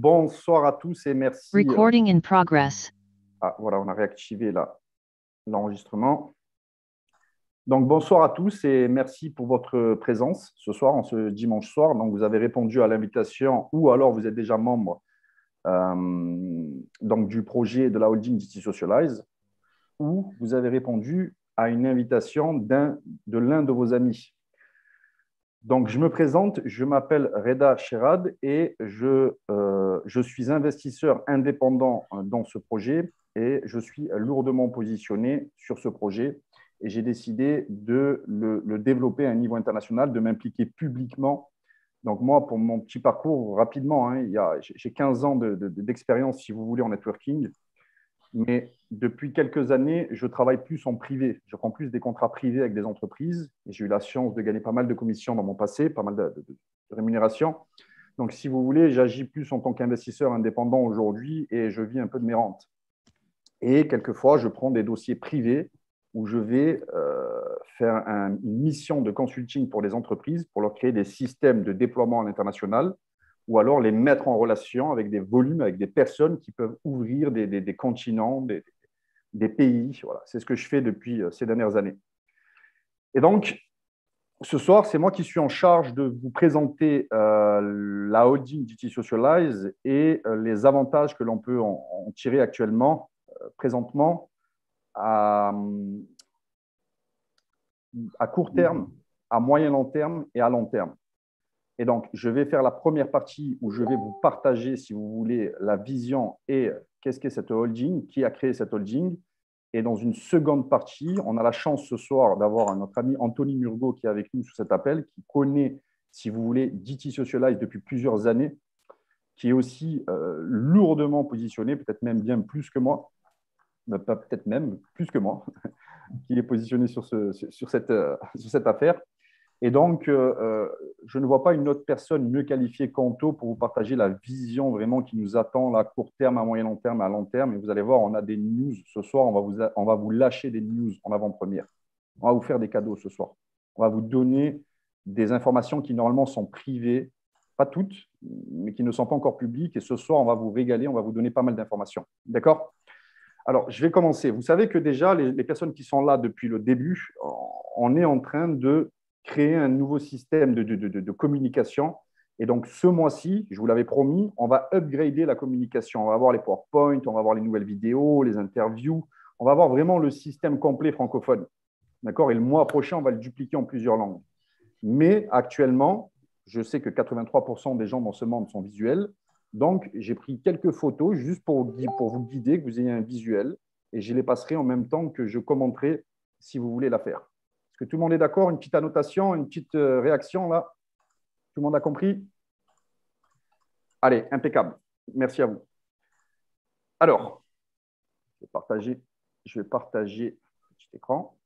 bonsoir à tous et merci. Recording in progress. Ah, voilà, on a réactivé l'enregistrement. Donc, bonsoir à tous et merci pour votre présence ce soir, en ce dimanche soir. Donc, vous avez répondu à l'invitation ou alors vous êtes déjà membre donc, du projet de la holding DT Socialize ou vous avez répondu à une invitation de l'un de vos amis. Donc, je me présente, je m'appelle Reda Sherad et je suis investisseur indépendant dans ce projet et je suis lourdement positionné sur ce projet et j'ai décidé de le développer à un niveau international, de m'impliquer publiquement. Donc, moi, pour mon petit parcours, rapidement, hein, j'ai 15 ans d'expérience, si vous voulez, en networking. Mais depuis quelques années, je travaille plus en privé. Je prends plus des contrats privés avec des entreprises. Et j'ai eu la chance de gagner pas mal de commissions dans mon passé, pas mal de rémunérations. Donc, si vous voulez, j'agis plus en tant qu'investisseur indépendant aujourd'hui et je vis un peu de mes rentes. Et quelquefois, je prends des dossiers privés où je vais faire une mission de consulting pour les entreprises pour leur créer des systèmes de déploiement à l'international ou alors les mettre en relation avec des volumes, avec des personnes qui peuvent ouvrir des continents, des pays. Voilà. C'est ce que je fais depuis ces dernières années. Et donc, ce soir, c'est moi qui suis en charge de vous présenter la holding DT Socialize et les avantages que l'on peut en tirer actuellement, présentement, à court terme, à moyen long terme et à long terme. Et donc, je vais faire la première partie où je vais vous partager, si vous voulez, la vision et qu'est-ce qu'est cette holding, qui a créé cette holding. Et dans une seconde partie, on a la chance ce soir d'avoir notre ami Anthony Murgo qui est avec nous sur cet appel, qui connaît, si vous voulez, DT Socialize depuis plusieurs années, qui est aussi lourdement positionné, peut-être même bien plus que moi, peut-être même plus que moi, qui est positionné sur cette affaire. Et donc, je ne vois pas une autre personne mieux qualifiée qu'Anto pour vous partager la vision vraiment qui nous attend à court terme, à moyen long terme, à long terme. Et vous allez voir, on a des news ce soir. On va vous lâcher des news en avant-première. On va vous faire des cadeaux ce soir. On va vous donner des informations qui normalement sont privées, pas toutes, mais qui ne sont pas encore publiques. Et ce soir, on va vous régaler, on va vous donner pas mal d'informations. D'accord ? Alors, je vais commencer. Vous savez que déjà, les personnes qui sont là depuis le début, on est en train de créer un nouveau système de communication. Et donc, ce mois-ci, je vous l'avais promis, on va upgrader la communication. On va avoir les PowerPoint, on va avoir les nouvelles vidéos, les interviews. On va avoir vraiment le système complet francophone. D'accord ? Et le mois prochain, on va le dupliquer en plusieurs langues. Mais actuellement, je sais que 83% des gens dans ce monde sont visuels. Donc, j'ai pris quelques photos juste pour vous guider, que vous ayez un visuel. Et je les passerai en même temps que je commenterai si vous voulez la faire. Est-ce que tout le monde est d'accord? Une petite annotation, une petite réaction là? Tout le monde a compris? Allez, impeccable. Merci à vous. Alors, je vais partager le petit écran.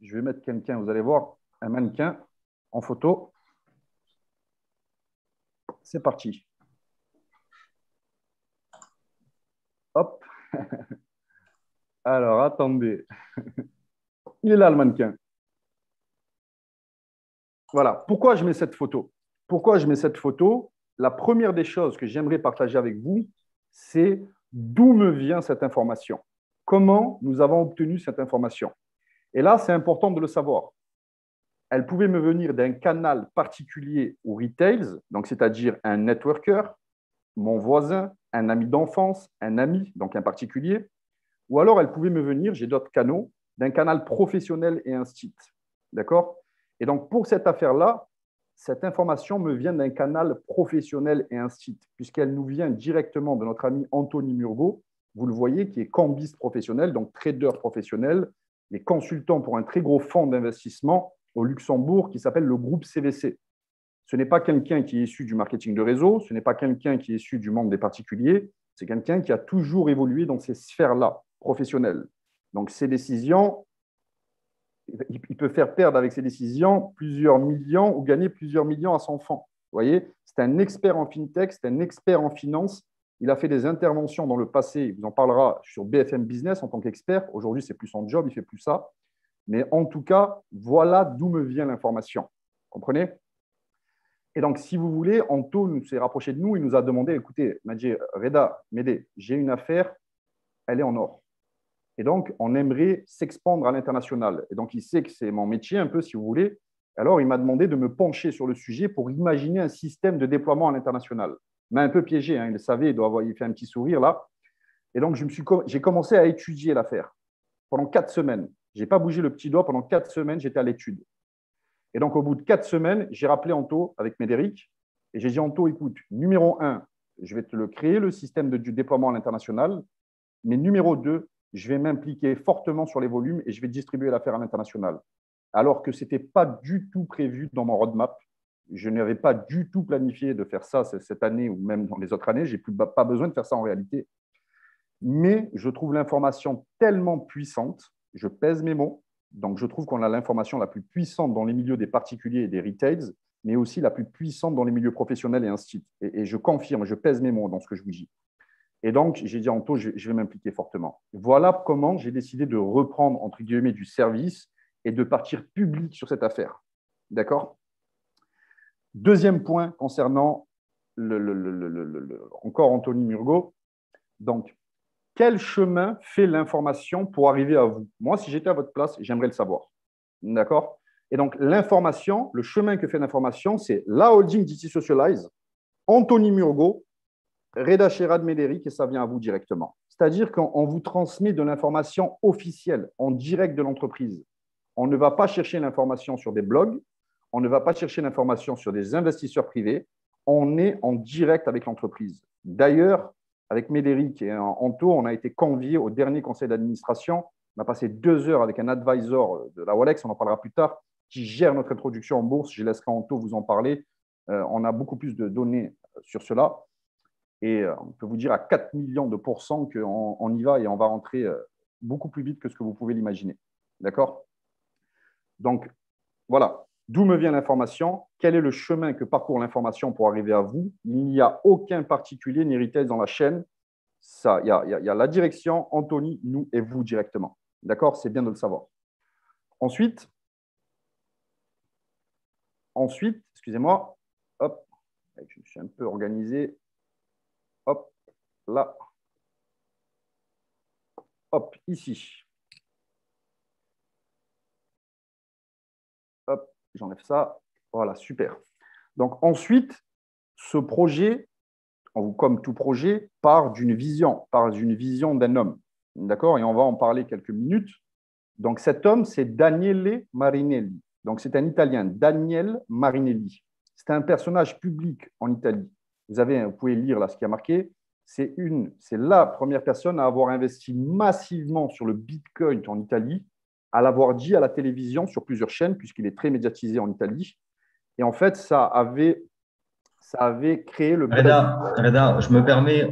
Je vais mettre quelqu'un, vous allez voir, un mannequin en photo. C'est parti. Hop. Alors, attendez. Il est là, le mannequin. Voilà. Pourquoi je mets cette photo? Pourquoi je mets cette photo? La première des choses que j'aimerais partager avec vous, c'est d'où me vient cette information. Comment nous avons obtenu cette information? Et là, c'est important de le savoir. Elle pouvait me venir d'un canal particulier ou retails, donc c'est-à-dire un networker, mon voisin, un ami d'enfance, un ami, donc un particulier, ou alors elle pouvait me venir, j'ai d'autres canaux, d'un canal professionnel et un site. D'accord? Et donc, pour cette affaire-là, cette information me vient d'un canal professionnel et un site, puisqu'elle nous vient directement de notre ami Anthony Murgo, vous le voyez, qui est cambiste professionnel, donc trader professionnel, et consultant pour un très gros fonds d'investissement au Luxembourg qui s'appelle le groupe CVC. Ce n'est pas quelqu'un qui est issu du marketing de réseau, ce n'est pas quelqu'un qui est issu du monde des particuliers, c'est quelqu'un qui a toujours évolué dans ces sphères-là, professionnelles. Donc, ses décisions, il peut faire perdre avec ses décisions plusieurs millions ou gagner plusieurs millions à son fonds. Vous voyez, c'est un expert en fintech, c'est un expert en finance. Il a fait des interventions dans le passé, il vous en parlera sur BFM Business en tant qu'expert. Aujourd'hui, c'est plus son job, il ne fait plus ça. Mais en tout cas, voilà d'où me vient l'information. Comprenez? Et donc, si vous voulez, Anto s'est rapproché de nous, il nous a demandé, écoutez, il m'a dit, Reda, Médé, j'ai une affaire, elle est en or. Et donc, on aimerait s'expandre à l'international. Et donc, il sait que c'est mon métier un peu, si vous voulez. Alors, il m'a demandé de me pencher sur le sujet pour imaginer un système de déploiement à l'international. Mais un peu piégé, hein, il le savait, il fait un petit sourire là. Et donc, j'ai commencé à étudier l'affaire pendant 4 semaines. Je n'ai pas bougé le petit doigt. Pendant 4 semaines, j'étais à l'étude. Et donc, au bout de 4 semaines, j'ai rappelé Anto avec Médéric et j'ai dit Anto, écoute, numéro 1, je vais te le créer, le système du déploiement à l'international. Mais numéro 2, je vais m'impliquer fortement sur les volumes et je vais distribuer l'affaire à l'international. Alors que ce n'était pas du tout prévu dans mon roadmap. Je n'avais pas du tout planifié de faire ça cette année ou même dans les autres années. Je n'ai pas besoin de faire ça en réalité. Mais je trouve l'information tellement puissante, je pèse mes mots, donc je trouve qu'on a l'information la plus puissante dans les milieux des particuliers et des retails, mais aussi la plus puissante dans les milieux professionnels et instituts. Et je confirme, je pèse mes mots dans ce que je vous dis. Et donc, j'ai dit à Anto, je vais m'impliquer fortement. Voilà comment j'ai décidé de reprendre, entre guillemets, du service et de partir public sur cette affaire. D'accord? Deuxième point concernant encore Anthony Murgo. Donc, quel chemin fait l'information pour arriver à vous? Moi, si j'étais à votre place, j'aimerais le savoir. D'accord? Et donc, l'information, le chemin que fait l'information, c'est la holding d'IT Socialize, Anthony Murgo, Reda Sherad Médéric, et ça vient à vous directement. C'est-à-dire qu'on vous transmet de l'information officielle, en direct de l'entreprise. On ne va pas chercher l'information sur des blogs, on ne va pas chercher l'information sur des investisseurs privés, on est en direct avec l'entreprise. D'ailleurs, avec Médéric et Anto, on a été conviés au dernier conseil d'administration. On a passé 2 heures avec un advisor de la Walex, on en parlera plus tard, qui gère notre introduction en bourse. Je laisserai Anto vous en parler. On a beaucoup plus de données sur cela. Et on peut vous dire à 4 millions de pourcents qu'on y va et on va rentrer beaucoup plus vite que ce que vous pouvez l'imaginer. D'accord? Donc, voilà. D'où me vient l'information? Quel est le chemin que parcourt l'information pour arriver à vous? Il n'y a aucun particulier ni retail dans la chaîne. Il y a la direction, Anthony, nous et vous directement. D'accord? C'est bien de le savoir. Ensuite, excusez-moi, hop, je me suis un peu organisé. Hop, là. Hop, ici. Hop, j'enlève ça. Voilà, super. Donc ensuite, ce projet, comme tout projet, part d'une vision d'un homme. D'accord? Et on va en parler quelques minutes. Donc cet homme, c'est Daniele Marinelli. Donc c'est un Italien, Daniel Marinelli. C'est un personnage public en Italie. Vous pouvez lire là ce qui a marqué. C'est la première personne à avoir investi massivement sur le Bitcoin en Italie, à l'avoir dit à la télévision sur plusieurs chaînes, puisqu'il est très médiatisé en Italie. Et en fait, ça avait créé le buzz. Reda, je me permets,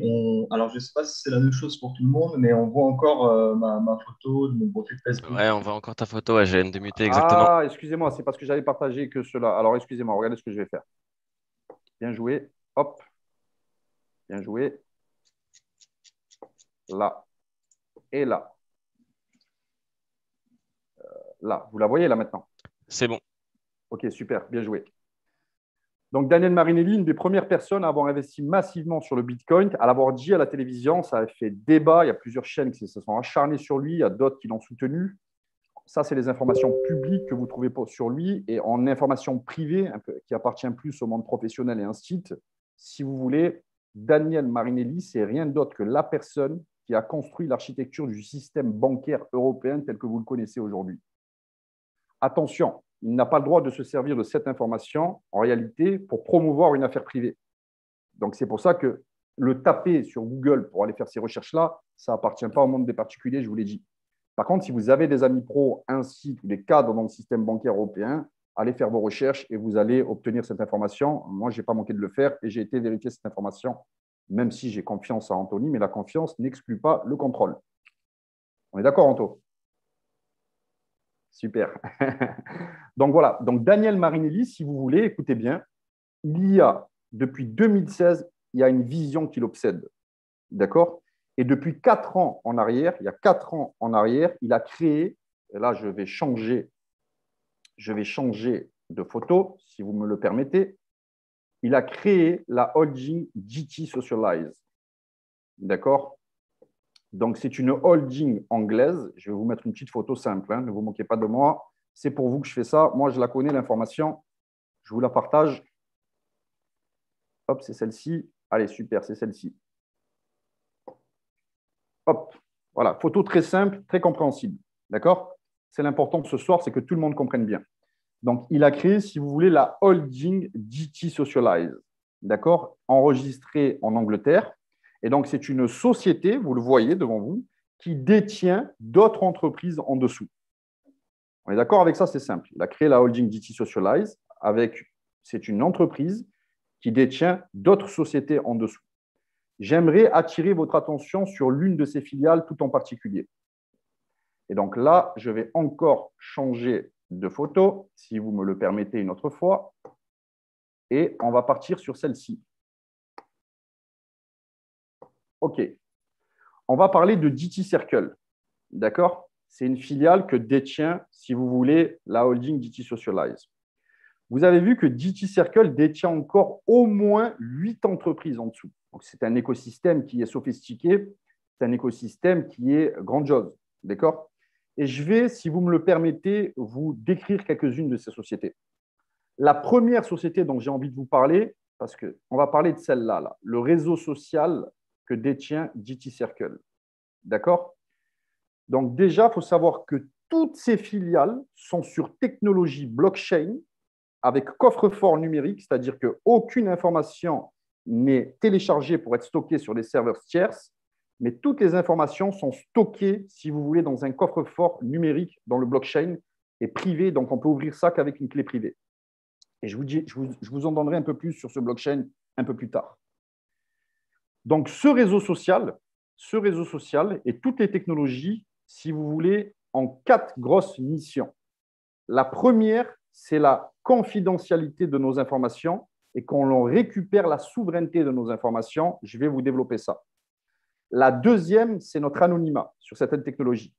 alors je ne sais pas si c'est la même chose pour tout le monde, mais on voit encore ma photo de mon profil Facebook. Ouais, on voit encore ta photo. Ouais, j'ai une démuté exactement. Ah, excusez-moi, c'est parce que j'avais partagé que cela. Alors, excusez-moi, regardez ce que je vais faire. Bien joué. Hop, bien joué. Là et là. Là, vous la voyez là maintenant? C'est bon. Ok, super, bien joué. Donc, Daniel Marinelli, une des premières personnes à avoir investi massivement sur le Bitcoin, à l'avoir dit à la télévision, ça a fait débat. Il y a plusieurs chaînes qui se sont acharnées sur lui, il y a d'autres qui l'ont soutenu. Ça, c'est les informations publiques que vous trouvez sur lui. Et en information privée, qui appartient plus au monde professionnel et institut, si vous voulez, Daniel Marinelli, c'est rien d'autre que la personne qui a construit l'architecture du système bancaire européen tel que vous le connaissez aujourd'hui. Attention, il n'a pas le droit de se servir de cette information, en réalité, pour promouvoir une affaire privée. Donc, c'est pour ça que le taper sur Google pour aller faire ces recherches-là, ça n'appartient pas au monde des particuliers, je vous l'ai dit. Par contre, si vous avez des amis pros, un site ou des cadres dans le système bancaire européen, allez faire vos recherches et vous allez obtenir cette information. Moi, je n'ai pas manqué de le faire et j'ai été vérifier cette information, même si j'ai confiance à Anthony, mais la confiance n'exclut pas le contrôle. On est d'accord, Anto? Super. Donc voilà, donc Daniel Marinelli, si vous voulez, écoutez bien, depuis 2016, il y a une vision qui l'obsède. D'accord? Et depuis 4 ans en arrière, il y a 4 ans en arrière, il a créé, et là je vais changer de photo, si vous me le permettez. il a créé la holding GT Socialize. D'accord? Donc, c'est une holding anglaise. Je vais vous mettre une petite photo simple, hein, ne vous moquez pas de moi. C'est pour vous que je fais ça. Moi, je la connais, l'information. Je vous la partage. Hop, c'est celle-ci. Allez, super, c'est celle-ci. Hop, voilà, photo très simple, très compréhensible. D'accord? C'est l'important ce soir, c'est que tout le monde comprenne bien. Donc, il a créé, si vous voulez, la holding GT Socialize. D'accord? Enregistrée en Angleterre. Et donc, c'est une société, vous le voyez devant vous, qui détient d'autres entreprises en dessous. On est d'accord avec ça, c'est simple. Il a créé la holding GT Socialize c'est une entreprise qui détient d'autres sociétés en dessous. J'aimerais attirer votre attention sur l'une de ces filiales tout en particulier. Et donc là, je vais encore changer de photo, si vous me le permettez une autre fois. Et on va partir sur celle-ci. OK. On va parler de DT Circle. D'accord? C'est une filiale que détient, si vous voulez, la holding DT Socialize. Vous avez vu que DT Circle détient encore au moins 8 entreprises en dessous. Donc, c'est un écosystème qui est sophistiqué, c'est un écosystème qui est grandiose. D'accord? Et je vais, si vous me le permettez, vous décrire quelques-unes de ces sociétés. La première société dont j'ai envie de vous parler, parce qu'on va parler de celle-là, là, le réseau social que détient DT Circle. D'accord? Donc déjà, il faut savoir que toutes ces filiales sont sur technologie blockchain avec coffre-fort numérique, c'est-à-dire qu'aucune information n'est téléchargée pour être stockée sur des serveurs tierces, mais toutes les informations sont stockées, si vous voulez, dans un coffre-fort numérique dans le blockchain et privé, donc on peut ouvrir ça qu'avec une clé privée. Et je vous en donnerai un peu plus sur ce blockchain un peu plus tard. Donc ce réseau social et toutes les technologies, si vous voulez, en 4 grosses missions. La première, c'est la confidentialité de nos informations et qu'on récupère la souveraineté de nos informations. Je vais vous développer ça. La deuxième, c'est notre anonymat sur certaines technologies.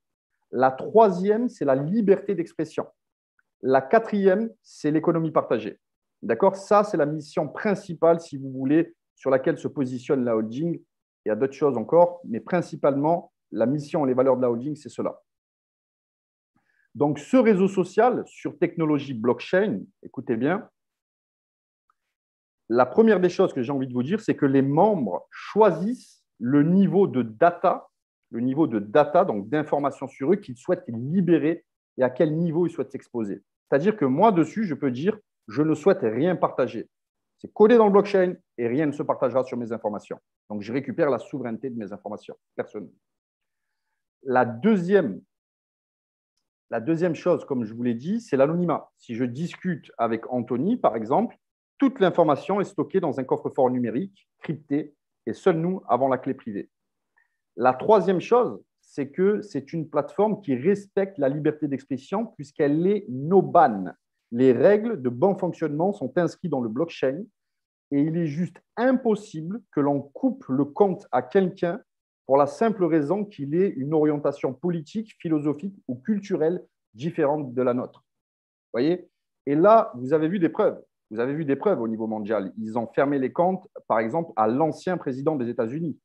La troisième, c'est la liberté d'expression. La quatrième, c'est l'économie partagée. D'accord? Ça, c'est la mission principale, si vous voulez, sur laquelle se positionne la holding. Il y a d'autres choses encore, mais principalement, la mission et les valeurs de la holding, c'est cela. Donc, ce réseau social sur technologie blockchain, écoutez bien, la première des choses que j'ai envie de vous dire, c'est que les membres choisissent le niveau de data, donc d'informations sur eux qu'ils souhaitent libérer et à quel niveau ils souhaitent s'exposer. C'est-à-dire que moi, dessus, je peux dire, je ne souhaite rien partager. C'est codé dans le blockchain et rien ne se partagera sur mes informations. Donc, je récupère la souveraineté de mes informations personnelles. La deuxième chose, comme je vous l'ai dit, c'est l'anonymat. Si je discute avec Anthony, par exemple, toute l'information est stockée dans un coffre-fort numérique, crypté, et seuls nous avons la clé privée. La troisième chose, c'est que c'est une plateforme qui respecte la liberté d'expression puisqu'elle est no ban. Les règles de bon fonctionnement sont inscrites dans le blockchain et il est juste impossible que l'on coupe le compte à quelqu'un pour la simple raison qu'il ait une orientation politique, philosophique ou culturelle différente de la nôtre. Vous voyez? Et là, vous avez vu des preuves. Vous avez vu des preuves au niveau mondial. Ils ont fermé les comptes, par exemple, à l'ancien président des États-Unis,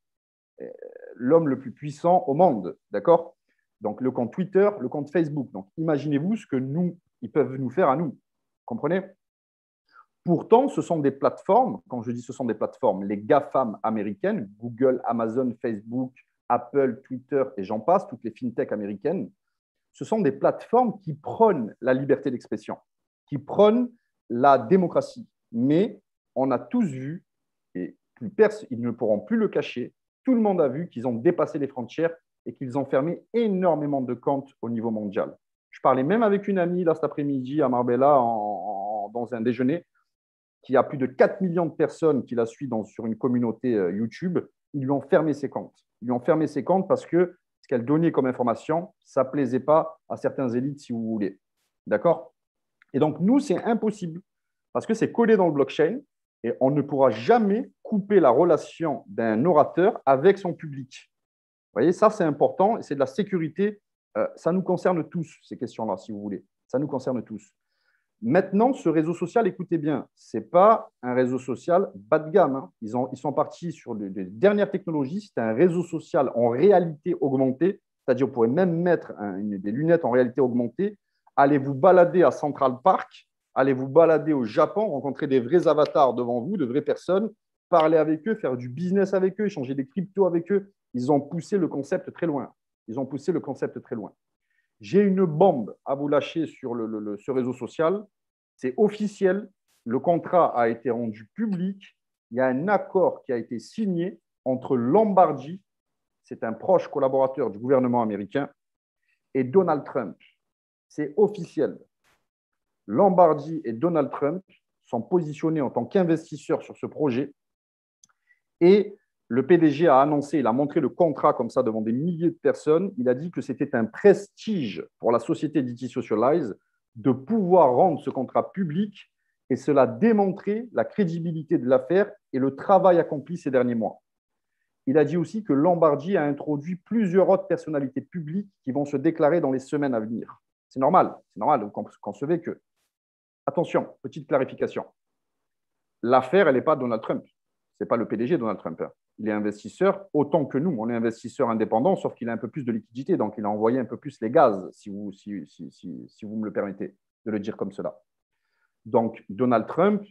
l'homme le plus puissant au monde, d'accord? Donc, le compte Twitter, le compte Facebook. Donc, imaginez-vous ce que ils peuvent nous faire à nous. Vous comprenez? Pourtant, ce sont des plateformes, quand je dis ce sont des plateformes, les GAFAM américaines, Google, Amazon, Facebook, Apple, Twitter et j'en passe, toutes les fintechs américaines, ce sont des plateformes qui prônent la liberté d'expression, qui prônent la démocratie. Mais on a tous vu, et ils ne pourront plus le cacher, tout le monde a vu qu'ils ont dépassé les frontières et qu'ils ont fermé énormément de comptes au niveau mondial. Je parlais même avec une amie là cet après-midi à Marbella dans un déjeuner qui a plus de 4 millions de personnes qui la suivent sur une communauté YouTube. Ils lui ont fermé ses comptes. Ils lui ont fermé ses comptes parce que ce qu'elle donnait comme information, ça ne plaisait pas à certaines élites, si vous voulez. D'accord? Et donc, nous, c'est impossible parce que c'est collé dans le blockchain et on ne pourra jamais couper la relation d'un orateur avec son public. Vous voyez, ça, c'est important et c'est de la sécurité. Ça nous concerne tous, ces questions-là, si vous voulez. Ça nous concerne tous. Maintenant, ce réseau social, écoutez bien, ce n'est pas un réseau social bas de gamme. Hein. Ils sont partis sur les dernières technologies. C'est un réseau social en réalité augmentée, c'est-à-dire vous pourrez même mettre des lunettes en réalité augmentée, allez vous balader à Central Park, allez vous balader au Japon, rencontrer des vrais avatars devant vous, de vraies personnes, parler avec eux, faire du business avec eux, échanger des cryptos avec eux. Ils ont poussé le concept très loin. Ils ont poussé le concept très loin. J'ai une bombe à vous lâcher sur ce réseau social. C'est officiel. Le contrat a été rendu public. Il y a un accord qui a été signé entre Lombardi, c'est un proche collaborateur du gouvernement américain, et Donald Trump. C'est officiel. Lombardi et Donald Trump sont positionnés en tant qu'investisseurs sur ce projet. Et le PDG a annoncé, il a montré le contrat comme ça devant des milliers de personnes. Il a dit que c'était un prestige pour la société d'IT Socialize de pouvoir rendre ce contrat public et cela démontrait la crédibilité de l'affaire et le travail accompli ces derniers mois. Il a dit aussi que Lombardi a introduit plusieurs autres personnalités publiques qui vont se déclarer dans les semaines à venir. C'est normal, vous concevez que. Attention, petite clarification. L'affaire, elle n'est pas Donald Trump. Ce n'est pas le PDG Donald Trump. Il est investisseur autant que nous. On est investisseur indépendant, sauf qu'il a un peu plus de liquidité, donc il a envoyé un peu plus les gaz, si vous me le permettez de le dire comme cela. Donc, Donald Trump,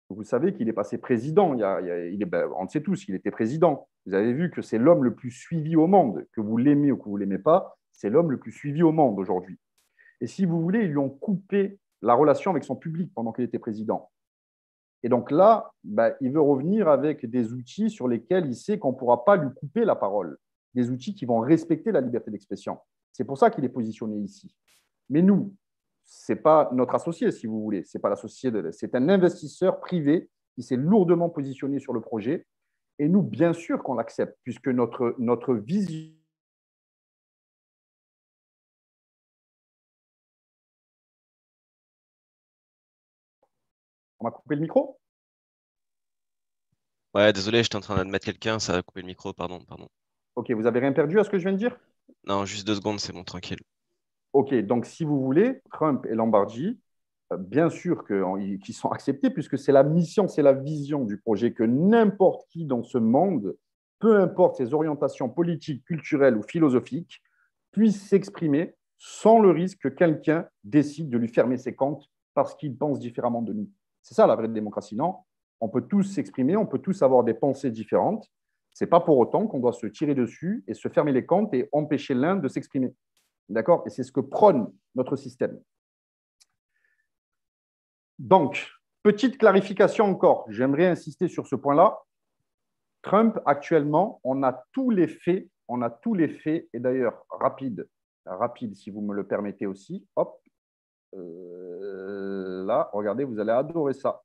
vous savez qu'il est passé président. On le sait tous, il était président. Vous avez vu que c'est l'homme le plus suivi au monde, que vous l'aimez ou que vous ne l'aimez pas, c'est l'homme le plus suivi au monde aujourd'hui. Et si vous voulez, ils lui ont coupé la relation avec son public pendant qu'il était président. Et donc là, il veut revenir avec des outils sur lesquels il sait qu'on ne pourra pas lui couper la parole, des outils qui vont respecter la liberté d'expression. C'est pour ça qu'il est positionné ici. Mais nous, ce n'est pas notre associé, si vous voulez, c'est pas l'associé, c'est un investisseur privé qui s'est lourdement positionné sur le projet. Et nous, bien sûr qu'on l'accepte, puisque notre vision. On m'a coupé le micro? Ouais, désolé, j'étais en train d'admettre quelqu'un, ça a coupé le micro, pardon. Ok, vous n'avez rien perdu à ce que je viens de dire? Non, juste 2 secondes, c'est bon, tranquille. Ok, donc si vous voulez, Trump et Lombardi, bien sûr qu'ils sont acceptés, puisque c'est la mission, c'est la vision du projet que n'importe qui dans ce monde, peu importe ses orientations politiques, culturelles ou philosophiques, puisse s'exprimer sans le risque que quelqu'un décide de lui fermer ses comptes parce qu'il pense différemment de nous. C'est ça la vraie démocratie, non? On peut tous s'exprimer, on peut tous avoir des pensées différentes. Ce n'est pas pour autant qu'on doit se tirer dessus et se fermer les comptes et empêcher l'un de s'exprimer. D'accord? Et c'est ce que prône notre système. Donc, petite clarification encore, j'aimerais insister sur ce point-là. Trump, actuellement, on a tous les faits, et d'ailleurs, rapide, si vous me le permettez aussi. Hop, là, regardez, vous allez adorer ça.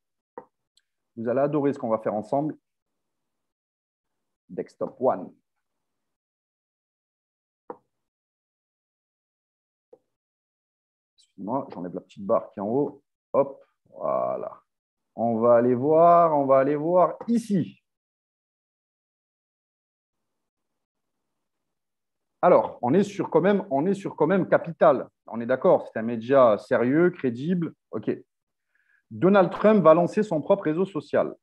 Vous allez adorer ce qu'on va faire ensemble. Desktop One. Excusez-moi, j'enlève la petite barre qui est en haut. Hop, voilà. On va aller voir ici. Alors, on est sur quand même Capital. On est d'accord, c'est un média sérieux, crédible. OK. Donald Trump va lancer son propre réseau social.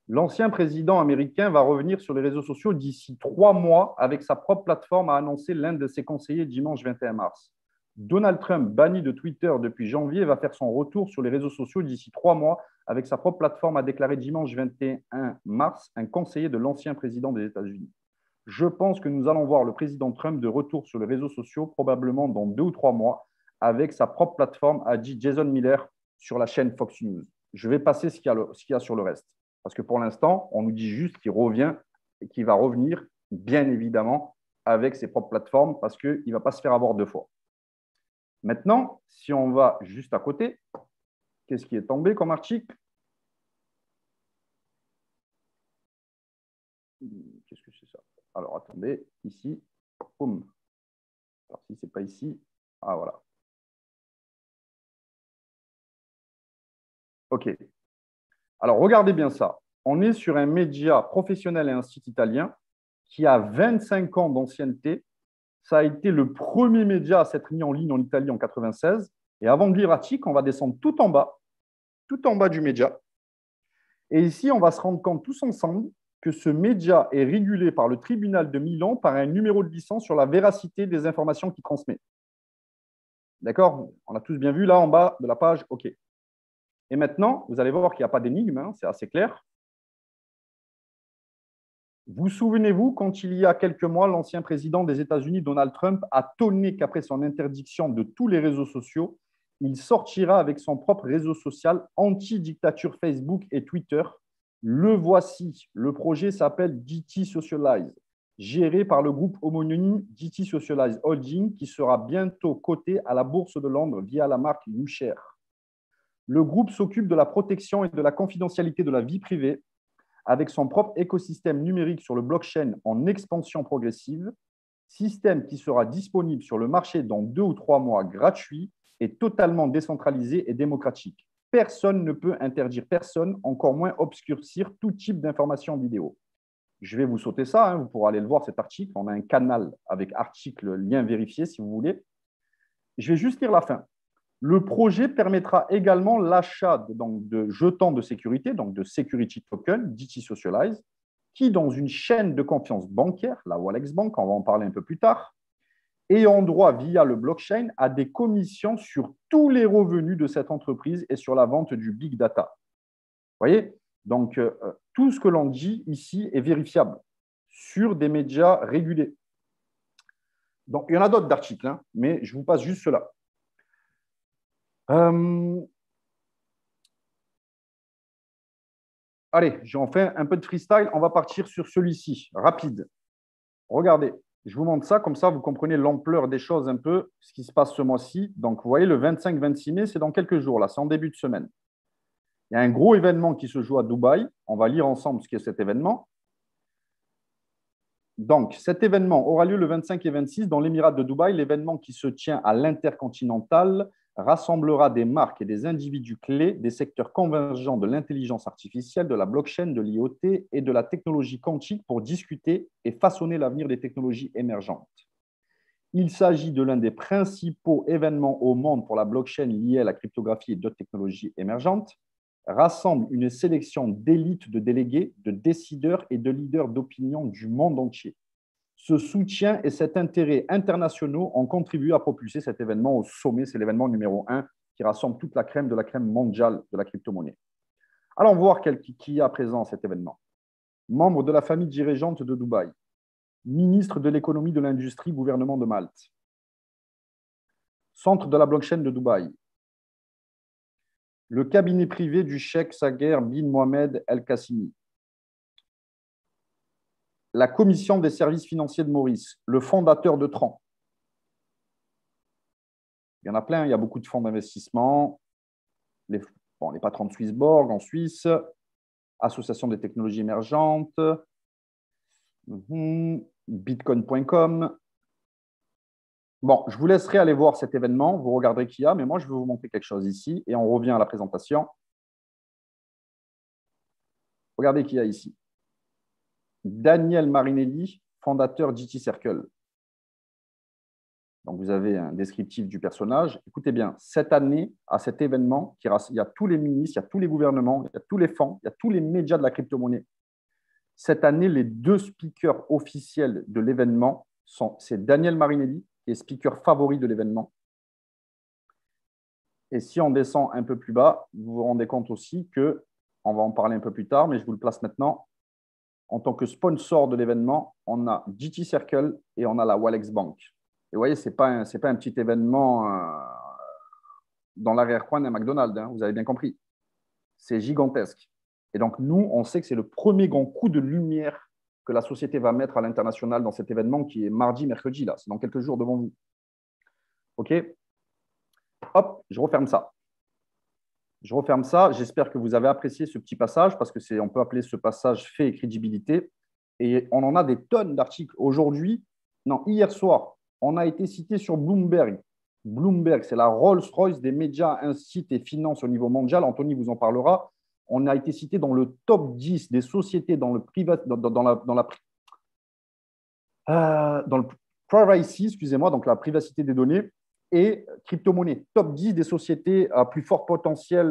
L'ancien président américain va revenir sur les réseaux sociaux d'ici 3 mois avec sa propre plateforme, a annoncé l'un de ses conseillers dimanche 21 mars. Donald Trump, banni de Twitter depuis janvier, va faire son retour sur les réseaux sociaux d'ici 3 mois avec sa propre plateforme, a déclaré dimanche 21 mars un conseiller de l'ancien président des États-Unis. Je pense que nous allons voir le président Trump de retour sur les réseaux sociaux probablement dans 2 ou 3 mois avec sa propre plateforme, a dit Jason Miller sur la chaîne Fox News. Je vais passer ce qu'il y a sur le reste. Parce que pour l'instant, on nous dit juste qu'il revient et qu'il va revenir, bien évidemment, avec ses propres plateformes parce qu'il ne va pas se faire avoir 2 fois. Maintenant, si on va juste à côté, qu'est-ce qui est tombé comme article? Qu'est-ce que c'est ça? Alors, attendez, ici, boum. Alors, si ce n'est pas ici, ah voilà. OK. Alors, regardez bien ça. On est sur un média professionnel et un site italien qui a 25 ans d'ancienneté. Ça a été le premier média à s'être mis en ligne en Italie en 1996. Et avant de lire l'article, on va descendre tout en bas du média. Et ici, on va se rendre compte tous ensemble que ce média est régulé par le tribunal de Milan par un numéro de licence sur la véracité des informations qu'il transmet. D'accord? On a tous bien vu là en bas de la page. OK. Et maintenant, vous allez voir qu'il n'y a pas d'énigme, hein, c'est assez clair. Vous souvenez-vous, quand il y a quelques mois, l'ancien président des États-Unis, Donald Trump, a tonné qu'après son interdiction de tous les réseaux sociaux, il sortira avec son propre réseau social anti-dictature Facebook et Twitter. Le voici. Le projet s'appelle DT Socialize, géré par le groupe homonyme DT Socialize Holding, qui sera bientôt coté à la Bourse de Londres via la marque YouShare. Le groupe s'occupe de la protection et de la confidentialité de la vie privée, avec son propre écosystème numérique sur le blockchain en expansion progressive, système qui sera disponible sur le marché dans 2 ou 3 mois gratuit et totalement décentralisé et démocratique. Personne ne peut interdire personne, encore moins obscurcir tout type d'information vidéo. Je vais vous sauter ça, hein, vous pourrez aller le voir cet article. On a un canal avec article, lien vérifié si vous voulez. Je vais juste lire la fin. Le projet permettra également l'achat de jetons de sécurité, donc de security token, DT Socialize, qui, dans une chaîne de confiance bancaire, la Walex Bank, on va en parler un peu plus tard, ayant droit via le blockchain à des commissions sur tous les revenus de cette entreprise et sur la vente du big data. Vous voyez? Donc, tout ce que l'on dit ici est vérifiable sur des médias régulés. Donc, il y en a d'autres d'articles, hein, mais je vous passe juste cela. Allez, j'en fais un peu de freestyle. On va partir sur celui-ci, rapide. Regardez, je vous montre ça, comme ça vous comprenez l'ampleur des choses un peu, ce qui se passe ce mois-ci. Donc, vous voyez, le 25-26 mai, c'est dans quelques jours, là, c'est en début de semaine. Il y a un gros événement qui se joue à Dubaï. On va lire ensemble ce qu'est cet événement. Donc, cet événement aura lieu le 25 et 26 dans l'Émirat de Dubaï. L'événement qui se tient à l'Intercontinental rassemblera des marques et des individus clés des secteurs convergents de l'intelligence artificielle, de la blockchain, de l'IoT et de la technologie quantique pour discuter et façonner l'avenir des technologies émergentes. Il s'agit de l'un des principaux événements au monde pour la blockchain liée à la cryptographie et d'autres technologies émergentes, rassemble une sélection d'élites de délégués, de décideurs et de leaders d'opinion du monde entier. Ce soutien et cet intérêt internationaux ont contribué à propulser cet événement au sommet. C'est l'événement numéro 1 qui rassemble toute la crème de la crème mondiale de la crypto-monnaie. Allons voir qui est présent à cet événement. Membre de la famille dirigeante de Dubaï, ministre de l'économie, de l'industrie, gouvernement de Malte, centre de la blockchain de Dubaï, le cabinet privé du cheikh Saguer bin Mohamed El Qassimi, la commission des services financiers de Maurice, le fondateur de Tran. Il y en a plein, il y a beaucoup de fonds d'investissement, les patrons de Swissborg en Suisse, Association des technologies émergentes, bitcoin.com. Bon, je vous laisserai aller voir cet événement, vous regarderez qui y a, mais moi, je vais vous montrer quelque chose ici et on revient à la présentation. Regardez qui y a ici. Daniel Marinelli, fondateur d'IT Circle. Donc, vous avez un descriptif du personnage. Écoutez bien, cette année, à cet événement, il y a tous les ministres, il y a tous les gouvernements, il y a tous les fonds, il y a tous les médias de la crypto-monnaie. Cette année, les 2 speakers officiels de l'événement c'est Daniel Marinelli, qui est speaker favori de l'événement. Et si on descend un peu plus bas, vous vous rendez compte aussi que, on va en parler un peu plus tard, mais je vous le place maintenant, en tant que sponsor de l'événement, on a DT Circle et on a la Walex Bank. Et vous voyez, ce n'est pas un petit événement dans l'arrière-coin d'un McDonald's, hein, vous avez bien compris. C'est gigantesque. Et donc, nous, on sait que c'est le premier grand coup de lumière que la société va mettre à l'international dans cet événement qui est mardi, mercredi, là. C'est dans quelques jours devant vous. OK? Hop, je referme ça. Je referme ça. J'espère que vous avez apprécié ce petit passage parce que on peut appeler ce passage fait et crédibilité. Et on en a des tonnes d'articles. Aujourd'hui, non, hier soir, on a été cité sur Bloomberg. Bloomberg, c'est la Rolls-Royce des médias, incite et finance au niveau mondial. Anthony vous en parlera. On a été cité dans le top 10 des sociétés dans le privacy, excusez-moi, donc la privacité des données, et crypto-monnaie. Top 10 des sociétés à plus fort potentiel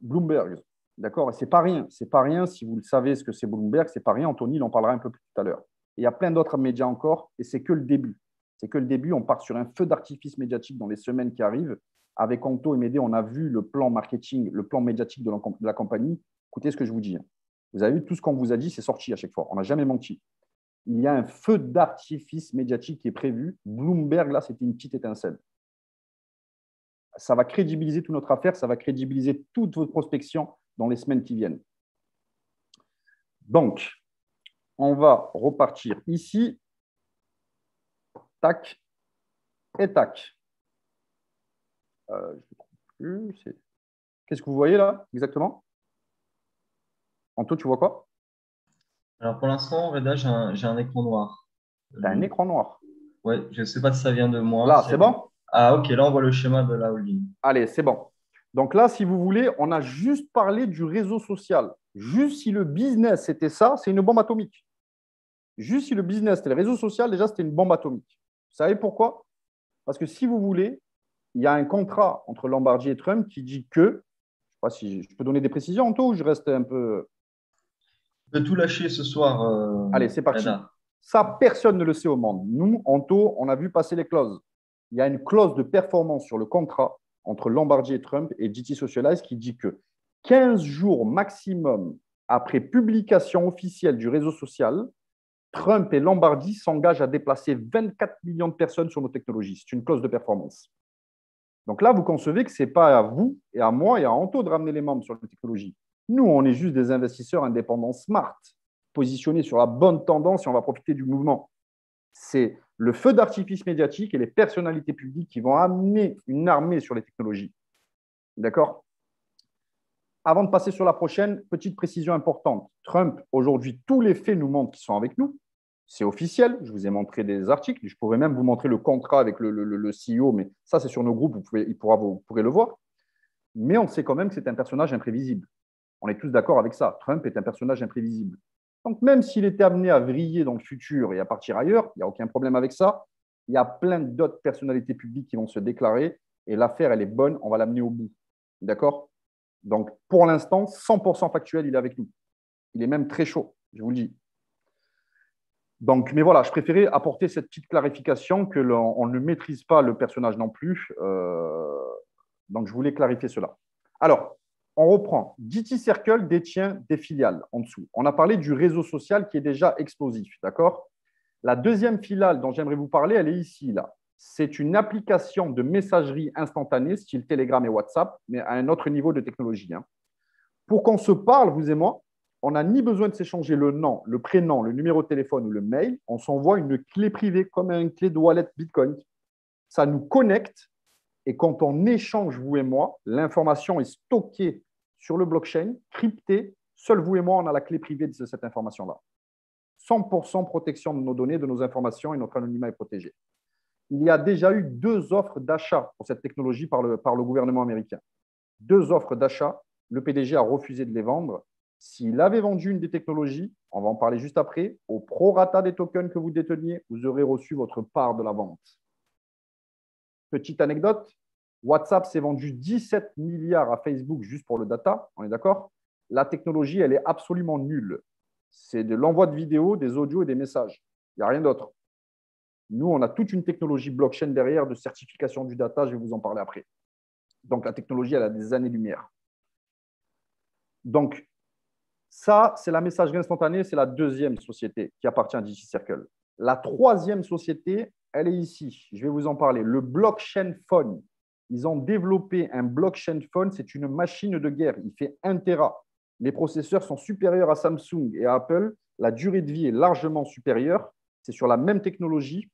Bloomberg. D'accord? Et ce n'est pas rien. C'est pas rien. Si vous le savez ce que c'est Bloomberg, ce n'est pas rien. Anthony, il en parlera un peu plus tout à l'heure. Il y a plein d'autres médias encore et c'est que le début. C'est que le début. On part sur un feu d'artifice médiatique dans les semaines qui arrivent. Avec Anto et Médé, on a vu le plan marketing, le plan médiatique de la compagnie. Écoutez ce que je vous dis. Vous avez vu, tout ce qu'on vous a dit, c'est sorti à chaque fois. On n'a jamais menti. Il y a un feu d'artifice médiatique qui est prévu. Bloomberg, là, c'était une petite étincelle. Ça va crédibiliser toute notre affaire, ça va crédibiliser toute votre prospection dans les semaines qui viennent. Donc, on va repartir ici. Tac et tac. Je ne trouve plus. Qu'est-ce que vous voyez là, exactement? Anto, tu vois quoi? Alors pour l'instant, Reda, j'ai un écran noir. Tu as un écran noir. Ouais, je ne sais pas si ça vient de moi. Là, c'est bon? Ah, ok, là on voit le schéma de la holding. Allez, c'est bon. Donc là, si vous voulez, on a juste parlé du réseau social. Juste si le business c'était ça, c'est une bombe atomique. Juste si le business c'était le réseau social, déjà c'était une bombe atomique. Vous savez pourquoi? Parce que si vous voulez, il y a un contrat entre Lombardi et Trump qui dit que, je ne sais pas si je peux donner des précisions, Anto, ou je reste un peu… Tu peux tout lâcher ce soir, Allez, c'est parti. Reda. Ça, personne ne le sait au monde. Nous, Anto, on a vu passer les clauses. Il y a une clause de performance sur le contrat entre Lombardi et Trump et GT Socialize qui dit que 15 jours maximum après publication officielle du réseau social, Trump et Lombardi s'engagent à déplacer 24 millions de personnes sur nos technologies. C'est une clause de performance. Donc là, vous concevez que ce n'est pas à vous et à moi et à Anto de ramener les membres sur les technologies. Nous, on est juste des investisseurs indépendants smart, positionnés sur la bonne tendance et on va profiter du mouvement. C'est le feu d'artifice médiatique et les personnalités publiques qui vont amener une armée sur les technologies. D'accord? Avant de passer sur la prochaine, petite précision importante. Trump, aujourd'hui, tous les faits nous montrent qu'ils sont avec nous. C'est officiel. Je vous ai montré des articles. Je pourrais même vous montrer le contrat avec le CEO, mais ça, c'est sur nos groupes. Vous pourrez le voir. Mais on sait quand même que c'est un personnage imprévisible. On est tous d'accord avec ça. Trump est un personnage imprévisible. Donc, même s'il était amené à vriller dans le futur et à partir ailleurs, il n'y a aucun problème avec ça. Il y a plein d'autres personnalités publiques qui vont se déclarer et l'affaire, elle est bonne. On va l'amener au bout. D'accord? Donc, pour l'instant, 100% factuel, il est avec nous. Il est même très chaud, je vous le dis. Donc, mais voilà, je préférais apporter cette petite clarification que l'on ne maîtrise pas le personnage non plus. Donc, je voulais clarifier cela. Alors, on reprend. DT Circle détient des filiales en dessous. On a parlé du réseau social qui est déjà explosif, d'accord? La deuxième filiale dont j'aimerais vous parler, elle est ici, là. C'est une application de messagerie instantanée, style Telegram et WhatsApp, mais à un autre niveau de technologie. Pour qu'on se parle, vous et moi, on n'a ni besoin de s'échanger le nom, le prénom, le numéro de téléphone ou le mail. On s'envoie une clé privée comme une clé de wallet Bitcoin. Ça nous connecte et quand on échange, vous et moi, l'information est stockée sur le blockchain, cryptée. Seul vous et moi, on a la clé privée de cette information-là. 100% protection de nos données, de nos informations et notre anonymat est protégé. Il y a déjà eu 2 offres d'achat pour cette technologie par le gouvernement américain. 2 offres d'achat. Le PDG a refusé de les vendre. S'il avait vendu une des technologies, on va en parler juste après, au prorata des tokens que vous déteniez, vous aurez reçu votre part de la vente. Petite anecdote, WhatsApp s'est vendu 17 milliards à Facebook juste pour le data, on est d'accord? La technologie, elle est absolument nulle. C'est de l'envoi de vidéos, des audios et des messages. Il n'y a rien d'autre. Nous, on a toute une technologie blockchain derrière de certification du data, je vais vous en parler après. Donc, la technologie, elle a des années-lumière. Donc, ça, c'est la messagerie instantanée, c'est la deuxième société qui appartient à DT Circle. La troisième société, elle est ici. Je vais vous en parler. Le blockchain phone. Ils ont développé un blockchain phone. C'est une machine de guerre. Il fait 1 Tera. Les processeurs sont supérieurs à Samsung et à Apple. La durée de vie est largement supérieure. C'est sur la même technologie.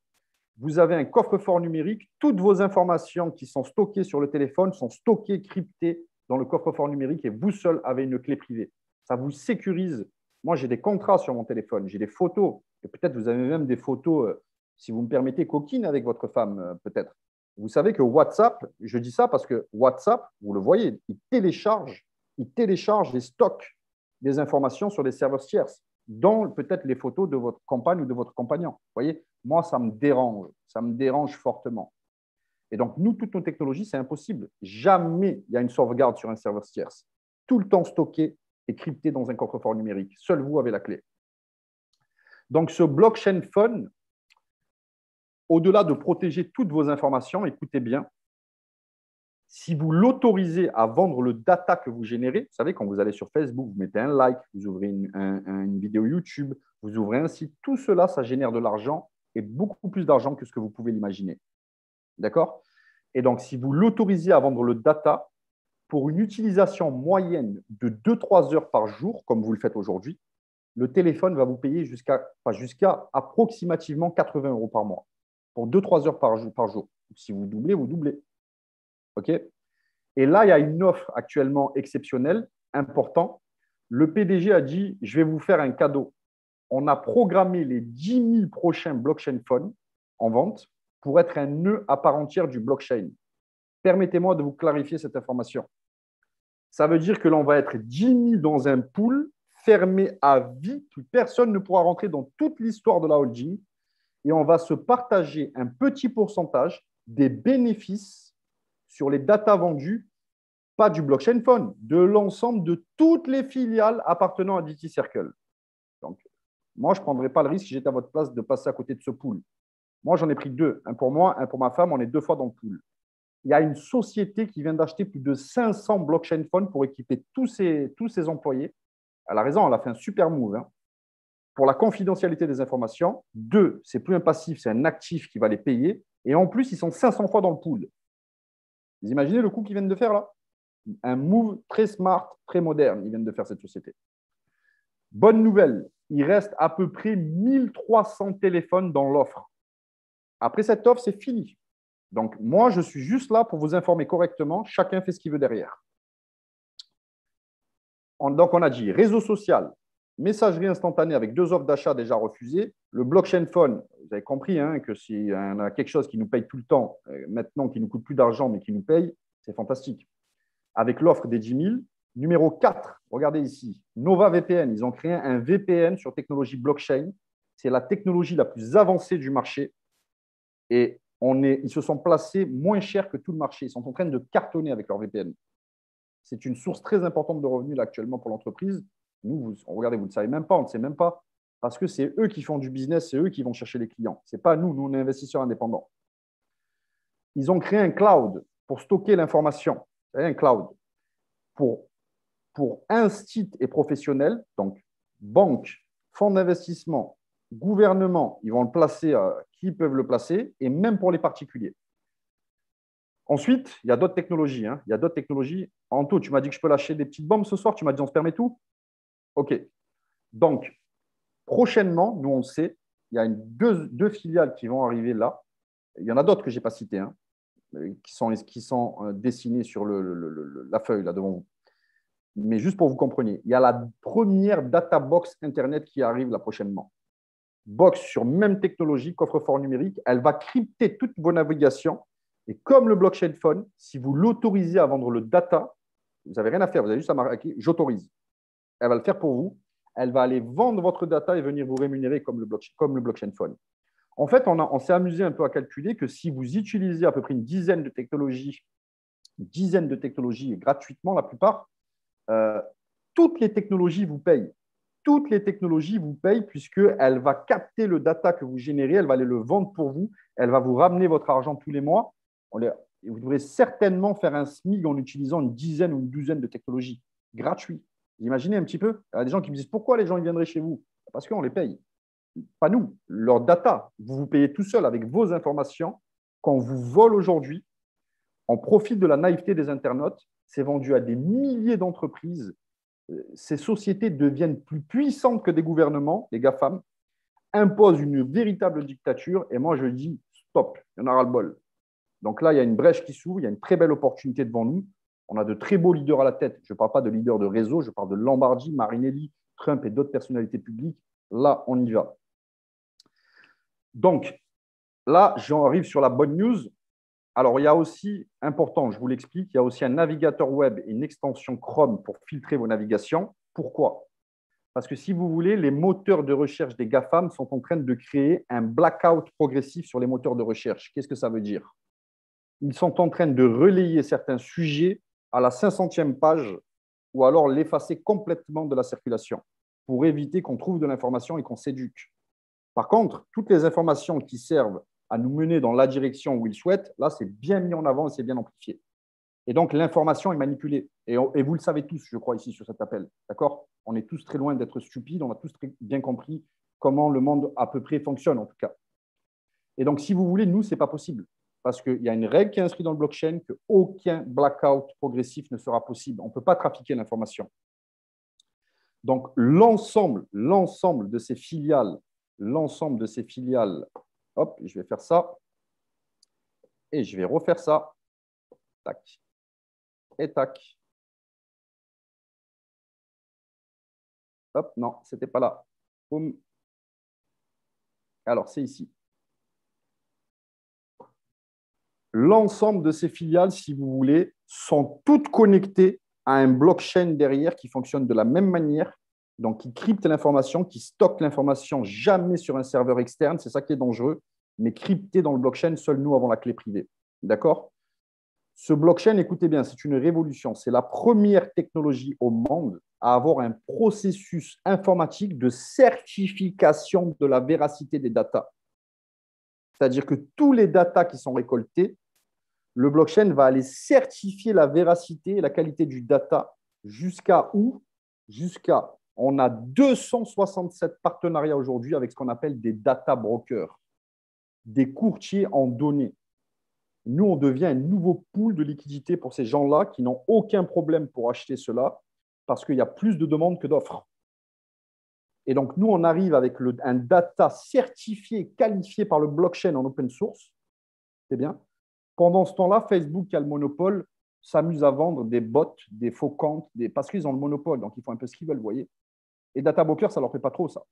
Vous avez un coffre-fort numérique. Toutes vos informations qui sont stockées sur le téléphone sont stockées, cryptées dans le coffre-fort numérique et vous seul avez une clé privée. Ça vous sécurise. Moi, j'ai des contrats sur mon téléphone, j'ai des photos. Et peut-être vous avez même des photos, si vous me permettez, coquines avec votre femme, peut-être. Vous savez que WhatsApp, je dis ça parce que WhatsApp, vous le voyez, il télécharge et stocke des informations sur des serveurs tierces, dont peut-être les photos de votre compagne ou de votre compagnon. Vous voyez, moi, ça me dérange fortement. Et donc, nous, toutes nos technologies, c'est impossible. Jamais il y a une sauvegarde sur un serveur tierce. Tout le temps stocké et crypté dans un coffre-fort numérique. Seul vous avez la clé. Donc, ce blockchain phone, au-delà de protéger toutes vos informations, écoutez bien, si vous l'autorisez à vendre le data que vous générez, vous savez, quand vous allez sur Facebook, vous mettez un like, vous ouvrez une vidéo YouTube, vous ouvrez un site, tout cela, ça génère de l'argent et beaucoup plus d'argent que ce que vous pouvez l'imaginer. D'accord? Et donc, si vous l'autorisez à vendre le data pour une utilisation moyenne de 2-3 heures par jour, comme vous le faites aujourd'hui, le téléphone va vous payer jusqu'à approximativement 80 € par mois pour 2-3 heures par jour. Si vous doublez, vous doublez. OK? Et là, il y a une offre actuellement exceptionnelle, importante. Le PDG a dit, je vais vous faire un cadeau. On a programmé les 10 000 prochains blockchain phones en vente pour être un nœud à part entière du blockchain. Permettez-moi de vous clarifier cette information. Ça veut dire que l'on va être 10 000 dans un pool fermé à vie. Personne ne pourra rentrer dans toute l'histoire de la holding et on va se partager un petit pourcentage des bénéfices sur les datas vendues, pas du blockchain phone, de l'ensemble de toutes les filiales appartenant à DT Circle. Donc, moi, je ne prendrais pas le risque, si j'étais à votre place, de passer à côté de ce pool. Moi, j'en ai pris 2. Un pour moi, un pour ma femme. On est 2 fois dans le pool. Il y a une société qui vient d'acheter plus de 500 blockchain phones pour équiper tous ses employés. Elle a raison, elle a fait un super move. Hein. Pour la confidentialité des informations. 2, c'est plus un passif, c'est un actif qui va les payer. Et en plus, ils sont 500 fois dans le pool. Vous imaginez le coup qu'ils viennent de faire là? Un move très smart, très moderne, ils viennent de faire cette société. Bonne nouvelle, il reste à peu près 1300 téléphones dans l'offre. Après cette offre, c'est fini. Donc, moi, je suis juste là pour vous informer correctement. Chacun fait ce qu'il veut derrière. Donc, on a dit réseau social, messagerie instantanée avec 2 offres d'achat déjà refusées. Le blockchain phone, vous avez compris hein, que s'il y a quelque chose qui nous paye tout le temps, maintenant qui ne nous coûte plus d'argent, mais qui nous paye, c'est fantastique. Avec l'offre des 10 000. Numéro 4, regardez ici, Nova VPN. Ils ont créé un VPN sur technologie blockchain. C'est la technologie la plus avancée du marché. Et ils se sont placés moins cher que tout le marché. Ils sont en train de cartonner avec leur VPN. C'est une source très importante de revenus là, actuellement pour l'entreprise. Nous, regardez, vous ne le savez même pas, on ne sait même pas. Parce que c'est eux qui font du business, c'est eux qui vont chercher les clients. Ce n'est pas nous, on est investisseurs indépendants. Ils ont créé un cloud pour stocker l'information. Vous savez, un cloud pour instituts et professionnels, donc banques, fonds d'investissement, gouvernement, ils vont le placer, qui peuvent le placer, et même pour les particuliers. Ensuite, il y a d'autres technologies. Hein. Il y a d'autres technologies. Anto, tu m'as dit que je peux lâcher des petites bombes ce soir. Tu m'as dit on se permet tout. OK. Donc, prochainement, nous on le sait, il y a deux filiales qui vont arriver là. Il y en a d'autres que je n'ai pas citées, hein, qui sont dessinées sur la feuille là devant vous. Mais juste pour que vous compreniez, il y a la première data box Internet qui arrive là prochainement. Box sur même technologie, coffre-fort numérique, elle va crypter toutes vos navigations. Et comme le blockchain phone, si vous l'autorisez à vendre le data, vous n'avez rien à faire, vous avez juste à marquer « j'autorise ». Elle va le faire pour vous. Elle va aller vendre votre data et venir vous rémunérer comme le blockchain phone. En fait, on s'est amusé un peu à calculer que si vous utilisez à peu près une dizaine de technologies gratuitement, la plupart, toutes les technologies vous payent. Toutes les technologies vous payent puisqu'elle va capter le data que vous générez, elle va aller le vendre pour vous, elle va vous ramener votre argent tous les mois. Vous devrez certainement faire un SMIC en utilisant une dizaine ou une douzaine de technologies gratuites. Imaginez un petit peu, il y a des gens qui me disent pourquoi les gens viendraient chez vous? Parce qu'on les paye. Pas nous, leur data. Vous vous payez tout seul avec vos informations. Quand on vous vole aujourd'hui, on profite de la naïveté des internautes. C'est vendu à des milliers d'entreprises. Ces sociétés deviennent plus puissantes que des gouvernements, les GAFAM, imposent une véritable dictature. Et moi, je dis stop, il y en a ras-le-bol. Donc là, il y a une brèche qui s'ouvre, il y a une très belle opportunité devant nous. On a de très beaux leaders à la tête. Je ne parle pas de leaders de réseau, je parle de Lombardi, Marinelli, Trump et d'autres personnalités publiques. Là, on y va. Donc, là, j'en arrive sur la bonne news. Alors, il y a aussi, important, je vous l'explique, il y a aussi un navigateur web et une extension Chrome pour filtrer vos navigations. Pourquoi? Parce que si vous voulez, les moteurs de recherche des GAFAM sont en train de créer un blackout progressif sur les moteurs de recherche. Qu'est-ce que ça veut dire? ils sont en train de relayer certains sujets à la 500e page ou alors l'effacer complètement de la circulation pour éviter qu'on trouve de l'information et qu'on s'éduque. Par contre, toutes les informations qui servent à nous mener dans la direction où ils souhaitent, là, c'est bien mis en avant et c'est bien amplifié. Et donc, l'information est manipulée. Et vous le savez tous, je crois, ici, sur cet appel. D'accord? On est tous très loin d'être stupides. On a tous très bien compris comment le monde à peu près fonctionne, en tout cas. Et donc, si vous voulez, nous, ce n'est pas possible. Parce qu'il y a une règle qui est inscrite dans le blockchain qu'aucun blackout progressif ne sera possible. On ne peut pas trafiquer l'information. Donc, l'ensemble de ces filiales, hop, je vais faire ça. Et je vais refaire ça. Tac. Et tac. Hop, non, ce n'était pas là. Boum. Alors, c'est ici. L'ensemble de ces filiales, si vous voulez, sont toutes connectées à un blockchain derrière qui fonctionne de la même manière, donc qui crypte l'information, qui stocke l'information jamais sur un serveur externe, c'est ça qui est dangereux, mais crypté dans le blockchain, seuls nous avons la clé privée. D'accord? Ce blockchain, écoutez bien, c'est une révolution. C'est la première technologie au monde à avoir un processus informatique de certification de la véracité des datas. C'est-à-dire que tous les datas qui sont récoltés, le blockchain va aller certifier la véracité et la qualité du data jusqu'à où? On a 267 partenariats aujourd'hui avec ce qu'on appelle des data brokers, des courtiers en données. Nous, on devient un nouveau pool de liquidité pour ces gens-là qui n'ont aucun problème pour acheter cela parce qu'il y a plus de demandes que d'offres. Et donc, nous, on arrive avec un data certifié, qualifié par le blockchain en open source. C'est bien. Pendant ce temps-là, Facebook, qui a le monopole, s'amuse à vendre des bots, des faux comptes, parce qu'ils ont le monopole, donc ils font un peu ce qu'ils veulent, vous voyez. Et Data Broker, ça ne leur fait pas trop, ça.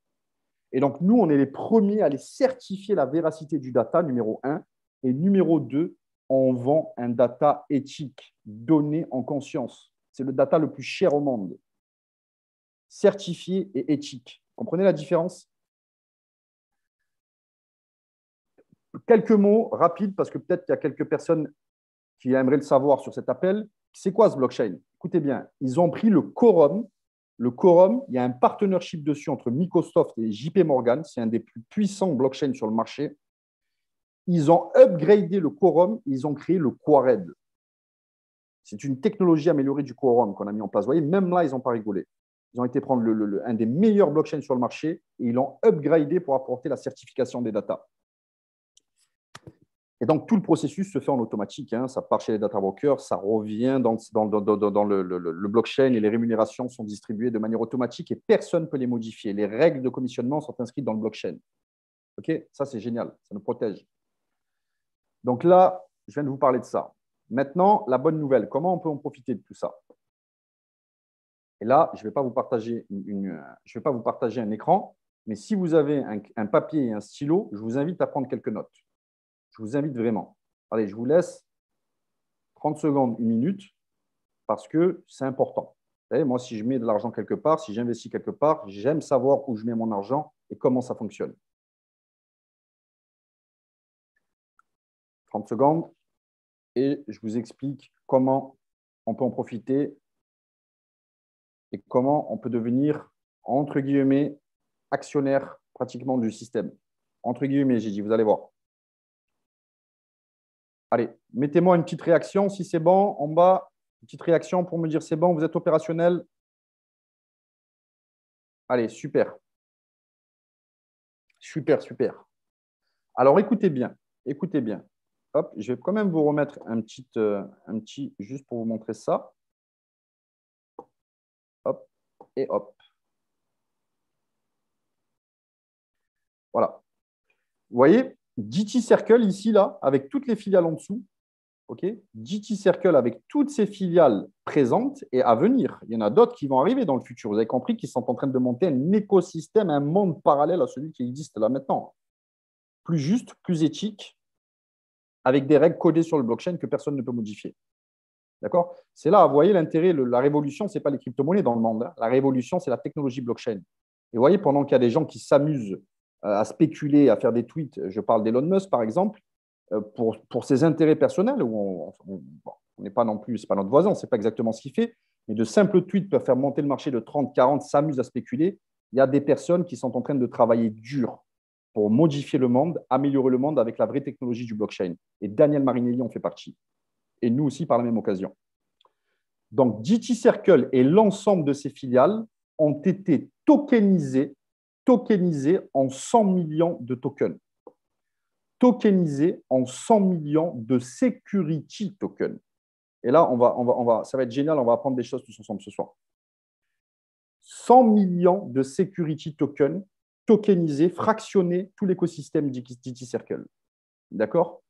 Et donc, nous, on est les premiers à aller certifier la véracité du data, numéro 1. Et numéro 2, on vend un data éthique, donné en conscience. C'est le data le plus cher au monde. Certifié et éthique. Comprenez la différence? Quelques mots rapides, parce que peut-être qu'il y a quelques personnes qui aimeraient le savoir sur cet appel. C'est quoi ce blockchain? Écoutez bien, ils ont pris le Quorum. Le Quorum, il y a un partnership dessus entre Microsoft et JP Morgan. C'est un des plus puissants blockchains sur le marché. Ils ont upgradé le Quorum, ils ont créé le Quared. C'est une technologie améliorée du Quorum qu'on a mis en place. Vous voyez, même là, ils n'ont pas rigolé. Ils ont été prendre un des meilleurs blockchains sur le marché et ils l'ont upgradé pour apporter la certification des datas. Et donc, tout le processus se fait en automatique. Hein. Ça part chez les data brokers, ça revient dans le blockchain et les rémunérations sont distribuées de manière automatique et personne ne peut les modifier. Les règles de commissionnement sont inscrites dans le blockchain. OK? Ça, c'est génial. Ça nous protège. Donc là, je viens de vous parler de ça. Maintenant, la bonne nouvelle. Comment on peut en profiter de tout ça? Et là, je ne vais pas vous partager un écran, mais si vous avez un papier et un stylo, je vous invite à prendre quelques notes. Je vous invite vraiment. Allez, je vous laisse 30 secondes, une minute, parce que c'est important. Vous savez, moi, si je mets de l'argent quelque part, si j'investis quelque part, j'aime savoir où je mets mon argent et comment ça fonctionne. 30 secondes et je vous explique comment on peut en profiter et comment on peut devenir, entre guillemets, actionnaire pratiquement du système. Entre guillemets, j'ai dit, vous allez voir. Allez, mettez-moi une petite réaction si c'est bon en bas. Une petite réaction pour me dire c'est bon, vous êtes opérationnel. Allez, super. Super, super. Alors, écoutez bien. Écoutez bien. Hop, je vais quand même vous remettre un petit, juste pour vous montrer ça. Hop, et hop. Voilà. Vous voyez, DT Circle ici, là, avec toutes les filiales en dessous. OK, DT Circle avec toutes ces filiales présentes et à venir. Il y en a d'autres qui vont arriver dans le futur. Vous avez compris qu'ils sont en train de monter un écosystème, un monde parallèle à celui qui existe là maintenant. Plus juste, plus éthique, avec des règles codées sur le blockchain que personne ne peut modifier. D'accord? C'est là, vous voyez l'intérêt, la révolution, ce n'est pas les crypto-monnaies dans le monde. Hein. La révolution, c'est la technologie blockchain. Et vous voyez, pendant qu'il y a des gens qui s'amusent à spéculer, à faire des tweets, je parle d'Elon Musk par exemple, pour ses intérêts personnels, où on n'est pas non plus, ce n'est pas notre voisin, on ne sait pas exactement ce qu'il fait, mais de simples tweets peuvent faire monter le marché de 30, 40, s'amusent à spéculer. Il y a des personnes qui sont en train de travailler dur pour modifier le monde, améliorer le monde avec la vraie technologie du blockchain. Et Daniel Marinelli en fait partie. Et nous aussi par la même occasion. Donc, DT Circle et l'ensemble de ses filiales ont été tokenisés en 100 millions de tokens. Tokenisés en 100 millions de security tokens. Et là, ça va être génial, on va apprendre des choses tous ensemble ce soir. 100 millions de security tokens tokenisés, fractionnés, tout l'écosystème DT Circle. D'accord?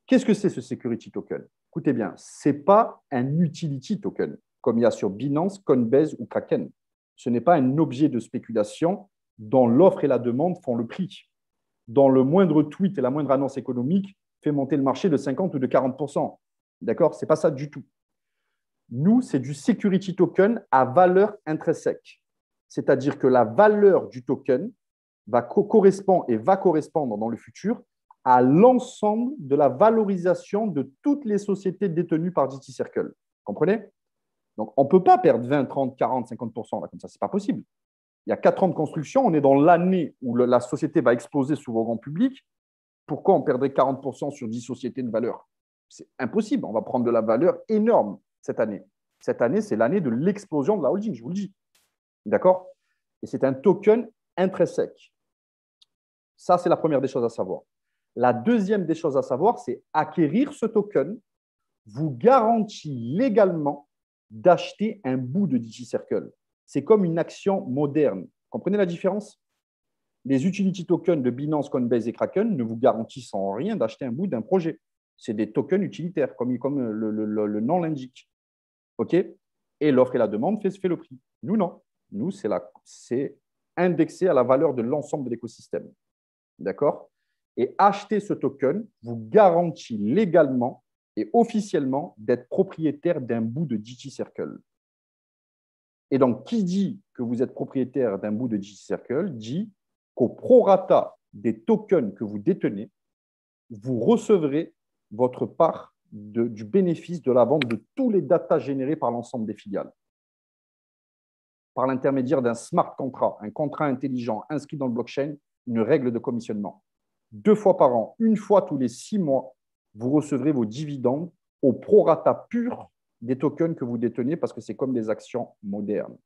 Qu'est-ce que c'est ce security token? Écoutez bien, ce n'est pas un utility token, comme il y a sur Binance, Coinbase ou Kraken. Ce n'est pas un objet de spéculation dont l'offre et la demande font le prix. Dans le moindre tweet et la moindre annonce économique fait monter le marché de 50 ou de 40%. D'accord? Ce n'est pas ça du tout. Nous, c'est du security token à valeur intrinsèque. C'est-à-dire que la valeur du token correspond et va correspondre dans le futur à l'ensemble de la valorisation de toutes les sociétés détenues par DT Circle. Comprenez? Donc, on ne peut pas perdre 20, 30, 40, 50% là, comme ça. Ce n'est pas possible. Il y a 4 ans de construction. On est dans l'année où la société va exploser sous vos grand public. Pourquoi on perdrait 40% sur 10 sociétés de valeur? C'est impossible. On va prendre de la valeur énorme cette année. Cette année, c'est l'année de l'explosion de la holding, je vous le dis. D'accord? Et c'est un token intrinsèque. Ça, c'est la première des choses à savoir. La deuxième des choses à savoir, c'est acquérir ce token vous garantit légalement d'acheter un bout de DT Circle. C'est comme une action moderne. Comprenez la différence? Les utility tokens de Binance, Coinbase et Kraken ne vous garantissent en rien d'acheter un bout d'un projet. C'est des tokens utilitaires, comme le nom l'indique. OK? Et l'offre et la demande fait le prix. Nous, non. Nous, c'est indexé à la valeur de l'ensemble de l'écosystème. D'accord? Et acheter ce token vous garantit légalement et officiellement d'être propriétaire d'un bout de DT Circle. Et donc, qui dit que vous êtes propriétaire d'un bout de DT Circle dit qu'au prorata des tokens que vous détenez, vous recevrez votre part du bénéfice de la vente de tous les datas générés par l'ensemble des filiales. Par l'intermédiaire d'un smart contract, un contrat intelligent inscrit dans le blockchain, une règle de commissionnement. 2 fois par an, 1 fois tous les 6 mois, vous recevrez vos dividendes au prorata pur des tokens que vous détenez parce que c'est comme des actions modernes.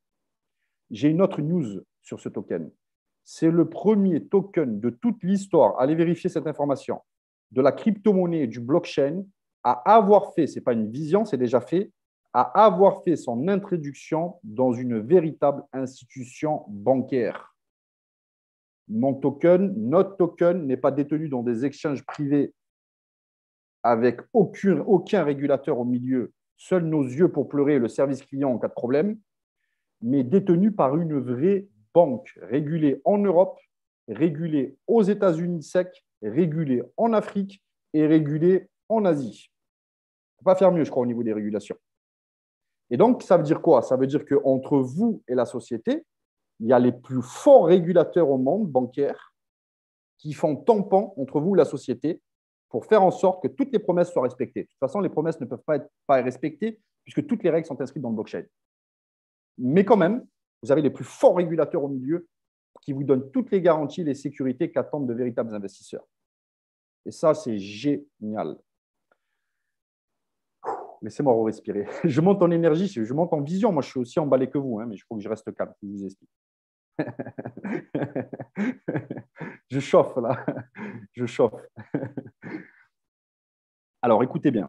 J'ai une autre news sur ce token. C'est le premier token de toute l'histoire, allez vérifier cette information, de la crypto-monnaie et du blockchain à avoir fait, ce n'est pas une vision, c'est déjà fait, à avoir fait son introduction dans une véritable institution bancaire. Mon token, notre token n'est pas détenu dans des exchanges privés avec aucun régulateur au milieu, seuls nos yeux pour pleurer et le service client en cas de problème, mais détenu par une vraie banque régulée en Europe, régulée aux États-Unis SEC, régulée en Afrique et régulée en Asie. On ne peut pas faire mieux, je crois, au niveau des régulations. Et donc, ça veut dire quoi? Ça veut dire qu'entre vous et la société, il y a les plus forts régulateurs au monde bancaire qui font tampon entre vous et la société pour faire en sorte que toutes les promesses soient respectées. De toute façon, les promesses ne peuvent pas être respectées puisque toutes les règles sont inscrites dans le blockchain. Mais quand même, vous avez les plus forts régulateurs au milieu qui vous donnent toutes les garanties et les sécurités qu'attendent de véritables investisseurs. Et ça, c'est génial. Laissez-moi respirer. Je monte en énergie, je monte en vision. Moi, je suis aussi emballé que vous, hein, mais il faut que je reste calme, je vous explique. Je chauffe là, je chauffe. Alors, écoutez bien.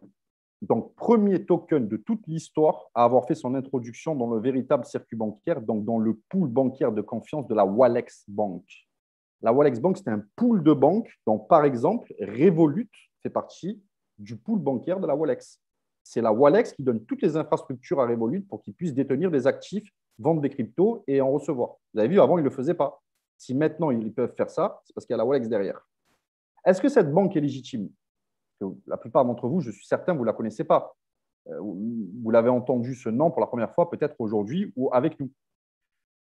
Donc, premier token de toute l'histoire à avoir fait son introduction dans le véritable circuit bancaire, donc dans le pool bancaire de confiance de la Walex Bank. La Walex Bank, c'est un pool de banques dont, par exemple, Revolut fait partie du pool bancaire de la Walex. C'est la Walex qui donne toutes les infrastructures à Revolut pour qu'ils puissent détenir des actifs, vendre des cryptos et en recevoir. Vous avez vu, avant, ils ne le faisaient pas. Si maintenant, ils peuvent faire ça, c'est parce qu'il y a la Walex derrière. Est-ce que cette banque est légitime? La plupart d'entre vous, je suis certain, vous ne la connaissez pas. Vous l'avez entendu ce nom pour la première fois, peut-être aujourd'hui ou avec nous.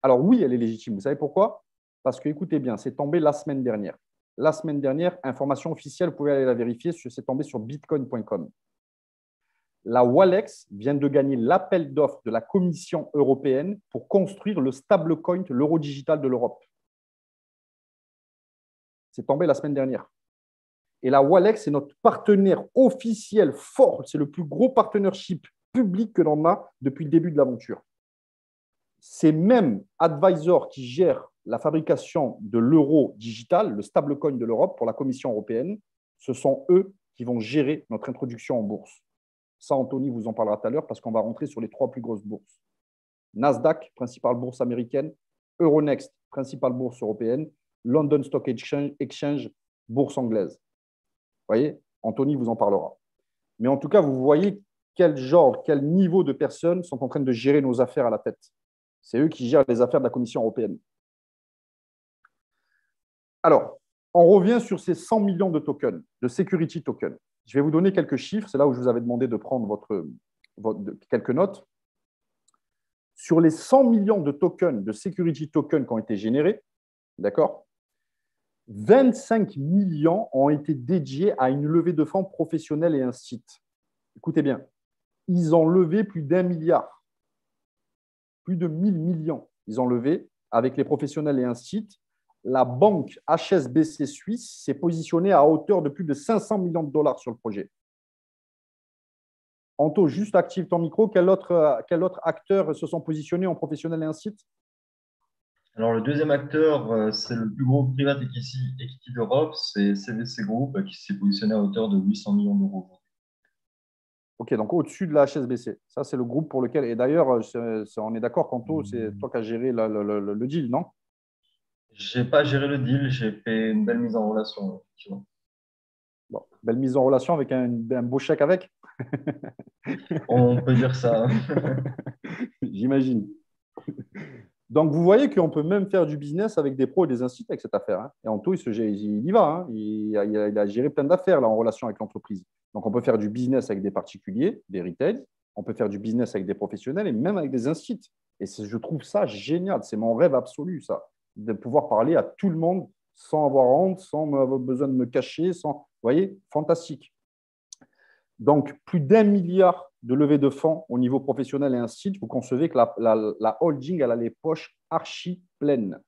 Alors oui, elle est légitime. Vous savez pourquoi? Parce que, écoutez bien, c'est tombé la semaine dernière. la semaine dernière, information officielle, vous pouvez aller la vérifier, c'est tombé sur bitcoin.com. La Walex vient de gagner l'appel d'offres de la Commission européenne pour construire le stablecoin, l'euro digital de l'Europe. C'est tombé la semaine dernière. Et la Walex est notre partenaire officiel fort. C'est le plus gros partnership public que l'on a depuis le début de l'aventure. Ces mêmes advisors qui gèrent la fabrication de l'euro digital, le stablecoin de l'Europe pour la Commission européenne, ce sont eux qui vont gérer notre introduction en bourse. Ça, Anthony vous en parlera tout à l'heure parce qu'on va rentrer sur les 3 plus grosses bourses. Nasdaq, principale bourse américaine, Euronext, principale bourse européenne, London Stock Exchange, bourse anglaise. Vous voyez, Anthony vous en parlera. Mais en tout cas, vous voyez quel niveau de personnes sont en train de gérer nos affaires à la tête. C'est eux qui gèrent les affaires de la Commission européenne. Alors, on revient sur ces 100 millions de tokens, de security tokens. Je vais vous donner quelques chiffres. C'est là où je vous avais demandé de prendre quelques notes. Sur les 100 millions de tokens, de security tokens qui ont été générés, d'accord, 25 millions ont été dédiés à une levée de fonds professionnelle et un site. Écoutez bien, ils ont levé plus d'1 milliard, plus de 1000 millions. Ils ont levé avec les professionnels et un site. La banque HSBC Suisse s'est positionnée à hauteur de plus de 500 millions de dollars sur le projet. Anto, juste active ton micro. Quel autre acteur se sont positionnés en professionnel et un site? Alors, le deuxième acteur, c'est le plus gros private equity d'Europe, c'est CVC Group, qui s'est positionné à hauteur de 800 millions d'euros. Ok, donc au-dessus de la HSBC. Ça, c'est le groupe pour lequel… Et d'ailleurs, on est d'accord qu'Anto, c'est toi qui as géré le deal, non? Je n'ai pas géré le deal, j'ai fait une belle mise en relation, effectivement. Bon, belle mise en relation avec un beau chèque avec. On peut dire ça. J'imagine. Donc, vous voyez qu'on peut même faire du business avec des pros et des instituts avec cette affaire. Hein. Et Anto, il y va. Hein. Il a géré plein d'affaires là, en relation avec l'entreprise. Donc, on peut faire du business avec des particuliers, des retails. On peut faire du business avec des professionnels et même avec des instituts. Et je trouve ça génial. C'est mon rêve absolu, ça. De pouvoir parler à tout le monde sans avoir honte, sans avoir besoin de me cacher. Vous voyez, fantastique. Donc, plus d'1 milliard de levée de fonds au niveau professionnel et un site, vous concevez que la holding elle a les poches archi pleines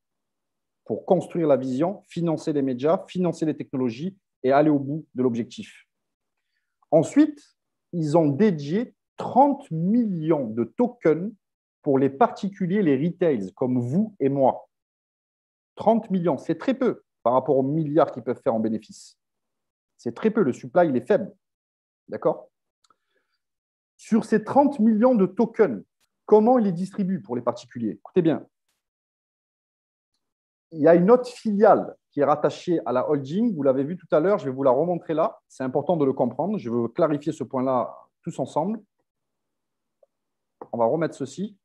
pour construire la vision, financer les médias, financer les technologies et aller au bout de l'objectif. Ensuite, ils ont dédié 30 millions de tokens pour les particuliers, les retails, comme vous et moi. 30 millions, c'est très peu par rapport aux milliards qu'ils peuvent faire en bénéfices. C'est très peu, le supply il est faible. D'accord? Sur ces 30 millions de tokens, comment ils les distribuent pour les particuliers? Écoutez bien. Il y a une autre filiale qui est rattachée à la holding. Vous l'avez vu tout à l'heure, je vais vous la remontrer là. C'est important de le comprendre. Je veux clarifier ce point-là tous ensemble. On va remettre ceci.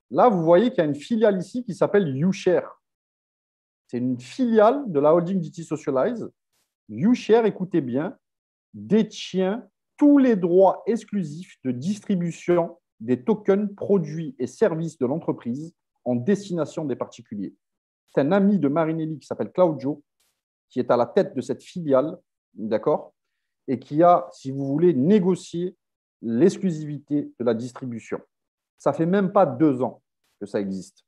Là, vous voyez qu'il y a une filiale ici qui s'appelle YouShare. C'est une filiale de la holding DT Socialize. YouShare, écoutez bien, détient tous les droits exclusifs de distribution des tokens, produits et services de l'entreprise en destination des particuliers. C'est un ami de Marinelli qui s'appelle Claudio, qui est à la tête de cette filiale, d'accord, et qui a, si vous voulez, négocié l'exclusivité de la distribution. Ça fait même pas 2 ans que ça existe.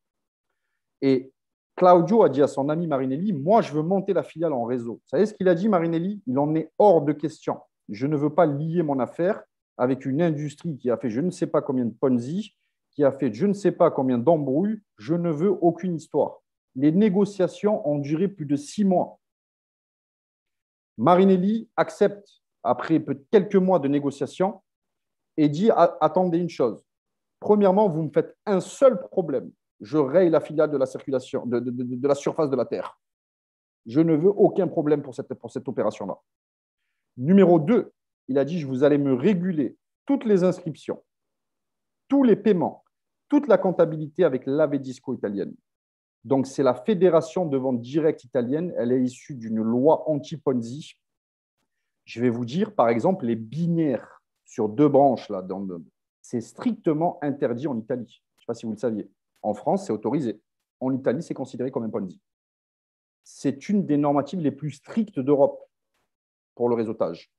Et Claudio a dit à son ami Marinelli, moi, je veux monter la filiale en réseau. Vous savez ce qu'il a dit, Marinelli? Il en est hors de question. Je ne veux pas lier mon affaire avec une industrie qui a fait je ne sais pas combien de Ponzi, qui a fait je ne sais pas combien d'embrouilles. Je ne veux aucune histoire. Les négociations ont duré plus de 6 mois. Marinelli accepte, après quelques mois de négociations, et dit attendez une chose. Premièrement, vous me faites un seul problème. Je raye la filiale de la circulation, de la surface de la Terre. Je ne veux aucun problème pour cette opération-là. Numéro 2, il a dit vous allez me réguler toutes les inscriptions, tous les paiements, toute la comptabilité avec l'Avedisco italienne. Donc, c'est la fédération de vente directe italienne. Elle est issue d'une loi anti-Ponzi. Je vais vous dire, par exemple, les binaires sur 2 branches, là, c'est strictement interdit en Italie. Je ne sais pas si vous le saviez. En France, c'est autorisé. En Italie, c'est considéré comme un Ponzi. c'est une des normatives les plus strictes d'Europe pour le réseautage.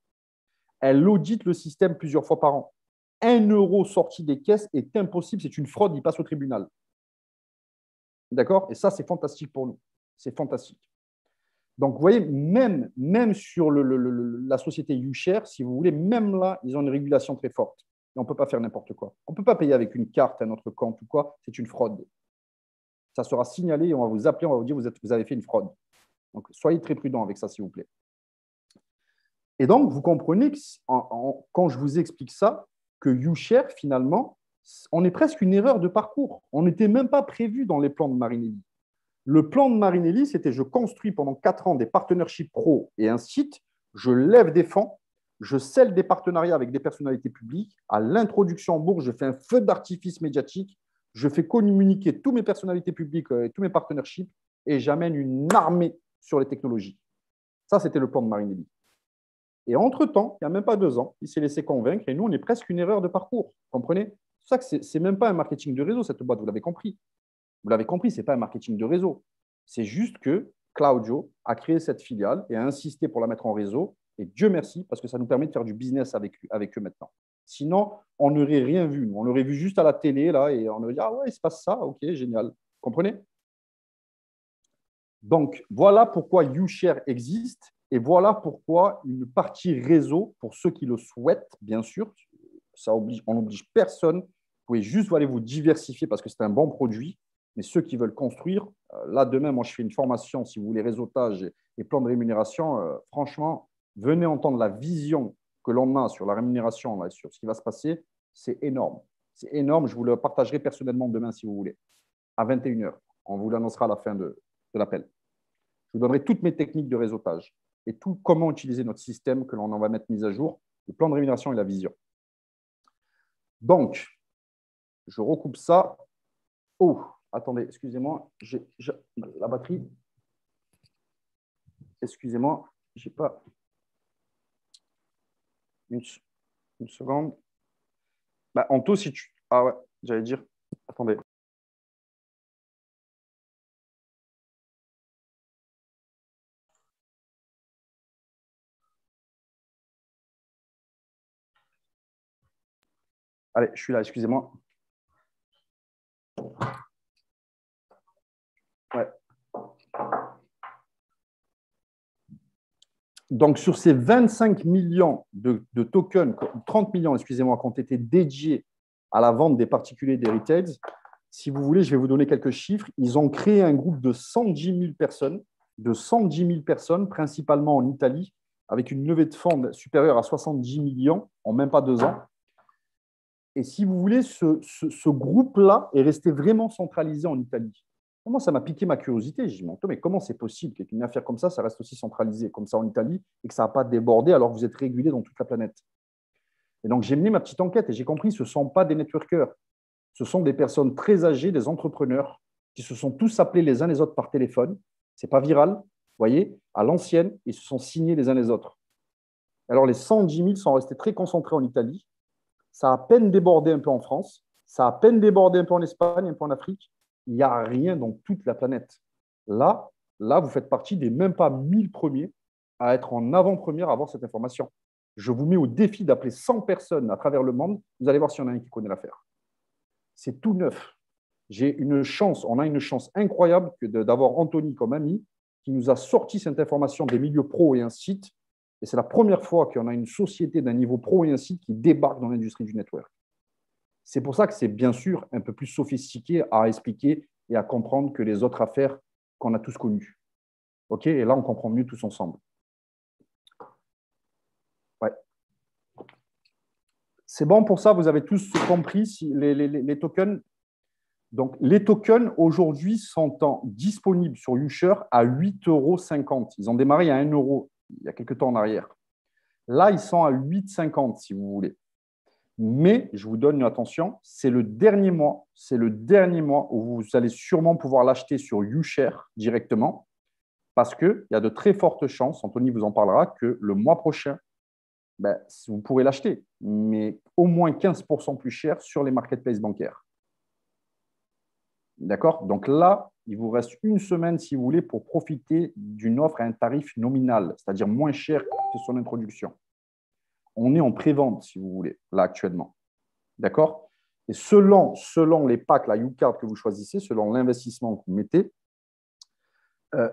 Elle audite le système plusieurs fois par an. 1 € sorti des caisses est impossible, c'est une fraude, il passe au tribunal. D'accord? Et ça, c'est fantastique pour nous. C'est fantastique. Donc, vous voyez, même sur la société YouShare, si vous voulez, même là, ils ont une régulation très forte. Et on ne peut pas faire n'importe quoi. On ne peut pas payer avec une carte à notre compte ou quoi. C'est une fraude. Ça sera signalé et on va vous appeler, on va vous dire vous avez fait une fraude. Donc, soyez très prudents avec ça, s'il vous plaît. Et donc, vous comprenez que quand je vous explique ça, que YouShare, finalement, on est presque une erreur de parcours. On n'était même pas prévu dans les plans de Marinelli. Le plan de Marinelli, c'était je construis pendant 4 ans des partnerships pro et un site, je lève des fonds, je scelle des partenariats avec des personnalités publiques. À l'introduction en bourse, je fais un feu d'artifice médiatique, je fais communiquer toutes mes personnalités publiques et tous mes partnerships et j'amène une armée sur les technologies. Ça, c'était le plan de Marinelli. Et entre-temps, il n'y a même pas 2 ans, il s'est laissé convaincre et nous, on est presque une erreur de parcours. Vous comprenez? C'est pour ça que ce n'est même pas un marketing de réseau, cette boîte, vous l'avez compris. Vous l'avez compris, ce n'est pas un marketing de réseau. C'est juste que Claudio a créé cette filiale et a insisté pour la mettre en réseau. Et Dieu merci, parce que ça nous permet de faire du business avec eux maintenant. Sinon, on n'aurait rien vu. On l'aurait vu juste à la télé, là, et on aurait dit, ah ouais, il se passe ça, ok, génial. Vous comprenez? Donc, voilà pourquoi YouShare existe et voilà pourquoi une partie réseau, pour ceux qui le souhaitent, bien sûr, on n'oblige personne. Vous pouvez juste aller vous diversifier parce que c'est un bon produit. Mais ceux qui veulent construire, là, demain, moi, je fais une formation, si vous voulez, réseautage et plan de rémunération. Franchement, venez entendre la vision que l'on a sur la rémunération, là, sur ce qui va se passer. C'est énorme. C'est énorme. Je vous le partagerai personnellement demain, si vous voulez, à 21h. On vous l'annoncera à la fin de l'appel. Je vous donnerai toutes mes techniques de réseautage et tout comment utiliser notre système que l'on en va mettre mise à jour, le plan de rémunération et la vision. Donc, je recoupe ça. Oh, attendez, excusez-moi, la batterie. Excusez-moi, je n'ai pas. Une seconde. Bah, Anto, si tu. Ah ouais, j'allais dire. Attendez. Allez, je suis là, excusez-moi. Ouais. Donc, sur ces 25 millions de tokens, 30 millions, excusez-moi, qui ont été dédiés à la vente des particuliers des retails, si vous voulez, je vais vous donner quelques chiffres. Ils ont créé un groupe de 110 000 personnes, principalement en Italie, avec une levée de fonds supérieure à 70 millions en même pas 2 ans. Et si vous voulez, ce groupe-là est resté vraiment centralisé en Italie. Moi, ça m'a piqué ma curiosité. J'ai dit, mais comment c'est possible qu'une affaire comme ça reste aussi centralisée comme ça en Italie et que ça n'a pas débordé alors que vous êtes régulé dans toute la planète? Et donc, j'ai mené ma petite enquête et j'ai compris que ce ne sont pas des networkers. Ce sont des personnes très âgées, des entrepreneurs qui se sont tous appelés les uns les autres par téléphone. Ce n'est pas viral, vous voyez, à l'ancienne, ils se sont signés les uns les autres. Alors, les 110 000 sont restés très concentrés en Italie. Ça a à peine débordé un peu en France. Ça a à peine débordé un peu en Espagne, un peu en Afrique. Il n'y a rien dans toute la planète. Là, vous faites partie des même pas 1000 premiers à être en avant-première à avoir cette information. Je vous mets au défi d'appeler 100 personnes à travers le monde. Vous allez voir s'il y en a un qui connaît l'affaire. C'est tout neuf. On a une chance incroyable d'avoir Anthony comme ami qui nous a sorti cette information des milieux pro et un site. Et c'est la première fois qu'on a une société d'un niveau pro et un site qui débarque dans l'industrie du network. C'est pour ça que c'est bien sûr un peu plus sophistiqué à expliquer et à comprendre que les autres affaires qu'on a tous connues. OK? Et là, on comprend mieux tous ensemble. Ouais. C'est bon pour ça, vous avez tous compris les tokens. Donc, les tokens aujourd'hui sont disponibles sur YouShare à 8,50 €. Ils ont démarré à 1 € il y a quelques temps en arrière. Là, ils sont à 8,50 € si vous voulez. Mais je vous donne une attention, c'est le dernier mois où vous allez sûrement pouvoir l'acheter sur YouShare directement parce qu'il y a de très fortes chances, Anthony vous en parlera, que le mois prochain, vous pourrez l'acheter, mais au moins 15% plus cher sur les marketplaces bancaires. D'accord? Donc là, Il vous reste une semaine, si vous voulez, pour profiter d'une offre à un tarif nominal, c'est-à-dire moins cher que son introduction. On est en pré-vente, si vous voulez, là, actuellement. D'accord? Et selon les packs, la YouCard que vous choisissez, selon l'investissement que vous mettez,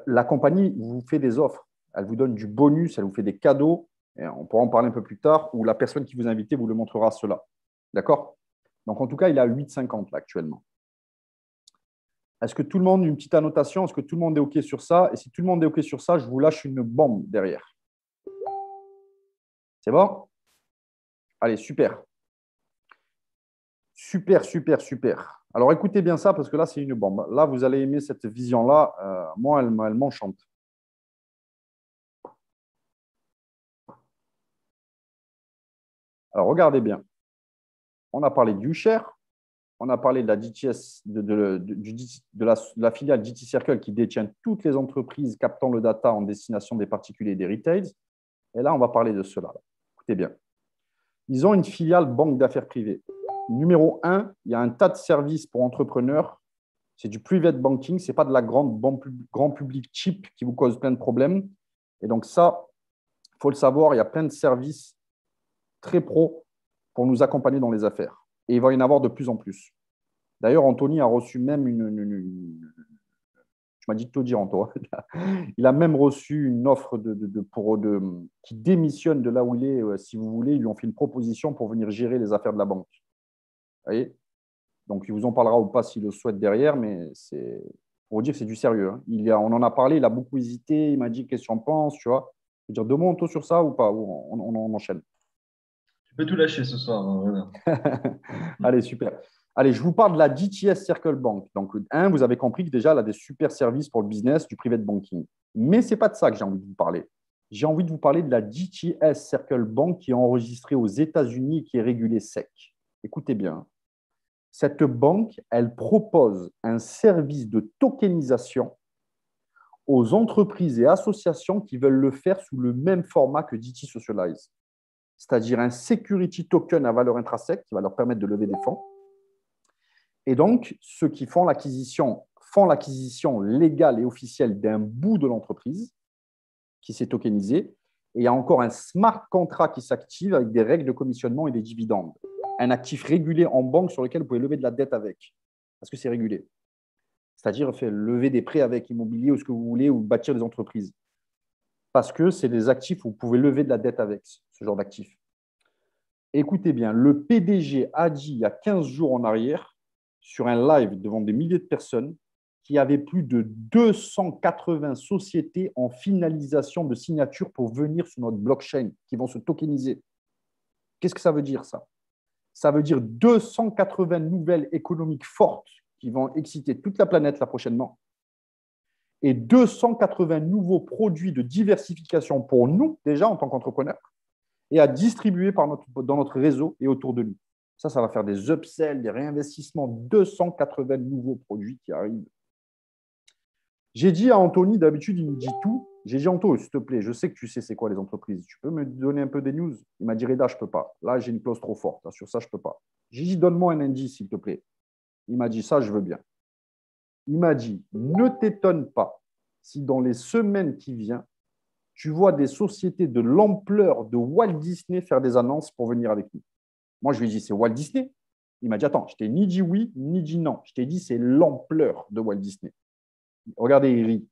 la compagnie vous fait des offres. Elle vous donne du bonus, elle vous fait des cadeaux. Et on pourra en parler un peu plus tard, où la personne qui vous a invité vous le montrera cela. D'accord? Donc, en tout cas, il est à 8,50 là, actuellement. Est-ce que tout le monde, une petite annotation, est-ce que tout le monde est OK sur ça? Et si tout le monde est OK sur ça, je vous lâche une bombe derrière. C'est bon? Allez, super. Super, super, super. Alors, écoutez bien ça parce que là, c'est une bombe. Là, vous allez aimer cette vision-là. Moi, elle m'enchante. Alors, regardez bien. On a parlé du share. On a parlé de la DTS, de la filiale DT Circle qui détient toutes les entreprises captant le data en destination des particuliers et des retails. Et là, on va parler de cela. Écoutez bien. Ils ont une filiale banque d'affaires privée. Numéro 1, il y a un tas de services pour entrepreneurs. C'est du private banking, ce n'est pas de la grand public cheap qui vous cause plein de problèmes. Et donc ça, il faut le savoir, il y a plein de services très pro pour nous accompagner dans les affaires. Et il va y en avoir de plus en plus. D'ailleurs, Anthony a reçu même tu m'as dit de te dire, Antoine. Il a même reçu une offre qui démissionne de là où il est, si vous voulez. Ils lui ont fait une proposition pour venir gérer les affaires de la banque. Vous voyez? Donc, il vous en parlera ou pas s'il le souhaite derrière, mais c'est pour vous dire que c'est du sérieux. Hein. On en a parlé, il a beaucoup hésité. Il m'a dit qu'est-ce que tu en penses, tu vois. Je veux dire deux mots, Anto, sur ça ou pas? Ou on enchaîne. Tu peux tout lâcher ce soir. Voilà. Allez, super. Allez, je vous parle de la DTS Circle Bank. Donc, vous avez compris que déjà, elle a des super services pour le business, du private banking. Mais ce n'est pas de ça que j'ai envie de vous parler. J'ai envie de vous parler de la DTS Circle Bank qui est enregistrée aux États-Unis et qui est régulée SEC. Écoutez bien. Cette banque, elle propose un service de tokenisation aux entreprises et associations qui veulent le faire sous le même format que DT Socialize, c'est-à-dire un security token à valeur intrinsèque qui va leur permettre de lever des fonds. Et donc, ceux qui font l'acquisition légale et officielle d'un bout de l'entreprise qui s'est tokenisé. Et il y a encore un smart contract qui s'active avec des règles de commissionnement et des dividendes. Un actif régulé en banque sur lequel vous pouvez lever de la dette avec, parce que c'est régulé. C'est-à-dire lever des prêts avec immobilier ou ce que vous voulez, ou bâtir des entreprises. Parce que c'est des actifs où vous pouvez lever de la dette avec ce genre d'actifs. Écoutez bien, le PDG a dit il y a 15 jours en arrière, sur un live devant des milliers de personnes, qu'il y avait plus de 280 sociétés en finalisation de signature pour venir sur notre blockchain, qui vont se tokeniser. Qu'est-ce que ça veut dire, ça? Ça veut dire 280 nouvelles économiques fortes qui vont exciter toute la planète là prochainement et 280 nouveaux produits de diversification pour nous, déjà en tant qu'entrepreneurs, et à distribuer dans notre réseau et autour de nous. Ça va faire des upsells, des réinvestissements, 280 nouveaux produits qui arrivent. J'ai dit à Anthony, d'habitude, il me dit tout. J'ai dit, Anto, s'il te plaît, je sais que tu sais c'est quoi les entreprises. Tu peux me donner un peu des news? Il m'a dit, Reda, je ne peux pas. Là, j'ai une clause trop forte. Là, sur ça, je ne peux pas. J'ai dit, donne-moi un indice, s'il te plaît. Il m'a dit, ça, je veux bien. Il m'a dit, ne t'étonne pas si dans les semaines qui viennent, tu vois des sociétés de l'ampleur de Walt Disney faire des annonces pour venir avec nous. Moi, je lui ai dit, c'est Walt Disney. Il m'a dit, attends, je t'ai ni dit oui, ni dit non. Je t'ai dit, c'est l'ampleur de Walt Disney. Regardez, il rit.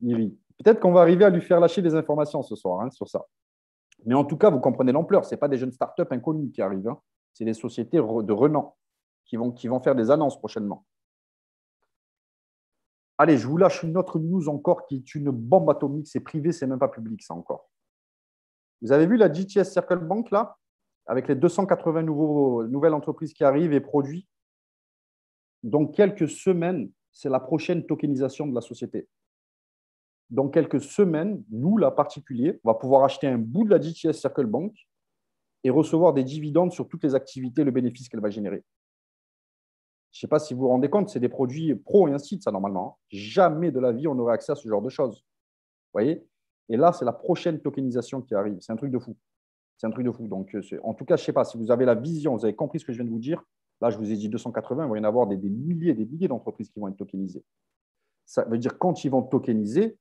Il rit. Peut-être qu'on va arriver à lui faire lâcher des informations ce soir sur ça. Mais en tout cas, vous comprenez l'ampleur. Ce n'est pas des jeunes startups inconnus qui arrivent. Hein. C'est des sociétés de renom qui vont faire des annonces prochainement. Allez, je vous lâche une autre news encore qui est une bombe atomique. C'est privé, c'est même pas public, ça encore. Vous avez vu la GTS Circle Bank, là, avec les 280 nouvelles entreprises qui arrivent et produits? Dans quelques semaines, c'est la prochaine tokenisation de la société. Dans quelques semaines, nous, là, particuliers, on va pouvoir acheter un bout de la GTS Circle Bank et recevoir des dividendes sur toutes les activités, le bénéfice qu'elle va générer. Je ne sais pas si vous vous rendez compte, c'est des produits pro et ainsi de ça, normalement. Jamais de la vie, on aurait accès à ce genre de choses. Vous voyez? Et là, c'est la prochaine tokenisation qui arrive. C'est un truc de fou. C'est un truc de fou. Donc, en tout cas, je ne sais pas si vous avez la vision, vous avez compris ce que je viens de vous dire. Là, je vous ai dit 280, il va y en avoir des milliers et des milliers d'entreprises qui vont être tokenisées. Ça veut dire quand ils vont tokeniser,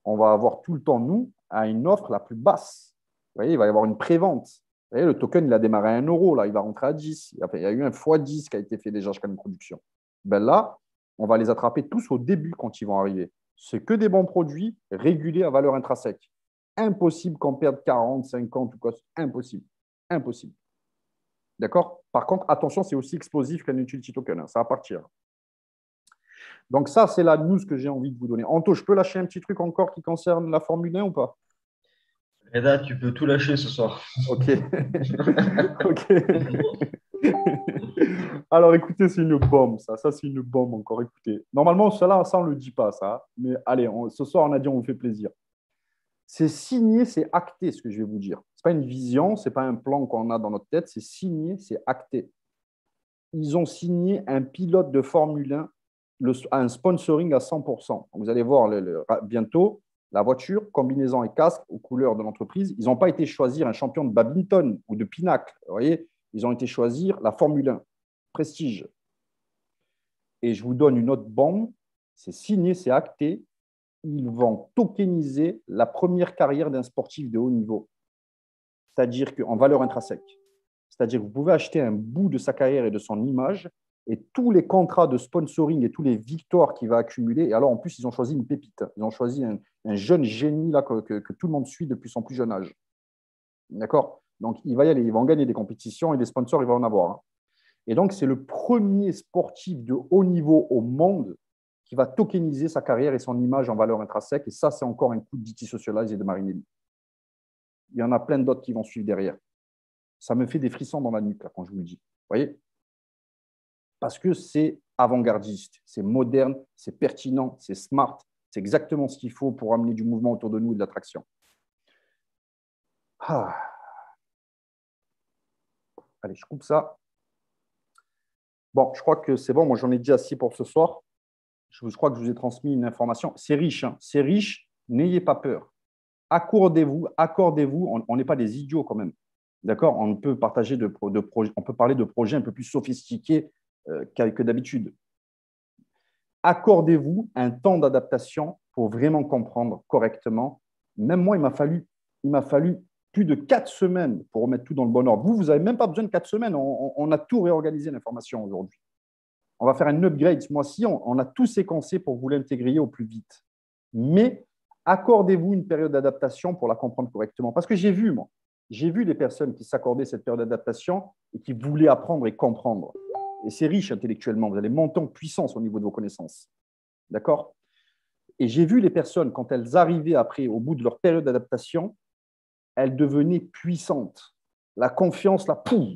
on va avoir tout le temps, nous, à une offre la plus basse. Vous voyez, il va y avoir une prévente. Vous voyez, le token, il a démarré à 1 euro, là, il va rentrer à 10. Il y a eu un x10 qui a été fait déjà jusqu'à une production. Ben là, on va les attraper tous au début quand ils vont arriver. C'est que des bons produits régulés à valeur intrinsèque. Impossible qu'on perde 40, 50 ou quoi. Impossible. Impossible. D'accord? Par contre, attention, c'est aussi explosif qu'un utility token. Hein. Ça va partir. Donc, ça, c'est la news que j'ai envie de vous donner. Anto, je peux lâcher un petit truc encore qui concerne la Formule 1 ou pas? Reda, tu peux tout lâcher ce soir. Ok. Ok. Alors, écoutez, c'est une bombe, ça. Ça, c'est une bombe encore. Écoutez. Normalement, cela, ça, on ne le dit pas, ça. Mais allez, ce soir, on a dit, on vous fait plaisir. C'est signé, c'est acté, ce que je vais vous dire. Ce n'est pas une vision, ce n'est pas un plan qu'on a dans notre tête. C'est signé, c'est acté. Ils ont signé un pilote de Formule 1, un sponsoring à 100%. Vous allez voir bientôt la voiture, combinaison et casque aux couleurs de l'entreprise. Ils n'ont pas été choisir un champion de badminton ou de pinacle. Vous voyez, ils ont été choisir la Formule 1. Prestige. Et je vous donne une autre bombe. C'est signé, c'est acté. Ils vont tokeniser la première carrière d'un sportif de haut niveau. C'est-à-dire qu'en valeur intrinsèque. C'est-à-dire que vous pouvez acheter un bout de sa carrière et de son image et tous les contrats de sponsoring et tous les victoires qu'il va accumuler. Et alors, en plus, ils ont choisi une pépite. Ils ont choisi un jeune génie là, que tout le monde suit depuis son plus jeune âge. D'accord? Donc, il va y aller, il va en gagner des compétitions et des sponsors, il va en avoir. Hein. Et donc, c'est le premier sportif de haut niveau au monde qui va tokeniser sa carrière et son image en valeur intrinsèque. Et ça, c'est encore un coup de Diti Socialize et de Marinelli. Il y en a plein d'autres qui vont suivre derrière. Ça me fait des frissons dans la nuque là, quand je vous le dis. Vous voyez? Parce que c'est avant-gardiste, c'est moderne, c'est pertinent, c'est smart. C'est exactement ce qu'il faut pour amener du mouvement autour de nous et de l'attraction. Ah. Allez, je coupe ça. Bon, je crois que c'est bon. Moi, j'en ai dit assez pour ce soir. Je crois que je vous ai transmis une information. C'est riche, hein. C'est riche. N'ayez pas peur. Accordez-vous. On n'est pas des idiots quand même. D'accord? On peut partager on peut parler de projets un peu plus sophistiqués que d'habitude. Accordez-vous un temps d'adaptation pour vraiment comprendre correctement. Même moi, il m'a fallu plus de 4 semaines pour remettre tout dans le bon ordre. Vous n'avez même pas besoin de 4 semaines. On a tout réorganisé l'information aujourd'hui. On va faire un upgrade ce mois-ci. On a tout séquencé pour vous l'intégrer au plus vite. Mais accordez-vous une période d'adaptation pour la comprendre correctement. Parce que j'ai vu des personnes qui s'accordaient cette période d'adaptation et qui voulaient apprendre et comprendre. Et c'est riche intellectuellement. Vous allez monter en puissance au niveau de vos connaissances. D'accord? Et j'ai vu les personnes, quand elles arrivaient après, au bout de leur période d'adaptation, elles devenaient puissantes. La confiance, la pouf.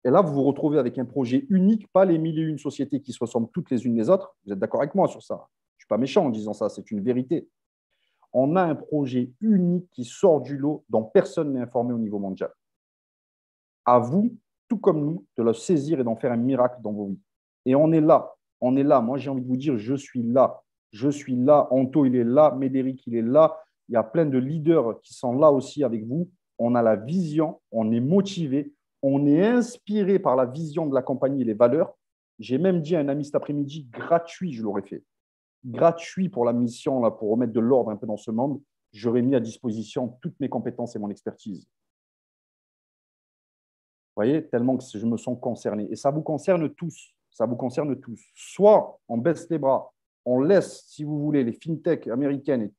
Et là, vous vous retrouvez avec un projet unique, pas les 1001 sociétés qui se ressemblent toutes les unes les autres. Vous êtes d'accord avec moi sur ça? Je ne suis pas méchant en disant ça, c'est une vérité. On a un projet unique qui sort du lot dont personne n'est informé au niveau mondial. À vous, tout comme nous, de le saisir et d'en faire un miracle dans vos vies. Et on est là. Moi, j'ai envie de vous dire, je suis là. Je suis là. Anto, il est là. Médéric, il est là. Il y a plein de leaders qui sont là aussi avec vous. On a la vision, on est motivé, on est inspiré par la vision de la compagnie et les valeurs. J'ai même dit à un ami cet après-midi, gratuit, je l'aurais fait. Gratuit pour la mission, là, pour remettre de l'ordre un peu dans ce monde. J'aurais mis à disposition toutes mes compétences et mon expertise. Vous voyez, tellement que je me sens concerné. Et ça vous concerne tous. Ça vous concerne tous. Soit on baisse les bras, on laisse, si vous voulez, les fintechs américaines et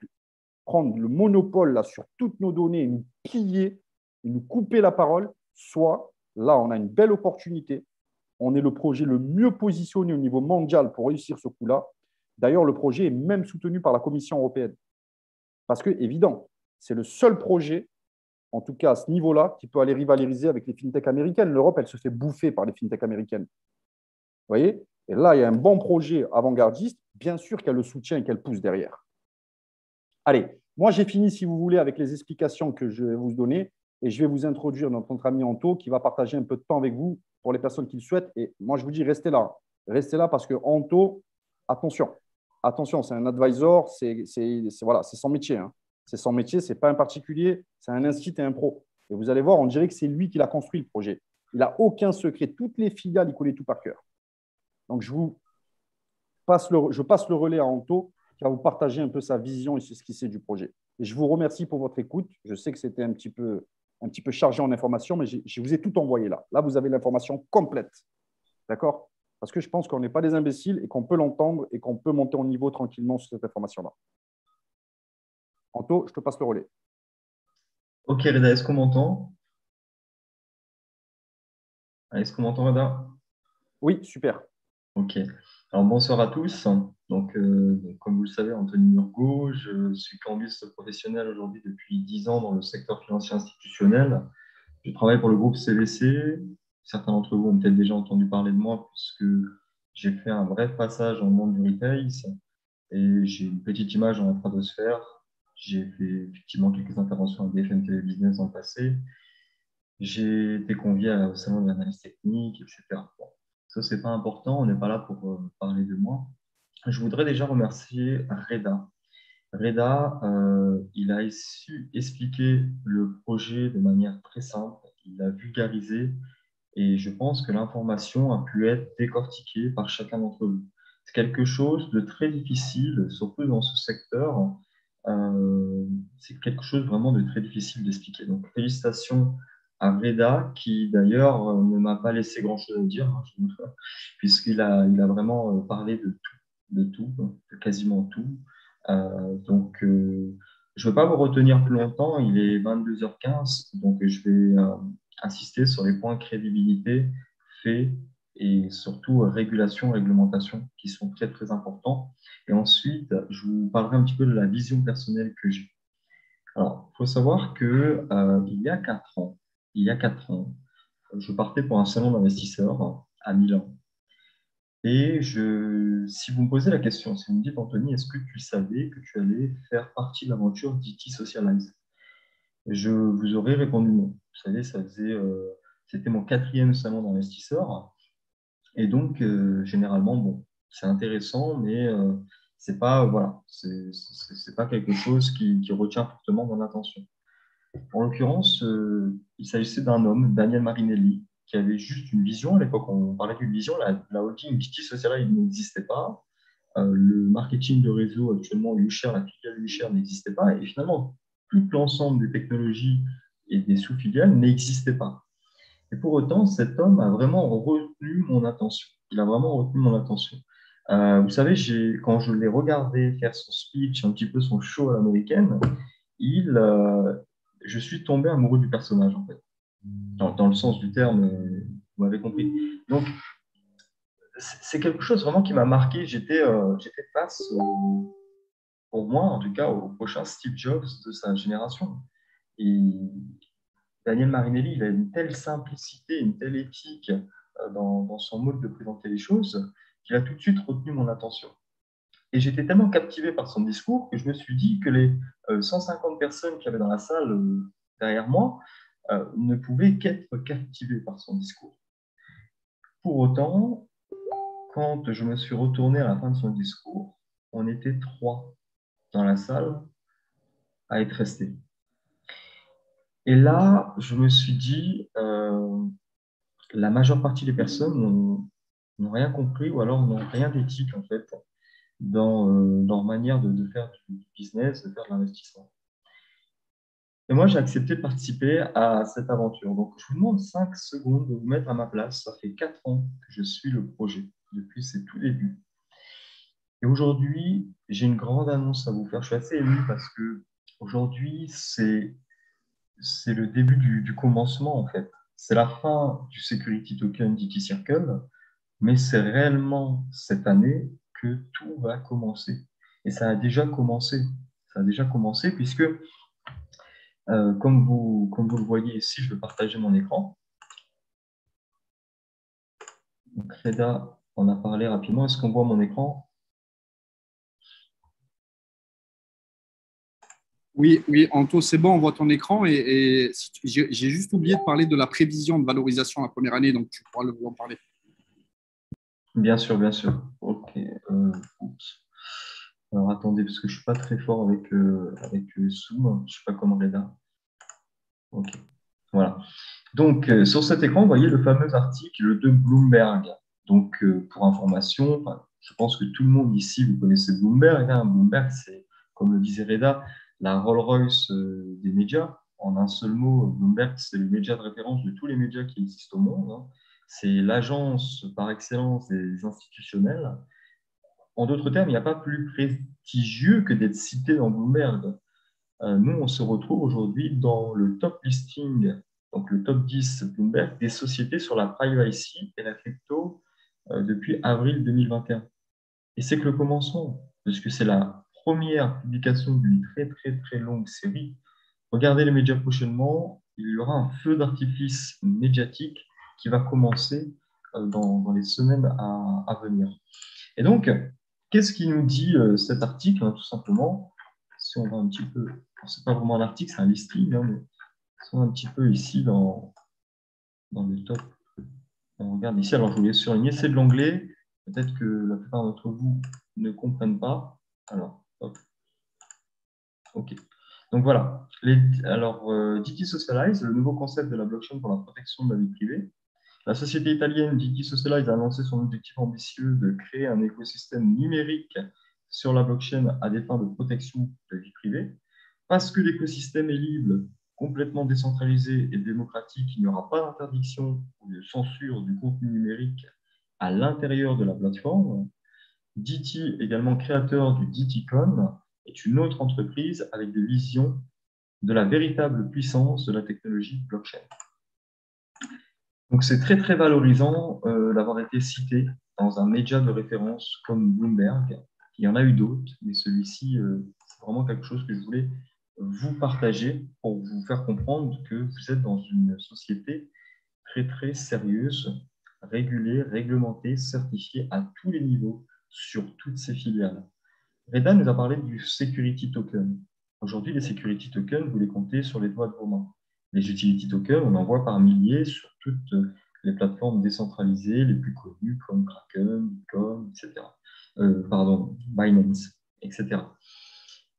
prendre le monopole là, sur toutes nos données et nous piller, et nous couper la parole, soit là, on a une belle opportunité. On est le projet le mieux positionné au niveau mondial pour réussir ce coup-là. D'ailleurs, le projet est même soutenu par la Commission européenne. Parce que, évident, c'est le seul projet, en tout cas à ce niveau-là, qui peut aller rivaliser avec les fintechs américaines. L'Europe, elle se fait bouffer par les fintechs américaines. Vous voyez? Et là, il y a un bon projet avant-gardiste. Bien sûr qu'elle le soutient et qu'elle pousse derrière. Allez, moi, j'ai fini, si vous voulez, avec les explications que je vais vous donner. Et je vais vous introduire notre ami Anto qui va partager un peu de temps avec vous pour les personnes qui le souhaitent. Et moi, je vous dis, restez là. Restez là parce que Anto, attention, c'est un advisor, c'est son métier. Hein. C'est son métier, ce n'est pas un particulier, c'est un institut et un pro. Et vous allez voir, on dirait que c'est lui qui l'a construit, le projet. Il n'a aucun secret. Toutes les filiales, il connaît tout par cœur. Donc, je passe le relais à Anto qui va vous partager un peu sa vision et ce qu'il sait du projet. Et je vous remercie pour votre écoute. Je sais que c'était un petit peu chargé en informations, mais je vous ai tout envoyé là. Là, vous avez l'information complète. D'accord? Parce que je pense qu'on n'est pas des imbéciles et qu'on peut l'entendre et qu'on peut monter en niveau tranquillement sur cette information-là. Anto, je te passe le relais. Ok, Reda, est-ce qu'on m'entend? Est-ce qu'on m'entend, Reda? Oui, super. Ok. Alors, bonsoir à tous. Donc, comme vous le savez, Anthony Murgo, je suis cambiste professionnel aujourd'hui depuis 10 ans dans le secteur financier institutionnel. Je travaille pour le groupe CVC. Certains d'entre vous ont peut-être déjà entendu parler de moi puisque j'ai fait un bref passage dans le monde du retail et j'ai une petite image dans la stratosphère. J'ai fait effectivement quelques interventions à BFM TV Business dans le passé. J'ai été convié au salon de l'analyse technique, etc. Bon, ça, c'est pas important, on n'est pas là pour parler de moi. Je voudrais déjà remercier Reda. Reda, il a su expliquer le projet de manière très simple, il l'a vulgarisé et je pense que l'information a pu être décortiquée par chacun d'entre vous. C'est quelque chose de très difficile, surtout dans ce secteur. C'est quelque chose vraiment de très difficile d'expliquer. Donc, félicitations à Reda, qui d'ailleurs ne m'a pas laissé grand-chose à dire, hein, puisqu'il il a vraiment parlé de tout, de quasiment tout. Je ne veux pas vous retenir plus longtemps, il est 22h15, donc je vais insister sur les points crédibilité, faits et surtout régulation, réglementation qui sont très très importants. Et ensuite, je vous parlerai un petit peu de la vision personnelle que j'ai. Alors, il faut savoir que il y a 4 ans, je partais pour un salon d'investisseurs à Milan. Et si vous me posez la question, si vous me dites, Anthony, est-ce que tu savais que tu allais faire partie de l'aventure d'IT Socialize? Je vous aurais répondu non. Vous savez, c'était mon 4e salon d'investisseurs. Et donc, généralement, bon, c'est intéressant, mais c'est pas, voilà, c'est pas quelque chose qui retient fortement mon attention. En l'occurrence, il s'agissait d'un homme, Daniel Marinelli, qui avait juste une vision. À l'époque, on parlait d'une vision. La holding BT Socialite il n'existait pas. Le marketing de réseau, actuellement, Lusher, la filiale Lusher n'existait pas. Et finalement, tout l'ensemble des technologies et des sous-filiales n'existait pas. Et pour autant, cet homme a vraiment retenu mon attention. Il a vraiment retenu mon attention. Vous savez, quand je l'ai regardé faire son speech, un petit peu son show à l'américaine, je suis tombé amoureux du personnage, en fait. Dans le sens du terme, vous m'avez compris. Donc, c'est quelque chose vraiment qui m'a marqué. J'étais face, pour moi, en tout cas, au prochain Steve Jobs de sa génération. Et Daniel Marinelli, il a une telle simplicité, une telle éthique dans son mode de présenter les choses qu'il a tout de suite retenu mon attention. Et j'étais tellement captivé par son discours que je me suis dit que les 150 personnes qu'il y avait dans la salle derrière moi ne pouvaient qu'être captivées par son discours. Pour autant, quand je me suis retourné à la fin de son discours, on était 3 dans la salle à être restés. Et là, je me suis dit, la majeure partie des personnes n'ont rien compris ou alors n'ont rien d'éthique en fait dans leur manière de faire du business, de faire de l'investissement. Et moi, j'ai accepté de participer à cette aventure. Donc, je vous demande 5 secondes de vous mettre à ma place. Ça fait 4 ans que je suis le projet, depuis ses tout débuts. Et aujourd'hui, j'ai une grande annonce à vous faire. Je suis assez ému parce que aujourd'hui, c'est le début du commencement, en fait. C'est la fin du Security Token d'IT Circle, mais c'est réellement cette année que tout va commencer. Et ça a déjà commencé. Ça a déjà commencé puisque, comme vous le voyez ici, je vais partager mon écran. Donc, Reda en a parlé rapidement. Est-ce qu'on voit mon écran? Oui, oui, Anto, c'est bon, on voit ton écran et j'ai juste oublié de parler de la prévision de valorisation la première année, donc tu pourras en parler. Bien sûr, bien sûr. Ok. Oups. Alors attendez, parce que je ne suis pas très fort avec Zoom. Je ne sais pas comment Reda. Ok. Voilà. Donc, sur cet écran, vous voyez le fameux article de Bloomberg. Donc, pour information, je pense que tout le monde ici, vous connaissez Bloomberg. Hein. Bloomberg, c'est, comme le disait Reda, la Rolls-Royce des médias. En un seul mot, Bloomberg, c'est le média de référence de tous les médias qui existent au monde. Hein. C'est l'agence par excellence des institutionnels. En d'autres termes, il n'y a pas plus prestigieux que d'être cité dans Bloomberg. Nous, on se retrouve aujourd'hui dans le top listing, donc le top 10 Bloomberg, des sociétés sur la privacy et la crypto depuis avril 2021. Et c'est que le commencement, parce que c'est la première publication d'une très, très, très longue série. Regardez les médias prochainement, il y aura un feu d'artifice médiatique qui va commencer dans les semaines à venir. Et donc, qu'est-ce qui nous dit cet article? Tout simplement, si on va un petit peu, c'est pas vraiment un article, c'est un listing, hein, mais si on va un petit peu ici dans le top, on regarde ici, alors je voulais surligner, c'est de l'anglais, peut-être que la plupart d'entre vous ne comprennent pas. Alors, hop. OK. Donc voilà. DT Socialize, le nouveau concept de la blockchain pour la protection de la vie privée. La société italienne DT Socialize a annoncé son objectif ambitieux de créer un écosystème numérique sur la blockchain à des fins de protection de la vie privée. Parce que l'écosystème est libre, complètement décentralisé et démocratique, il n'y aura pas d'interdiction ou de censure du contenu numérique à l'intérieur de la plateforme. DT, également créateur du DTCon, est une autre entreprise avec des visions de la véritable puissance de la technologie blockchain. Donc, c'est très, très valorisant d'avoir été cité dans un média de référence comme Bloomberg. Il y en a eu d'autres, mais celui-ci, c'est vraiment quelque chose que je voulais vous partager pour vous faire comprendre que vous êtes dans une société très, très sérieuse, régulée, réglementée, certifiée à tous les niveaux sur toutes ces filiales. Reda nous a parlé du security token. Aujourd'hui, les security tokens, vous les comptez sur les doigts de vos mains. Les utility tokens, on en voit par milliers sur toutes les plateformes décentralisées les plus connues comme Kraken, Bitcoin, etc. Binance, etc.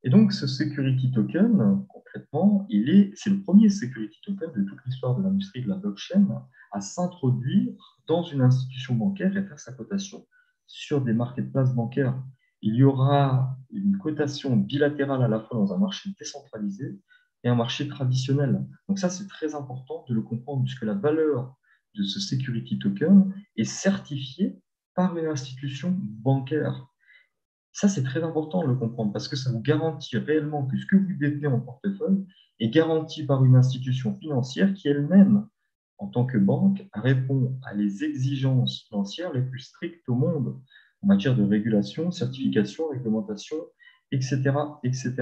Et donc, ce security token, concrètement, c'est le premier security token de toute l'histoire de l'industrie de la blockchain à s'introduire dans une institution bancaire et faire sa cotation sur des marketplaces bancaires. Il y aura une cotation bilatérale à la fois dans un marché décentralisé et un marché traditionnel. Donc ça, c'est très important de le comprendre, puisque la valeur de ce security token est certifiée par une institution bancaire. Ça, c'est très important de le comprendre, parce que ça vous garantit réellement que ce que vous détenez en portefeuille est garanti par une institution financière qui elle-même, en tant que banque, répond à les exigences financières les plus strictes au monde en matière de régulation, certification, réglementation, etc., etc.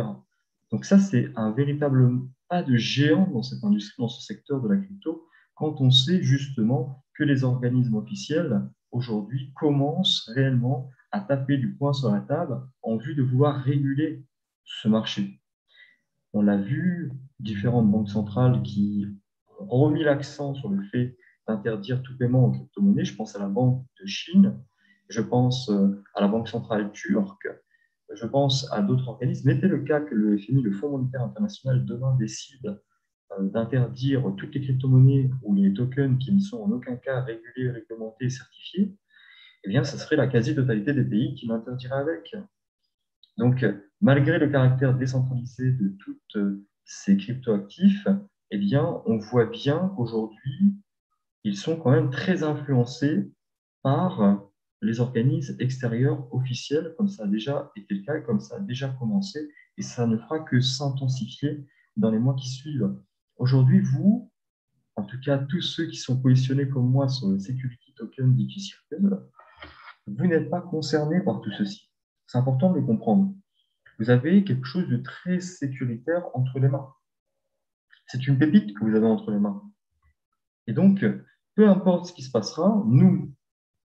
Donc ça, c'est un véritable pas de géant dans cette industrie, dans ce secteur de la crypto, quand on sait justement que les organismes officiels, aujourd'hui, commencent réellement à taper du poing sur la table en vue de vouloir réguler ce marché. On l'a vu, différentes banques centrales qui ont remis l'accent sur le fait d'interdire tout paiement en crypto-monnaie. Je pense à la Banque de Chine, je pense à la Banque centrale turque, je pense à d'autres organismes. N'était le cas que le FMI, le Fonds monétaire international, demain décide d'interdire toutes les crypto-monnaies ou les tokens qui ne sont en aucun cas régulés, réglementés et certifiés, eh bien, ce serait la quasi-totalité des pays qui l'interdiraient avec. Donc, malgré le caractère décentralisé de toutes ces cryptoactifs, eh bien, on voit bien qu'aujourd'hui, ils sont quand même très influencés par les organismes extérieurs officiels, comme ça a déjà été le cas, comme ça a déjà commencé, et ça ne fera que s'intensifier dans les mois qui suivent. Aujourd'hui, vous, en tout cas tous ceux qui sont positionnés comme moi sur le security token DT Circle, vous n'êtes pas concernés par tout ceci. C'est important de le comprendre. Vous avez quelque chose de très sécuritaire entre les mains. C'est une pépite que vous avez entre les mains. Et donc, peu importe ce qui se passera, nous,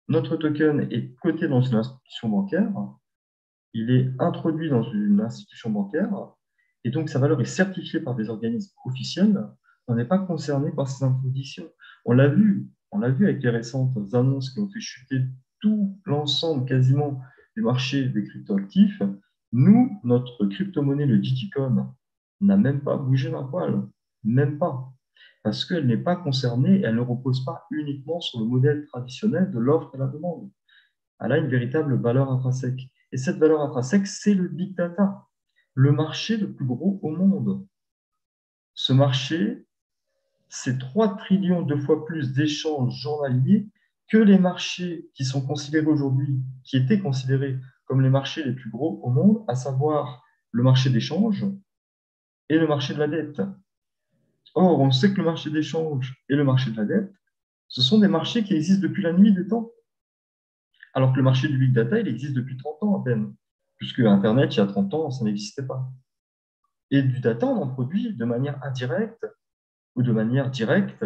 notre token est coté dans une institution bancaire, il est introduit dans une institution bancaire, et donc sa valeur est certifiée par des organismes officiels. On n'est pas concerné par ces introductions. On l'a vu avec les récentes annonces qui ont fait chuter tout l'ensemble quasiment du marché des cryptoactifs. Nous, notre crypto-monnaie, le DTCon, n'a même pas bougé d'un poil. Même pas. parce qu'elle n'est pas concernée, elle ne repose pas uniquement sur le modèle traditionnel de l'offre et la demande. Elle a une véritable valeur intrinsèque. Et cette valeur intrinsèque, c'est le big data, le marché le plus gros au monde. Ce marché, c'est 3 trillions de fois plus d'échanges journaliers que les marchés qui sont considérés aujourd'hui, qui étaient considérés comme les marchés les plus gros au monde, à savoir le marché d'échange et le marché de la dette. Or, on sait que le marché d'échange et le marché de la dette, ce sont des marchés qui existent depuis la nuit des temps. Alors que le marché du big data, il existe depuis 30 ans à peine, puisque Internet, il y a 30 ans, ça n'existait pas. Et du data, on en produit de manière indirecte ou de manière directe,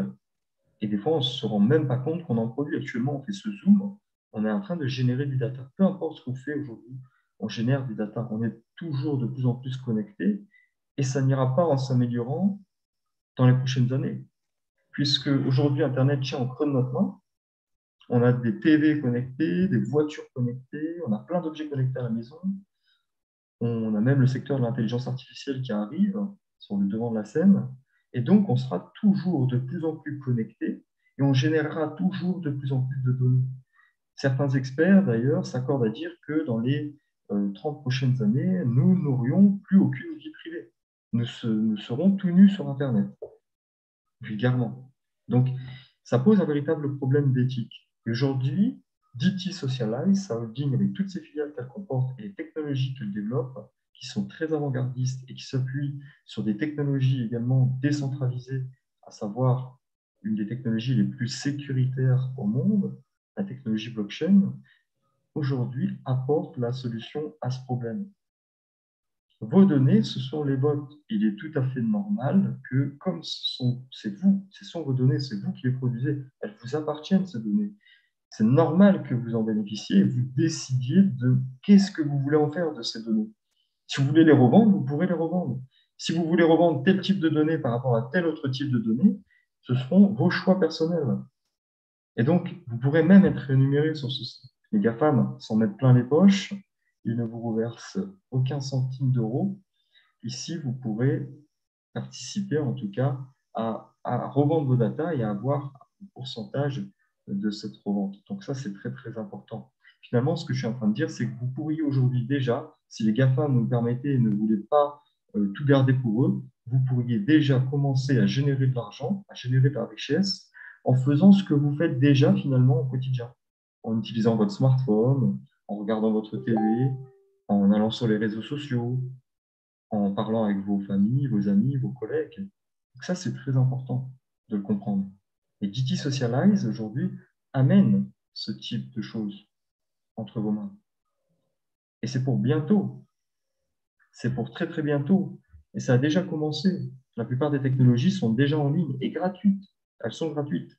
et des fois, on ne se rend même pas compte qu'on en produit. Actuellement, on fait ce zoom, on est en train de générer du data. Peu importe ce qu'on fait aujourd'hui, on génère du data. On est toujours de plus en plus connecté, et ça n'ira pas en s'améliorant dans les prochaines années, puisque aujourd'hui, Internet tient au creux de notre main. On a des TV connectés, des voitures connectées, on a plein d'objets connectés à la maison. On a même le secteur de l'intelligence artificielle qui arrive sur le devant de la scène. Et donc, on sera toujours de plus en plus connecté et on générera toujours de plus en plus de données. Certains experts, d'ailleurs, s'accordent à dire que dans les 30 prochaines années, nous n'aurions plus aucune vie privée. Nous serons tout nus sur Internet, vulgairement. Donc, ça pose un véritable problème d'éthique. Aujourd'hui, DT Socialize, sa holding avec toutes ses filiales qu'elle comporte et les technologies qu'elle développe, qui sont très avant-gardistes et qui s'appuient sur des technologies également décentralisées, à savoir une des technologies les plus sécuritaires au monde, la technologie blockchain, aujourd'hui apporte la solution à ce problème. Vos données, ce sont les vôtres. Il est tout à fait normal que, comme c'est vous, ce sont vos données, c'est vous qui les produisez, elles vous appartiennent, ces données. C'est normal que vous en bénéficiez et vous décidiez de qu'est-ce que vous voulez en faire de ces données. Si vous voulez les revendre, vous pourrez les revendre. Si vous voulez revendre tel type de données par rapport à tel autre type de données, ce seront vos choix personnels. Et donc, vous pourrez même être rémunéré sur ce site. Les GAFAM s'en mettent plein les poches, ils ne vous reversent aucun centime d'euro. Ici, vous pourrez participer en tout cas à revendre vos data et à avoir un pourcentage de cette revente. Donc ça, c'est très, très important. Finalement, ce que je suis en train de dire, c'est que vous pourriez aujourd'hui déjà, si les GAFA nous le permettaient et ne voulaient pas tout garder pour eux, vous pourriez déjà commencer à générer de l'argent, à générer de la richesse, en faisant ce que vous faites déjà finalement au quotidien, en utilisant votre smartphone, en regardant votre TV, en allant sur les réseaux sociaux, en parlant avec vos familles, vos amis, vos collègues. Donc ça, c'est très important de le comprendre. Et DT Socialize, aujourd'hui, amène ce type de choses entre vos mains. Et c'est pour bientôt. C'est pour très, très bientôt. Et ça a déjà commencé. La plupart des technologies sont déjà en ligne et gratuites. Elles sont gratuites.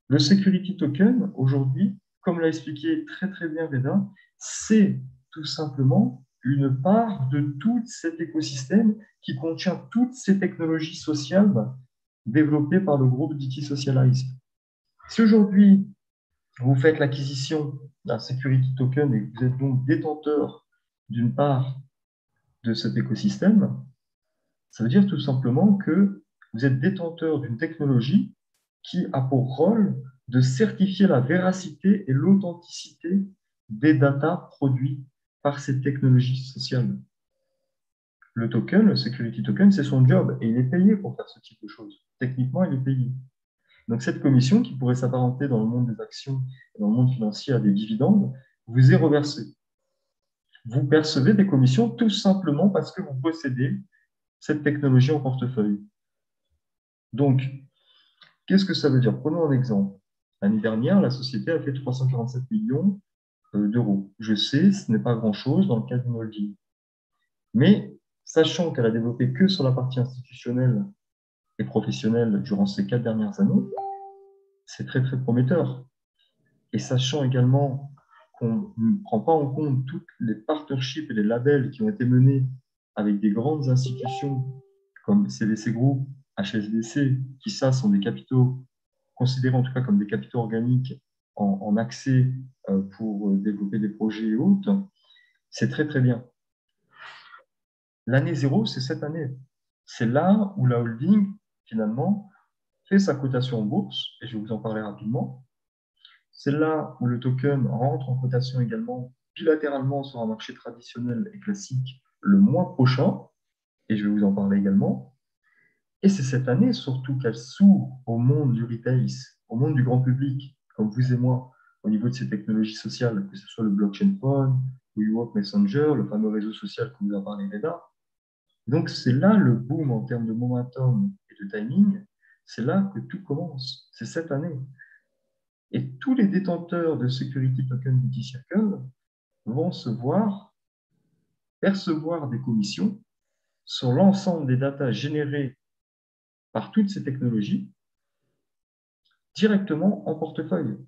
Le Security Token, aujourd'hui, comme l'a expliqué très, très bien Reda, c'est tout simplement une part de tout cet écosystème qui contient toutes ces technologies sociales développées par le groupe DT Socialize. Si aujourd'hui, vous faites l'acquisition d'un Security Token et que vous êtes donc détenteur d'une part de cet écosystème, ça veut dire tout simplement que vous êtes détenteur d'une technologie qui a pour rôle de certifier la véracité et l'authenticité des datas produits par ces technologies sociales. Le token, le security token, c'est son job et il est payé pour faire ce type de choses. Techniquement, il est payé. Donc cette commission, qui pourrait s'apparenter dans le monde des actions et dans le monde financier à des dividendes, vous est reversée. Vous percevez des commissions tout simplement parce que vous possédez cette technologie en portefeuille. Donc, qu'est-ce que ça veut dire? Prenons un exemple. L'année dernière, la société a fait 347 millions d'euros. Je sais, ce n'est pas grand-chose dans le cas d'une holding. Mais sachant qu'elle a développé que sur la partie institutionnelle et professionnelle durant ces 4 dernières années, c'est très, très prometteur. Et sachant également qu'on ne prend pas en compte toutes les partnerships et les labels qui ont été menés avec des grandes institutions comme CVC Group, HSBC, qui ça sont des capitaux considérés en tout cas comme des capitaux organiques en accès pour développer des projets et autres, c'est très très bien. L'année zéro, c'est cette année. C'est là où la holding, finalement, fait sa cotation en bourse, et je vais vous en parler rapidement. C'est là où le token rentre en cotation également bilatéralement sur un marché traditionnel et classique le mois prochain, et je vais vous en parler également. Et c'est cette année surtout qu'elle s'ouvre au monde du retail, au monde du grand public, comme vous et moi, au niveau de ces technologies sociales, que ce soit le blockchain phone, le WeWork Messenger, le fameux réseau social que vous a parlé Reda. Donc c'est là le boom en termes de momentum et de timing, c'est là que tout commence, c'est cette année. Et tous les détenteurs de Security Token Beauty Circle vont se voir percevoir des commissions sur l'ensemble des datas générées par toutes ces technologies directement en portefeuille.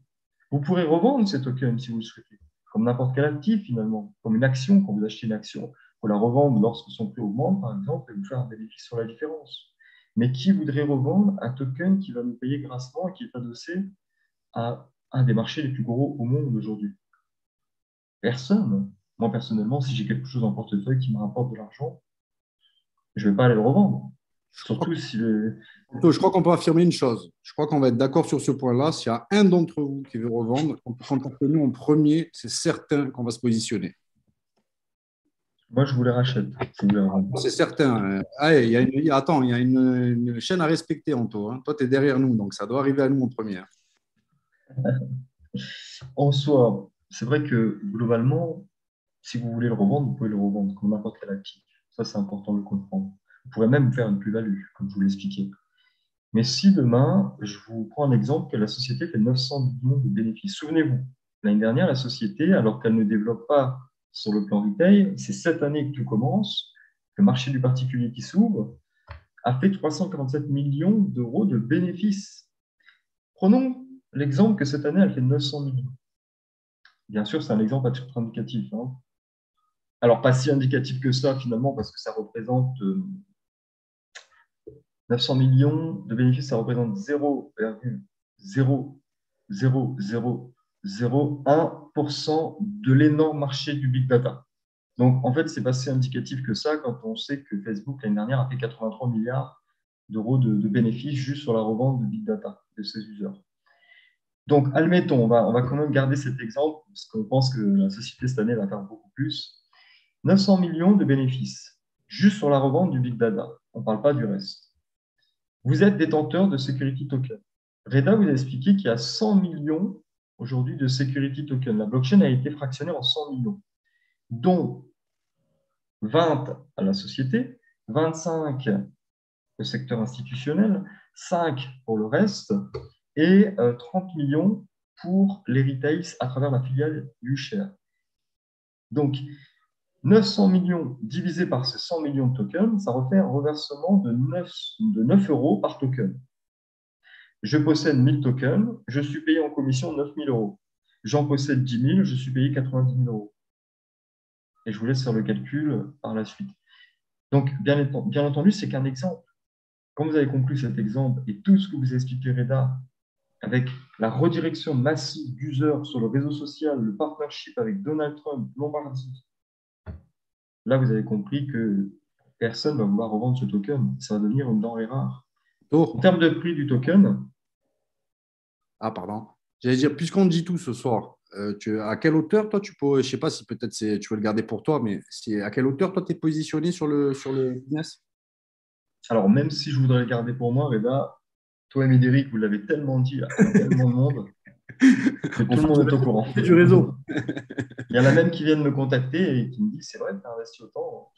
Vous pourrez revendre ces tokens si vous le souhaitez, comme n'importe quel actif finalement, comme une action. Quand vous achetez une action, vous la revendre lorsque son prix augmente, par exemple, et vous faire un bénéfice sur la différence. Mais qui voudrait revendre un token qui va nous payer grassement et qui est adossé à un des marchés les plus gros au monde aujourd'hui? Personne. Moi, personnellement, si j'ai quelque chose en portefeuille qui me rapporte de l'argent, je ne vais pas aller le revendre. Surtout si Je crois qu'on peut affirmer une chose. Je crois qu'on va être d'accord sur ce point-là. S'il y a un d'entre vous qui veut revendre, on peut contacter nous en premier. C'est certain qu'on va se positionner. moi, je vous les rachète. Si vous les revendre. C'est certain. Allez, attends, il y a une chaîne à respecter, Anto. Hein. Toi, tu es derrière nous, donc ça doit arriver à nous en premier. En soi, c'est vrai que globalement, si vous voulez le revendre, vous pouvez le revendre comme n'importe quel actif. Ça, c'est important de le comprendre. Vous pourrez même faire une plus-value, comme je vous l'expliquais. Mais si demain, je vous prends un exemple, que la société fait 900 millions de bénéfices. Souvenez-vous, l'année dernière, la société, alors qu'elle ne développe pas sur le plan retail, c'est cette année que tout commence, le marché du particulier qui s'ouvre, a fait 347 millions d'euros de bénéfices. Prenons l'exemple que cette année, elle fait 900 millions. Bien sûr, c'est un exemple à titre indicatif. Hein. Alors, pas si indicatif que ça, finalement, parce que ça représente 900 millions de bénéfices, ça représente 0,00001% de l'énorme marché du big data. Donc, en fait, c'est pas si indicatif que ça quand on sait que Facebook, l'année dernière, a fait 83 milliards d'euros de bénéfices juste sur la revente de big data de ses users. Donc, admettons, on va quand même garder cet exemple, parce qu'on pense que la société, cette année, va faire beaucoup plus. 900 millions de bénéfices, juste sur la revente du big data. On ne parle pas du reste. Vous êtes détenteur de security token. Reda vous a expliqué qu'il y a 100 millions aujourd'hui de security token. La blockchain a été fractionnée en 100 millions, dont 20 à la société, 25 au secteur institutionnel, 5 pour le reste, et 30 millions pour les retails à travers la filiale UShare. Donc, 900 millions divisé par ces 100 millions de tokens, ça refait un reversement de 9 euros par token. Je possède 1000 tokens, je suis payé en commission 9 000 euros. J'en possède 10 000, je suis payé 90 000 euros. Et je vous laisse faire le calcul par la suite. Donc, bien entendu, c'est qu'un exemple. Quand vous avez conclu cet exemple et tout ce que vous expliquez, Reda, avec la redirection massive d'users sur le réseau social, le partnership avec Donald Trump, Lombardie, là, vous avez compris que personne ne va vouloir revendre ce token. Ça va devenir une denrée rare. En termes de prix du token, Ah, pardon. J'allais dire, puisqu'on dit tout ce soir, à quelle hauteur, toi, tu peux, je ne sais pas si peut-être tu veux le garder pour toi, mais à quelle hauteur, toi, tu es positionné sur le business? alors même si je voudrais le garder pour moi, Reda, toi et Médéric, vous l'avez tellement dit à tellement de monde que tout le monde est au courant. On fait du réseau. Il y en a même qui viennent me contacter et qui me disent, c'est vrai, tu as investi autant.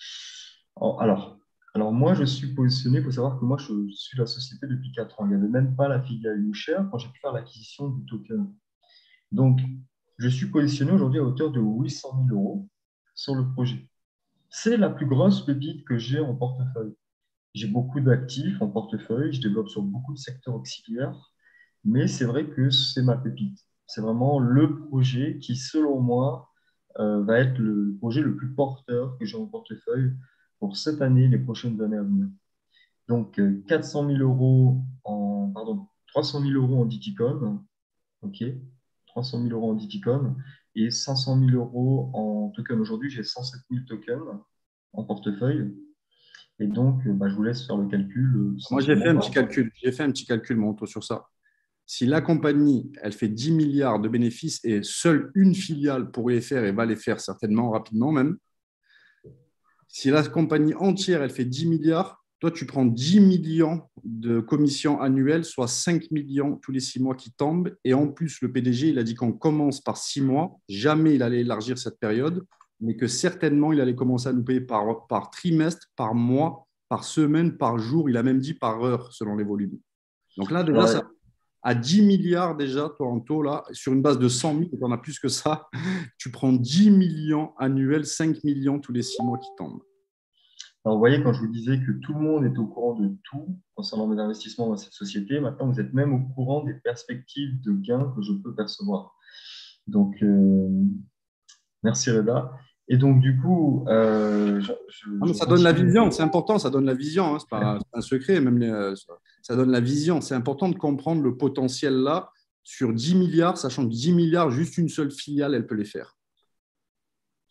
Alors moi, je suis positionné, il faut savoir que moi, je suis la société depuis 4 ans. Il n'y avait même pas la filiale UShare quand j'ai pu faire l'acquisition du token. Donc, je suis positionné aujourd'hui à hauteur de 800 000 euros sur le projet. C'est la plus grosse pépite que j'ai en portefeuille. J'ai beaucoup d'actifs en portefeuille, je développe sur beaucoup de secteurs auxiliaires, mais c'est vrai que c'est ma pépite. C'est vraiment le projet qui, selon moi, va être le projet le plus porteur que j'ai en portefeuille pour cette année, les prochaines années à venir. Donc, 400 000 euros pardon, 300 000 euros en Diticom, ok, 300 000 euros en Diticom et 500 000 euros en token. Aujourd'hui, j'ai 107 000 tokens en portefeuille. Et donc, je vous laisse faire le calcul. Moi, j'ai fait un petit calcul. J'ai fait un petit calcul, mon auto, sur ça. Si la compagnie, elle fait 10 milliards de bénéfices et seule une filiale pourrait les faire et va les faire certainement rapidement même, si la compagnie entière, elle fait 10 milliards, toi, tu prends 10 millions de commissions annuelles, soit 5 millions tous les 6 mois qui tombent. Et en plus, le PDG, il a dit qu'on commence par 6 mois. Jamais il allait élargir cette période, mais que certainement, il allait commencer à nous payer par trimestre, par mois, par semaine, par jour. Il a même dit par heure, selon les volumes. Donc là, déjà, ça, à 10 milliards déjà, toi, en taux, là, sur une base de 100 000, tu en as plus que ça, tu prends 10 millions annuels, 5 millions tous les 6 mois qui tombent. Alors, vous voyez, quand je vous disais que tout le monde est au courant de tout concernant mes investissements dans cette société, maintenant, vous êtes même au courant des perspectives de gains que je peux percevoir. Donc, merci Reda. Et donc, du coup, ça donne la vision, c'est important, ça donne la vision, hein, ce n'est pas un secret, même ça donne la vision. C'est important de comprendre le potentiel là sur 10 milliards, sachant que 10 milliards, juste une seule filiale, elle peut les faire.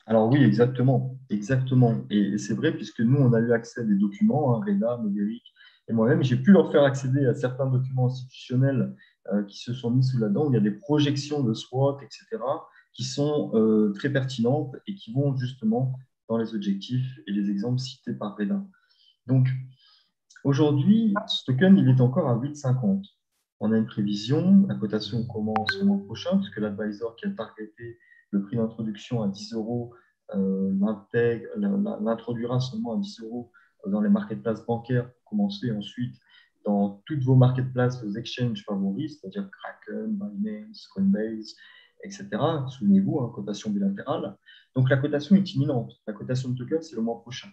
Alors oui, exactement, exactement. Et c'est vrai, puisque nous, on a eu accès à des documents, hein, Reda, Médéric et moi-même, j'ai pu leur faire accéder à certains documents institutionnels qui se sont mis sous la dent, où il y a des projections de SWOT, etc., qui sont très pertinentes et qui vont justement dans les objectifs et les exemples cités par Reda. Donc, aujourd'hui, ce token, il est encore à 8,50. On a une prévision, la cotation commence le mois prochain, puisque l'advisor qui a targeté le prix d'introduction à 10 euros l'introduira seulement à 10 euros dans les marketplaces bancaires pour commencer ensuite dans toutes vos marketplaces, vos exchanges favoris, c'est-à-dire Kraken, Binance, Coinbase, etc. Souvenez-vous, hein, cotation bilatérale. Donc la cotation est imminente. La cotation de token, c'est le mois prochain.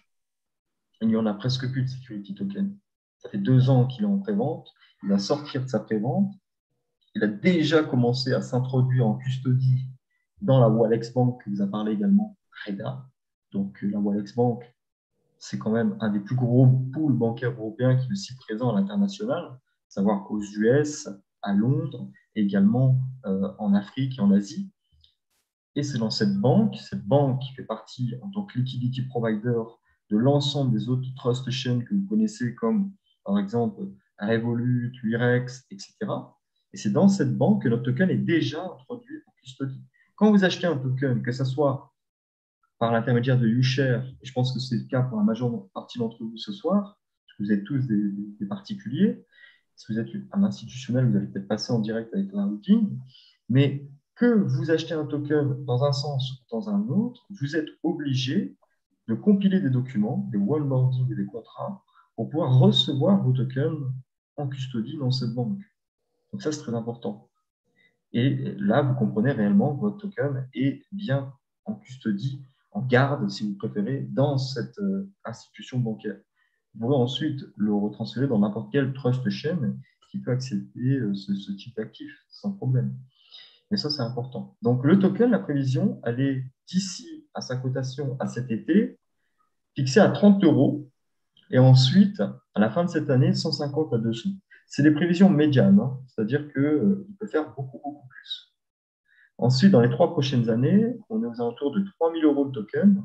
Il n'y en a presque plus de security token. Ça fait 2 ans qu'il est en pré-vente. Il va sortir de sa pré-vente. Il a déjà commencé à s'introduire en custodie dans la Walex Bank que vous a parlé également Reda. Donc la Walex Bank, c'est quand même un des plus gros pools bancaires européens qui est aussi présent à l'international, à savoir qu'aux US, à Londres, et également en Afrique et en Asie. Et c'est dans cette banque qui fait partie en tant que liquidity provider de l'ensemble des autres trust chains que vous connaissez comme par exemple Revolut, Wirex, etc. Et c'est dans cette banque que notre token est déjà introduit en custodie. Quand vous achetez un token, que ce soit par l'intermédiaire de YouShare, et je pense que c'est le cas pour la majeure partie d'entre vous ce soir, parce que vous êtes tous des particuliers, si vous êtes un institutionnel, vous allez peut-être passer en direct avec la routing, mais que vous achetez un token dans un sens ou dans un autre, vous êtes obligé de compiler des documents, des onboarding et des contrats pour pouvoir recevoir vos tokens en custodie dans cette banque. Donc ça, c'est très important. Et là, vous comprenez réellement que votre token est bien en custodie, en garde, si vous préférez, dans cette institution bancaire. Vous pourrez ensuite le retransférer dans n'importe quel trust chain qui peut accepter ce type d'actif sans problème. Mais ça, c'est important. Donc, le token, la prévision, elle est d'ici à sa cotation à cet été, fixée à 30 euros. Et ensuite, à la fin de cette année, 150 à 200. C'est des prévisions médianes, hein, c'est-à-dire qu'il peut faire beaucoup, beaucoup plus. Ensuite, dans les 3 prochaines années, on est aux alentours de 3 000 euros de token.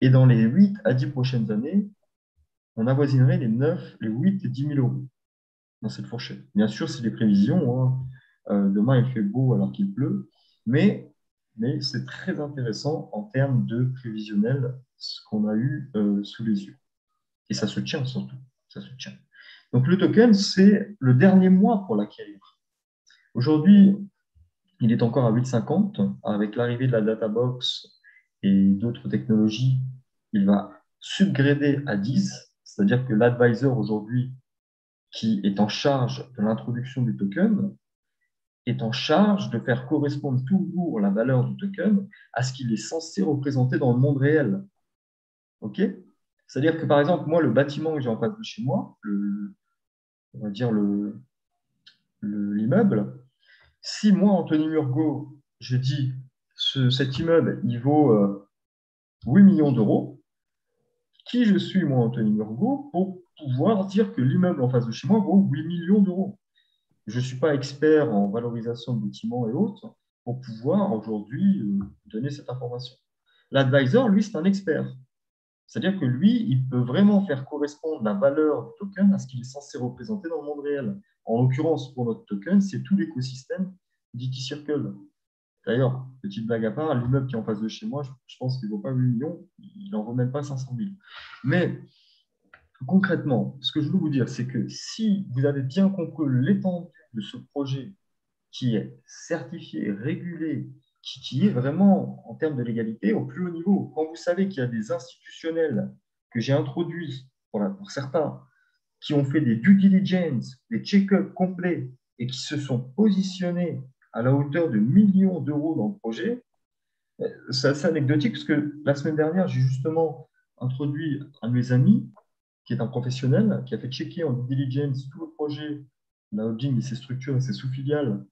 Et dans les 8 à 10 prochaines années, on avoisinerait les 9, les 8 et 10 000 euros dans cette fourchette. Bien sûr, c'est des prévisions. Hein. Demain, il fait beau alors qu'il pleut. Mais c'est très intéressant en termes de prévisionnel, ce qu'on a eu sous les yeux. Et ça se tient surtout. Ça se tient. Donc, le token, c'est le dernier mois pour l'acquérir. Aujourd'hui, il est encore à 8,50. Avec l'arrivée de la Databox et d'autres technologies, il va subgrader à 10. C'est-à-dire que l'advisor aujourd'hui, qui est en charge de l'introduction du token, est en charge de faire correspondre toujours la valeur du token à ce qu'il est censé représenter dans le monde réel. OK ? C'est-à-dire que, par exemple, moi, le bâtiment que j'ai en face de chez moi, on va dire l'immeuble, si moi, Anthony Murgot, je dis cet immeuble, il vaut 8 millions d'euros, qui je suis, moi, Anthony Murgot, pour pouvoir dire que l'immeuble en face de chez moi vaut 8 millions d'euros. Je ne suis pas expert en valorisation de bâtiments et autres pour pouvoir aujourd'hui donner cette information. L'advisor, lui, c'est un expert. C'est-à-dire que lui, il peut vraiment faire correspondre la valeur du token à ce qu'il est censé représenter dans le monde réel. En l'occurrence, pour notre token, c'est tout l'écosystème d'IT Circle. D'ailleurs, petite blague à part, l'immeuble qui est en face de chez moi, je pense qu'il ne vaut pas 8 millions, il n'en vaut même pas 500 000. Mais concrètement, ce que je veux vous dire, c'est que si vous avez bien compris l'étendue de ce projet qui est certifié, régulé, qui est vraiment, en termes de légalité, au plus haut niveau, quand vous savez qu'il y a des institutionnels que j'ai introduits, pour certains, qui ont fait des due diligence, des check-ups complets et qui se sont positionnés à la hauteur de millions d'euros dans le projet, c'est assez anecdotique parce que la semaine dernière, j'ai justement introduit un de mes amis qui est un professionnel, qui a fait checker en due diligence tout le projet, la holding et ses structures et ses sous-filiales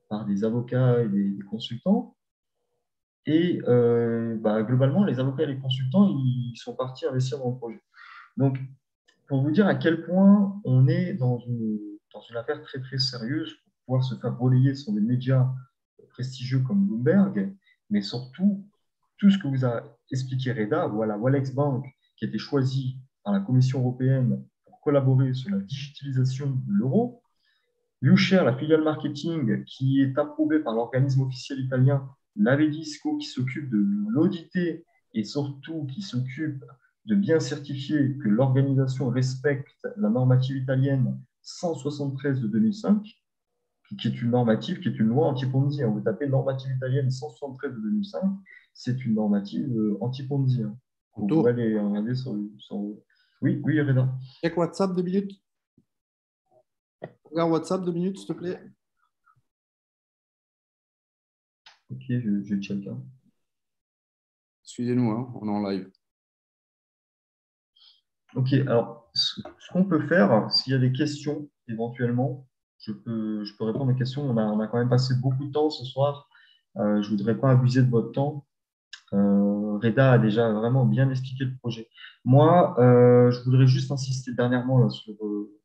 par des avocats et des consultants. Et globalement, les avocats et les consultants, ils sont partis investir dans le projet. Donc, pour vous dire à quel point on est dans une affaire très, très sérieuse pour pouvoir se faire relayer sur des médias prestigieux comme Bloomberg, mais surtout, tout ce que vous a expliqué Reda, voilà, Walex Bank, qui a été choisi par la Commission européenne pour collaborer sur la digitalisation de l'euro, YouShare, la filiale marketing qui est approuvée par l'organisme officiel italien Navedisco, qui s'occupe de l'auditer et surtout qui s'occupe de bien certifier que l'organisation respecte la normative italienne 173 de 2005, qui est une normative, qui est une loi anti-Ponzi. Vous tapez normative italienne 173 de 2005, c'est une normative anti-Ponzi. Vous pouvez aller regarder sur... Oui, oui, Reda. Check WhatsApp 2 minutes. Regarde WhatsApp 2 minutes, s'il te plaît. Ok, je check. Suivez-nous, hein, on est en live. Ok, alors, ce qu'on peut faire, s'il y a des questions, éventuellement, je peux répondre aux questions. On a quand même passé beaucoup de temps ce soir. Je ne voudrais pas abuser de votre temps. Reda a déjà vraiment bien expliqué le projet. Moi, je voudrais juste insister dernièrement là, sur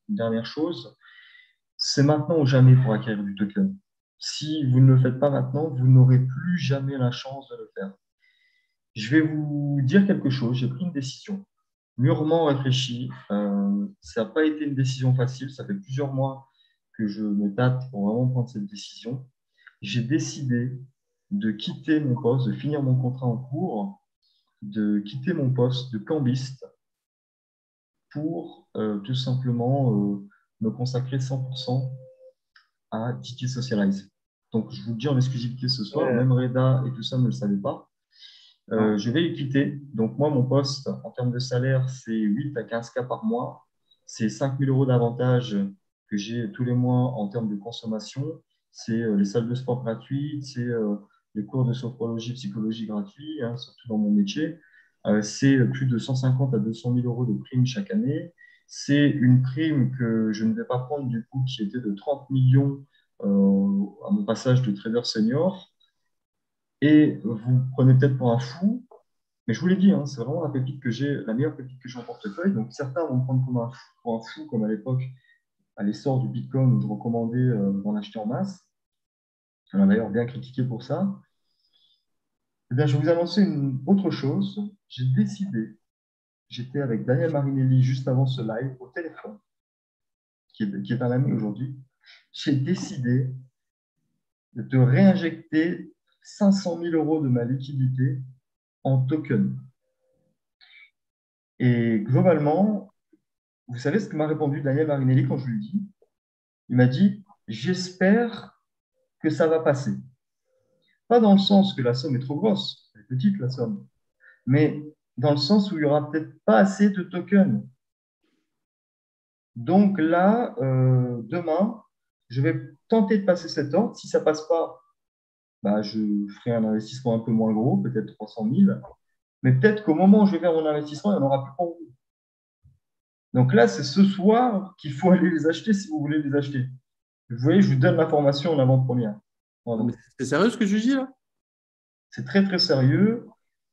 une dernière chose. C'est maintenant ou jamais pour acquérir du token. Si vous ne le faites pas maintenant, vous n'aurez plus jamais la chance de le faire. Je vais vous dire quelque chose. J'ai pris une décision mûrement réfléchie. Ça n'a pas été une décision facile. Ça fait plusieurs mois que je me tâte pour vraiment prendre cette décision. J'ai décidé de quitter mon poste, de finir mon contrat en cours, de quitter mon poste de cambiste pour tout simplement me consacrer 100% à Tiki Socialize. Donc, je vous le dis en exclusivité ce soir, même Reda et tout ça ne le savaient pas. Je vais le quitter. Donc, moi, mon poste, en termes de salaire, c'est 8 à 15 K par mois. C'est 5 000 euros d'avantages que j'ai tous les mois en termes de consommation. C'est les salles de sport gratuites, c'est les cours de sophrologie, psychologie gratuits, hein, surtout dans mon métier. C'est plus de 150 à 200 000 euros de primes chaque année. C'est une prime que je ne vais pas prendre du coup, qui était de 30 millions à mon passage de trader senior. Et vous me prenez peut-être pour un fou, mais je vous l'ai dit, hein, c'est vraiment la pépite que j'ai, la meilleure pépite que j'ai en portefeuille. Donc certains vont me prendre pour un fou, comme à l'époque, à l'essor du Bitcoin, où je recommandais d'en acheter en masse. On a d'ailleurs bien critiqué pour ça. Eh bien, je vais vous annoncer une autre chose. J'ai décidé, j'étais avec Daniel Marinelli juste avant ce live au téléphone, qui est un ami aujourd'hui. J'ai décidé de réinjecter 500 000 euros de ma liquidité en token. Et globalement, vous savez ce que m'a répondu Daniel Marinelli quand je lui ai dit? Il m'a dit « J'espère que ça va passer ». Pas dans le sens que la somme est trop grosse, elle est petite la somme, mais dans le sens où il n'y aura peut-être pas assez de tokens. Donc là, demain, je vais tenter de passer cette ordre. Si ça ne passe pas, je ferai un investissement un peu moins gros, peut-être 300 000. Mais peut-être qu'au moment où je vais faire mon investissement, il n'y en aura plus pour vous. Donc là, c'est ce soir qu'il faut aller les acheter si vous voulez les acheter. Vous voyez, je vous donne l'information en avant-première. Voilà. C'est sérieux ce que je dis là? C'est très, très sérieux.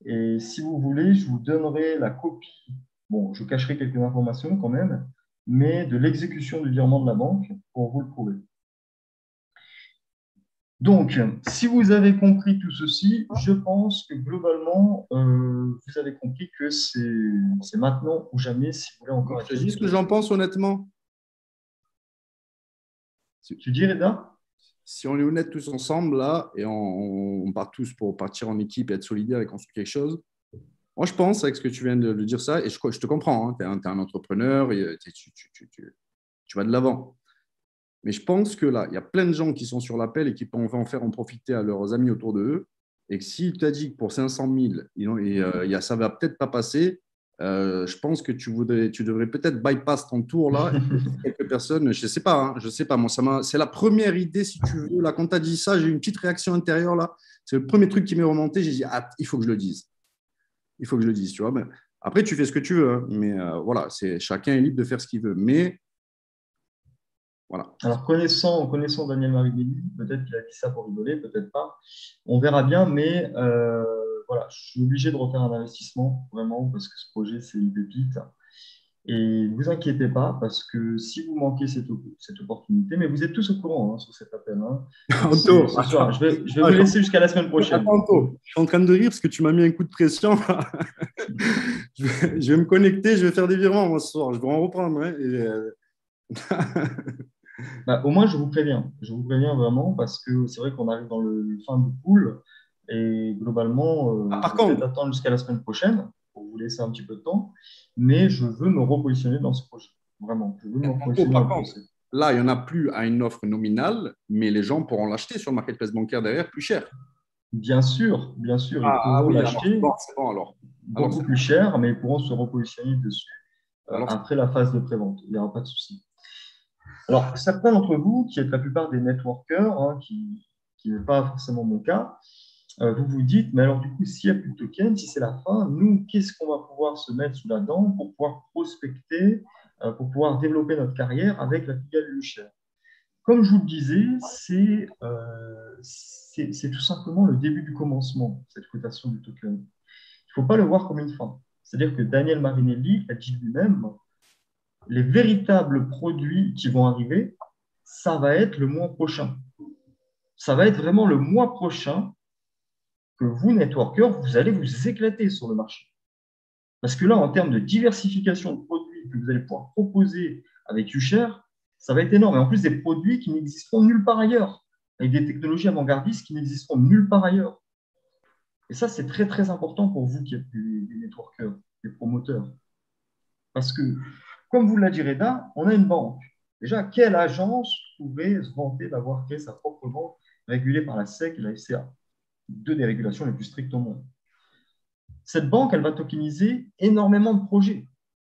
Et si vous voulez, je vous donnerai la copie. Bon, je cacherai quelques informations quand même, mais de l'exécution du virement de la banque pour vous le prouver. Donc, si vous avez compris tout ceci, je pense que globalement, vous avez compris que c'est maintenant ou jamais si vous voulez encore Moi, je te acquérir dis des ce que capitaux. j'en pense honnêtement. Tu dis, Reda? Si on est honnête tous ensemble, là, et on part tous pour partir en équipe et être solidaires et construire quelque chose, moi, je pense, avec ce que tu viens de dire ça, et je te comprends, hein, tu es, un entrepreneur, et tu vas de l'avant. Mais je pense que là, il y a plein de gens qui sont sur l'appel et qui peuvent en faire en profiter à leurs amis autour d'eux. Et que s'il t'a dit que pour 500 000, ça ne va peut-être pas passer, je pense que tu devrais peut-être bypass ton tour là. Et quelques personnes, je ne sais pas, hein, je sais pas. Moi, c'est la première idée, si tu veux. Là, quand tu as dit ça, j'ai eu une petite réaction intérieure là. C'est le premier truc qui m'est remonté. J'ai dit, ah, il faut que je le dise. Il faut que je le dise, tu vois. Mais après, tu fais ce que tu veux, hein, mais voilà, chacun est libre de faire ce qu'il veut. Mais voilà. Alors, connaissant Daniel Marinelli, peut-être qu'il a dit ça pour rigoler, peut-être pas. On verra bien, mais voilà, je suis obligé de refaire un investissement, vraiment, parce que ce projet, c'est une pépite. Et ne vous inquiétez pas, parce que si vous manquez cette opportunité, mais vous êtes tous au courant hein, sur cet appel. Hein. Donc, c'est Anto, ce soir. Je vais vous attends, laisser jusqu'à la semaine prochaine. Anto, je suis en train de rire parce que tu m'as mis un coup de pression. Je vais me connecter, je vais faire des virements moi, ce soir. Je vais en reprendre. Hein, Bah, au moins, je vous préviens. Je vous préviens vraiment, parce que c'est vrai qu'on arrive dans le fin du pool. Et globalement, par je vais peut-être contre, attendre jusqu'à la semaine prochaine pour vous laisser un petit peu de temps. Mais je veux me repositionner dans ce projet. Vraiment, je veux me Anto, repositionner dans par le contre, procès. là, il n'y en a plus à une offre nominale, mais les gens pourront l'acheter sur le marketplace bancaire derrière plus cher. Bien sûr, ils Ah pourront oui, alors c'est l'acheter bon, c'est bon alors. Alors, beaucoup plus cher, mais ils pourront se repositionner dessus alors après la phase de prévente. Il n'y aura pas de souci. Alors, certains d'entre vous, qui êtes la plupart des networkers, hein, qui n'est pas forcément mon cas, vous vous dites, mais alors du coup, s'il n'y a plus de tokens, si c'est la fin, nous, qu'est-ce qu'on va pouvoir se mettre sous la dent pour pouvoir prospecter, pour pouvoir développer notre carrière avec la filiale Lushare? Comme je vous le disais, c'est tout simplement le début du commencement, cette cotation du token. Il ne faut pas le voir comme une fin. C'est-à-dire que Daniel Marinelli a dit lui-même, les véritables produits qui vont arriver, ça va être le mois prochain. Ça va être vraiment le mois prochain que vous, networkers, vous allez vous éclater sur le marché. Parce que là, en termes de diversification de produits que vous allez pouvoir proposer avec UShare, ça va être énorme. Et en plus, des produits qui n'existeront nulle part ailleurs, avec des technologies avant-gardistes qui n'existeront nulle part ailleurs. Et ça, c'est très, très important pour vous qui êtes des networkers, des promoteurs. Parce que, comme vous l'a dit Reda, on a une banque. Déjà, quelle agence pourrait se vanter d'avoir créé sa propre banque régulée par la SEC et la FCA, deux des régulations les plus strictes au monde? Cette banque, elle va tokeniser énormément de projets.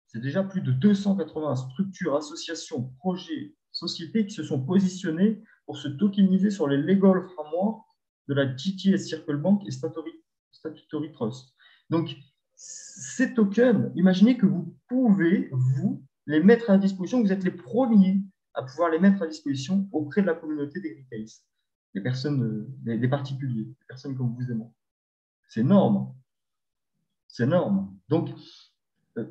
C'est déjà plus de 280 structures, associations, projets, sociétés qui se sont positionnées pour se tokeniser sur les legal frameworks de la GTS Circle Bank et Statutory Trust. Donc, ces tokens, imaginez que vous pouvez, vous, les mettre à disposition, vous êtes les premiers à pouvoir les mettre à disposition auprès de la communauté des retailers, des personnes, des particuliers, des personnes comme vous et moi. C'est énorme. C'est énorme. Donc,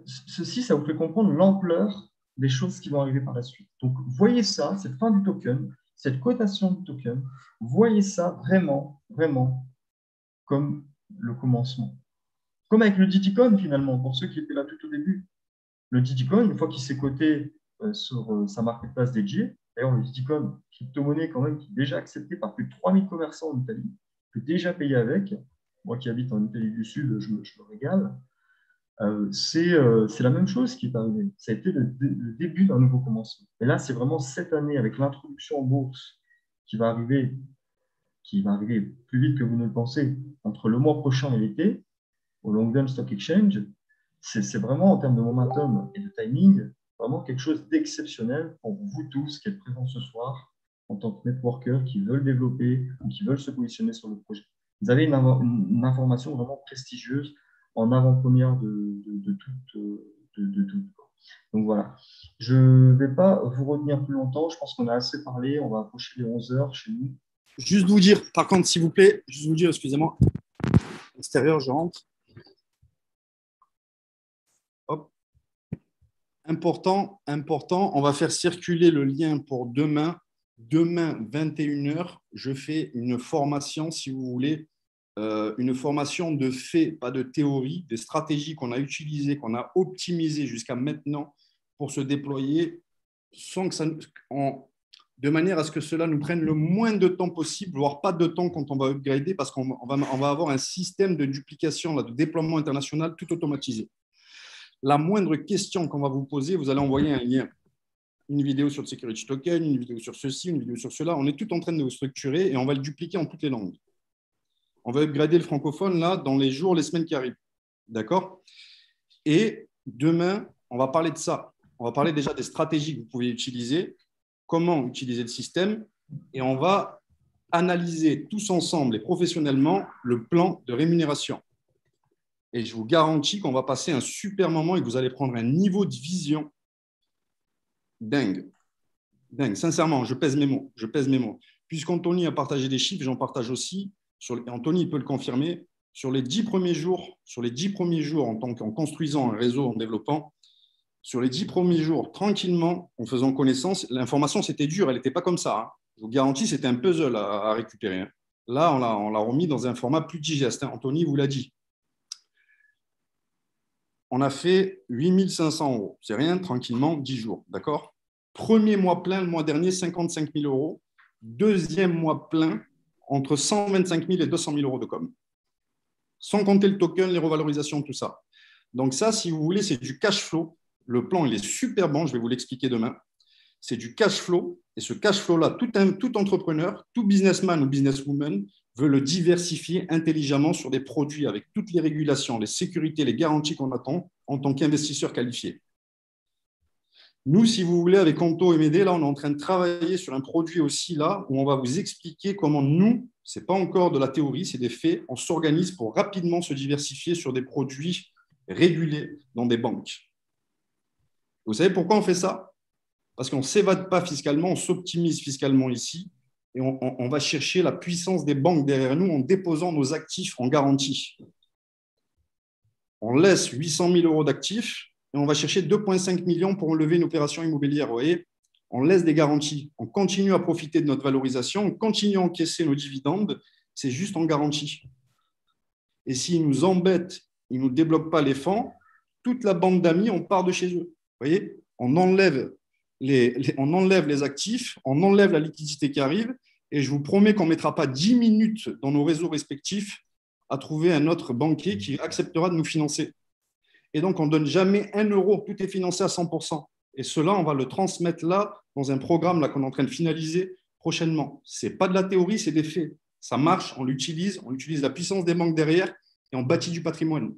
ceci, ça vous fait comprendre l'ampleur des choses qui vont arriver par la suite. Donc, voyez ça, cette fin du token, cette cotation du token, voyez ça vraiment, vraiment comme le commencement. Comme avec le Digicoin, finalement, pour ceux qui étaient là tout au début. Le Digicoin, une fois qu'il s'est coté sur sa marketplace dédiée, d'ailleurs, le Digicoin, crypto-monnaie quand même, qui est déjà accepté par plus de 3000 commerçants en Italie, peut déjà payer avec. Moi qui habite en Italie du Sud, je me régale. C'est la même chose qui est arrivée. Ça a été le début d'un nouveau commencement. Et là, c'est vraiment cette année, avec l'introduction en bourse qui va arriver plus vite que vous ne le pensez, entre le mois prochain et l'été, au London Stock Exchange. C'est vraiment, en termes de momentum et de timing, vraiment quelque chose d'exceptionnel pour vous tous qui êtes présents ce soir en tant que networkers qui veulent développer ou qui veulent se positionner sur le projet. Vous avez une information vraiment prestigieuse en avant-première de tout. Donc voilà, je ne vais pas vous retenir plus longtemps. Je pense qu'on a assez parlé. On va approcher les 11 heures chez nous. juste vous dire, par contre, s'il vous plaît, juste vous dire, excusez-moi, extérieur, je rentre. Hop. Important, on va faire circuler le lien pour demain Demain, 21 heures, je fais une formation, si vous voulez, une formation de fait, pas de théorie, des stratégies qu'on a utilisées, qu'on a optimisées jusqu'à maintenant pour se déployer sans que ça, de manière à ce que cela nous prenne le moins de temps possible, voire pas de temps quand on va upgrader, parce qu'on va avoir un système de duplication, là, de déploiement international tout automatisé. La moindre question qu'on va vous poser, vous allez envoyer un lien. Une vidéo sur le security token, une vidéo sur ceci, une vidéo sur cela. On est tout en train de vous structurer et on va le dupliquer en toutes les langues. On va upgrader le francophone là dans les jours, les semaines qui arrivent. D'accord? Et demain, on va parler de ça. On va parler déjà des stratégies que vous pouvez utiliser, comment utiliser le système, et on va analyser tous ensemble et professionnellement le plan de rémunération. Et je vous garantis qu'on va passer un super moment et que vous allez prendre un niveau de vision dingue. Dingue. Sincèrement, je pèse mes mots. Je pèse mes mots. Puisqu'Anthony a partagé des chiffres, j'en partage aussi. Anthony peut le confirmer. Sur les 10 premiers jours, en construisant un réseau, en développant, sur les 10 premiers jours, tranquillement, en faisant connaissance, l'information, c'était dur. Elle n'était pas comme ça. Hein. Je vous garantis, c'était un puzzle à récupérer. Hein. Là, on l'a remis dans un format plus digeste. Hein. Anthony vous l'a dit. On a fait 8 500 €. C'est rien, tranquillement, 10 jours. D'accord? Premier mois plein, le mois dernier, 55 000 €. Deuxième mois plein, entre 125 000 et 200 000 € de com. Sans compter le token, les revalorisations, tout ça. Donc ça, si vous voulez, c'est du cash flow. Le plan, il est super bon, je vais vous l'expliquer demain. C'est du cash flow. Et ce cash flow-là, tout entrepreneur, tout businessman ou businesswoman veut le diversifier intelligemment sur des produits avec toutes les régulations, les sécurités, les garanties qu'on attend en tant qu'investisseur qualifié. Nous, si vous voulez, avec Anto et Médé, là, on est en train de travailler sur un produit aussi là où on va vous expliquer comment nous, ce n'est pas encore de la théorie, c'est des faits, on s'organise pour rapidement se diversifier sur des produits régulés dans des banques. Vous savez pourquoi on fait ça? Parce qu'on ne s'évade pas fiscalement, on s'optimise fiscalement ici et on va chercher la puissance des banques derrière nous en déposant nos actifs en garantie. On laisse 800 000 € d'actifs et on va chercher 2,5 millions pour lever une opération immobilière. Vous voyez, on laisse des garanties. On continue à profiter de notre valorisation, on continue à encaisser nos dividendes. C'est juste en garantie. Et s'ils nous embêtent, ils ne nous débloquent pas les fonds, toute la bande d'amis, on part de chez eux. Vous voyez, on enlève les actifs, on enlève la liquidité qui arrive et je vous promets qu'on ne mettra pas 10 minutes dans nos réseaux respectifs à trouver un autre banquier qui acceptera de nous financer. Et donc, on ne donne jamais 1 €, tout est financé à 100%. Et cela, on va le transmettre là, dans un programme là qu'on est en train de finaliser prochainement. Ce n'est pas de la théorie, c'est des faits. Ça marche, on utilise la puissance des banques derrière et on bâtit du patrimoine.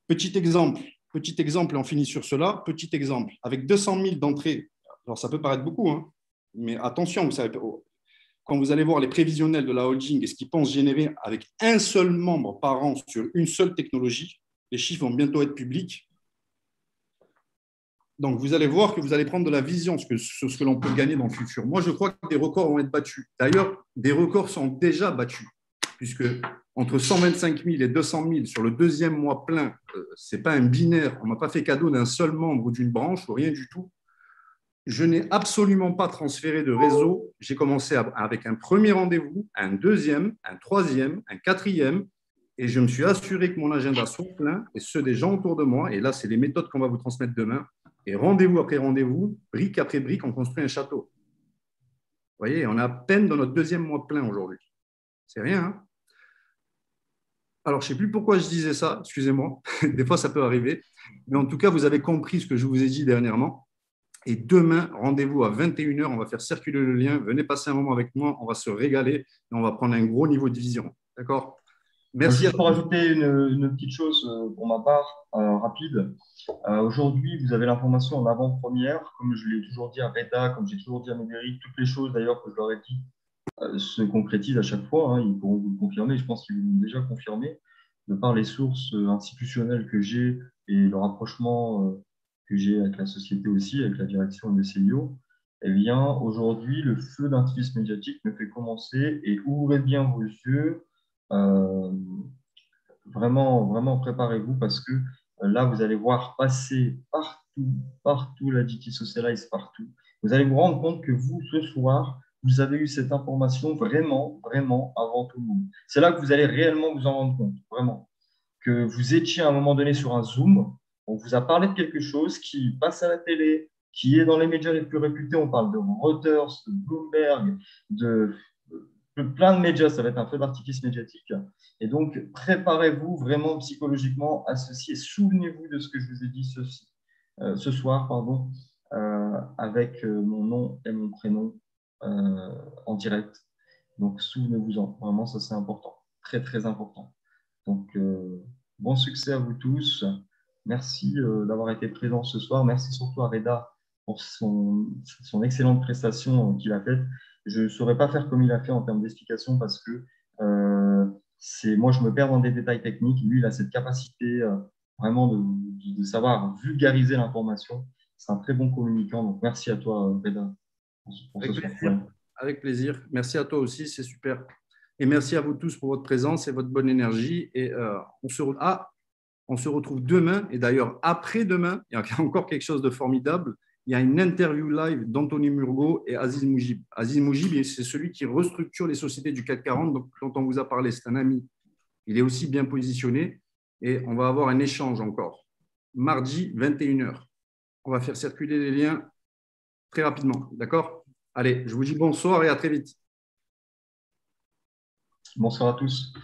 Petit exemple, et on finit sur cela. Petit exemple, avec 200 000 d'entrées, alors ça peut paraître beaucoup, hein, mais attention, vous savez, quand vous allez voir les prévisionnels de la holding et ce qu'ils pensent générer avec un seul membre par an sur une seule technologie, les chiffres vont bientôt être publics. Donc, vous allez voir que vous allez prendre de la vision sur ce que l'on peut gagner dans le futur. Moi, je crois que des records vont être battus. D'ailleurs, des records sont déjà battus, puisque entre 125 000 et 200 000 sur le deuxième mois plein, ce n'est pas un binaire. On ne m'a pas fait cadeau d'un seul membre ou d'une branche ou rien du tout. Je n'ai absolument pas transféré de réseau. J'ai commencé avec un premier rendez-vous, un deuxième, un troisième, un quatrième, et je me suis assuré que mon agenda soit plein et ceux des gens autour de moi. Et là, c'est les méthodes qu'on va vous transmettre demain. Et rendez-vous après rendez-vous, brique après brique, on construit un château. Vous voyez, on est à peine dans notre deuxième mois plein aujourd'hui. C'est rien, hein? Alors, je ne sais plus pourquoi je disais ça, excusez-moi. Des fois, ça peut arriver. Mais en tout cas, vous avez compris ce que je vous ai dit dernièrement. Et demain, rendez-vous à 21 h, on va faire circuler le lien. Venez passer un moment avec moi, on va se régaler et on va prendre un gros niveau de vision. D'accord? Merci. Juste pour ajouter une petite chose pour ma part, rapide. Aujourd'hui, vous avez l'information en avant-première, comme je l'ai toujours dit à Reda, comme j'ai toujours dit à Médéric, toutes les choses d'ailleurs que je leur ai dit se concrétisent à chaque fois. Hein, ils pourront vous le confirmer, je pense qu'ils vous l'ont déjà confirmé, de par les sources institutionnelles que j'ai et le rapprochement que j'ai avec la société aussi, avec la direction et le CIO. Eh bien, aujourd'hui, le feu d'artifice médiatique ne fait commencer et ouvrez bien vos yeux. Vraiment, vraiment préparez-vous parce que là, vous allez voir passer partout la DT Socialize partout. vous allez vous rendre compte que vous, ce soir, vous avez eu cette information vraiment, vraiment avant tout le monde. C'est là que vous allez réellement vous en rendre compte, vraiment. Que vous étiez à un moment donné sur un Zoom, on vous a parlé de quelque chose qui passe à la télé, qui est dans les médias les plus réputés. On parle de Reuters, de Bloomberg, de plein de médias. Ça va être un feu d'artifice médiatique. Et donc, préparez-vous vraiment psychologiquement à ceci et souvenez-vous de ce que je vous ai dit ce soir, avec mon nom et mon prénom en direct. Donc, souvenez-vous-en. Vraiment, ça, c'est important. Très, très important. Donc, bon succès à vous tous. Merci d'avoir été présent ce soir. Merci surtout à Reda pour son excellente prestation qu'il a faite. Je ne saurais pas faire comme il a fait en termes d'explication parce que moi, je me perds dans des détails techniques. Lui, il a cette capacité vraiment de savoir vulgariser l'information. C'est un très bon communicant. Donc, merci à toi, Reda, pour ce soir. Avec plaisir. Merci à toi aussi, c'est super. Et merci à vous tous pour votre présence et votre bonne énergie. Et on se retrouve demain. Et d'ailleurs, après-demain, il y a encore quelque chose de formidable. Il y a une interview live d'Anthony Murgo et Aziz Moujib. Aziz Moujib, c'est celui qui restructure les sociétés du CAC 40, dont on vous a parlé. C'est un ami. Il est aussi bien positionné. Et on va avoir un échange encore. Mardi, 21h. On va faire circuler les liens très rapidement. D'accord ? Allez, je vous dis bonsoir et à très vite. Bonsoir à tous.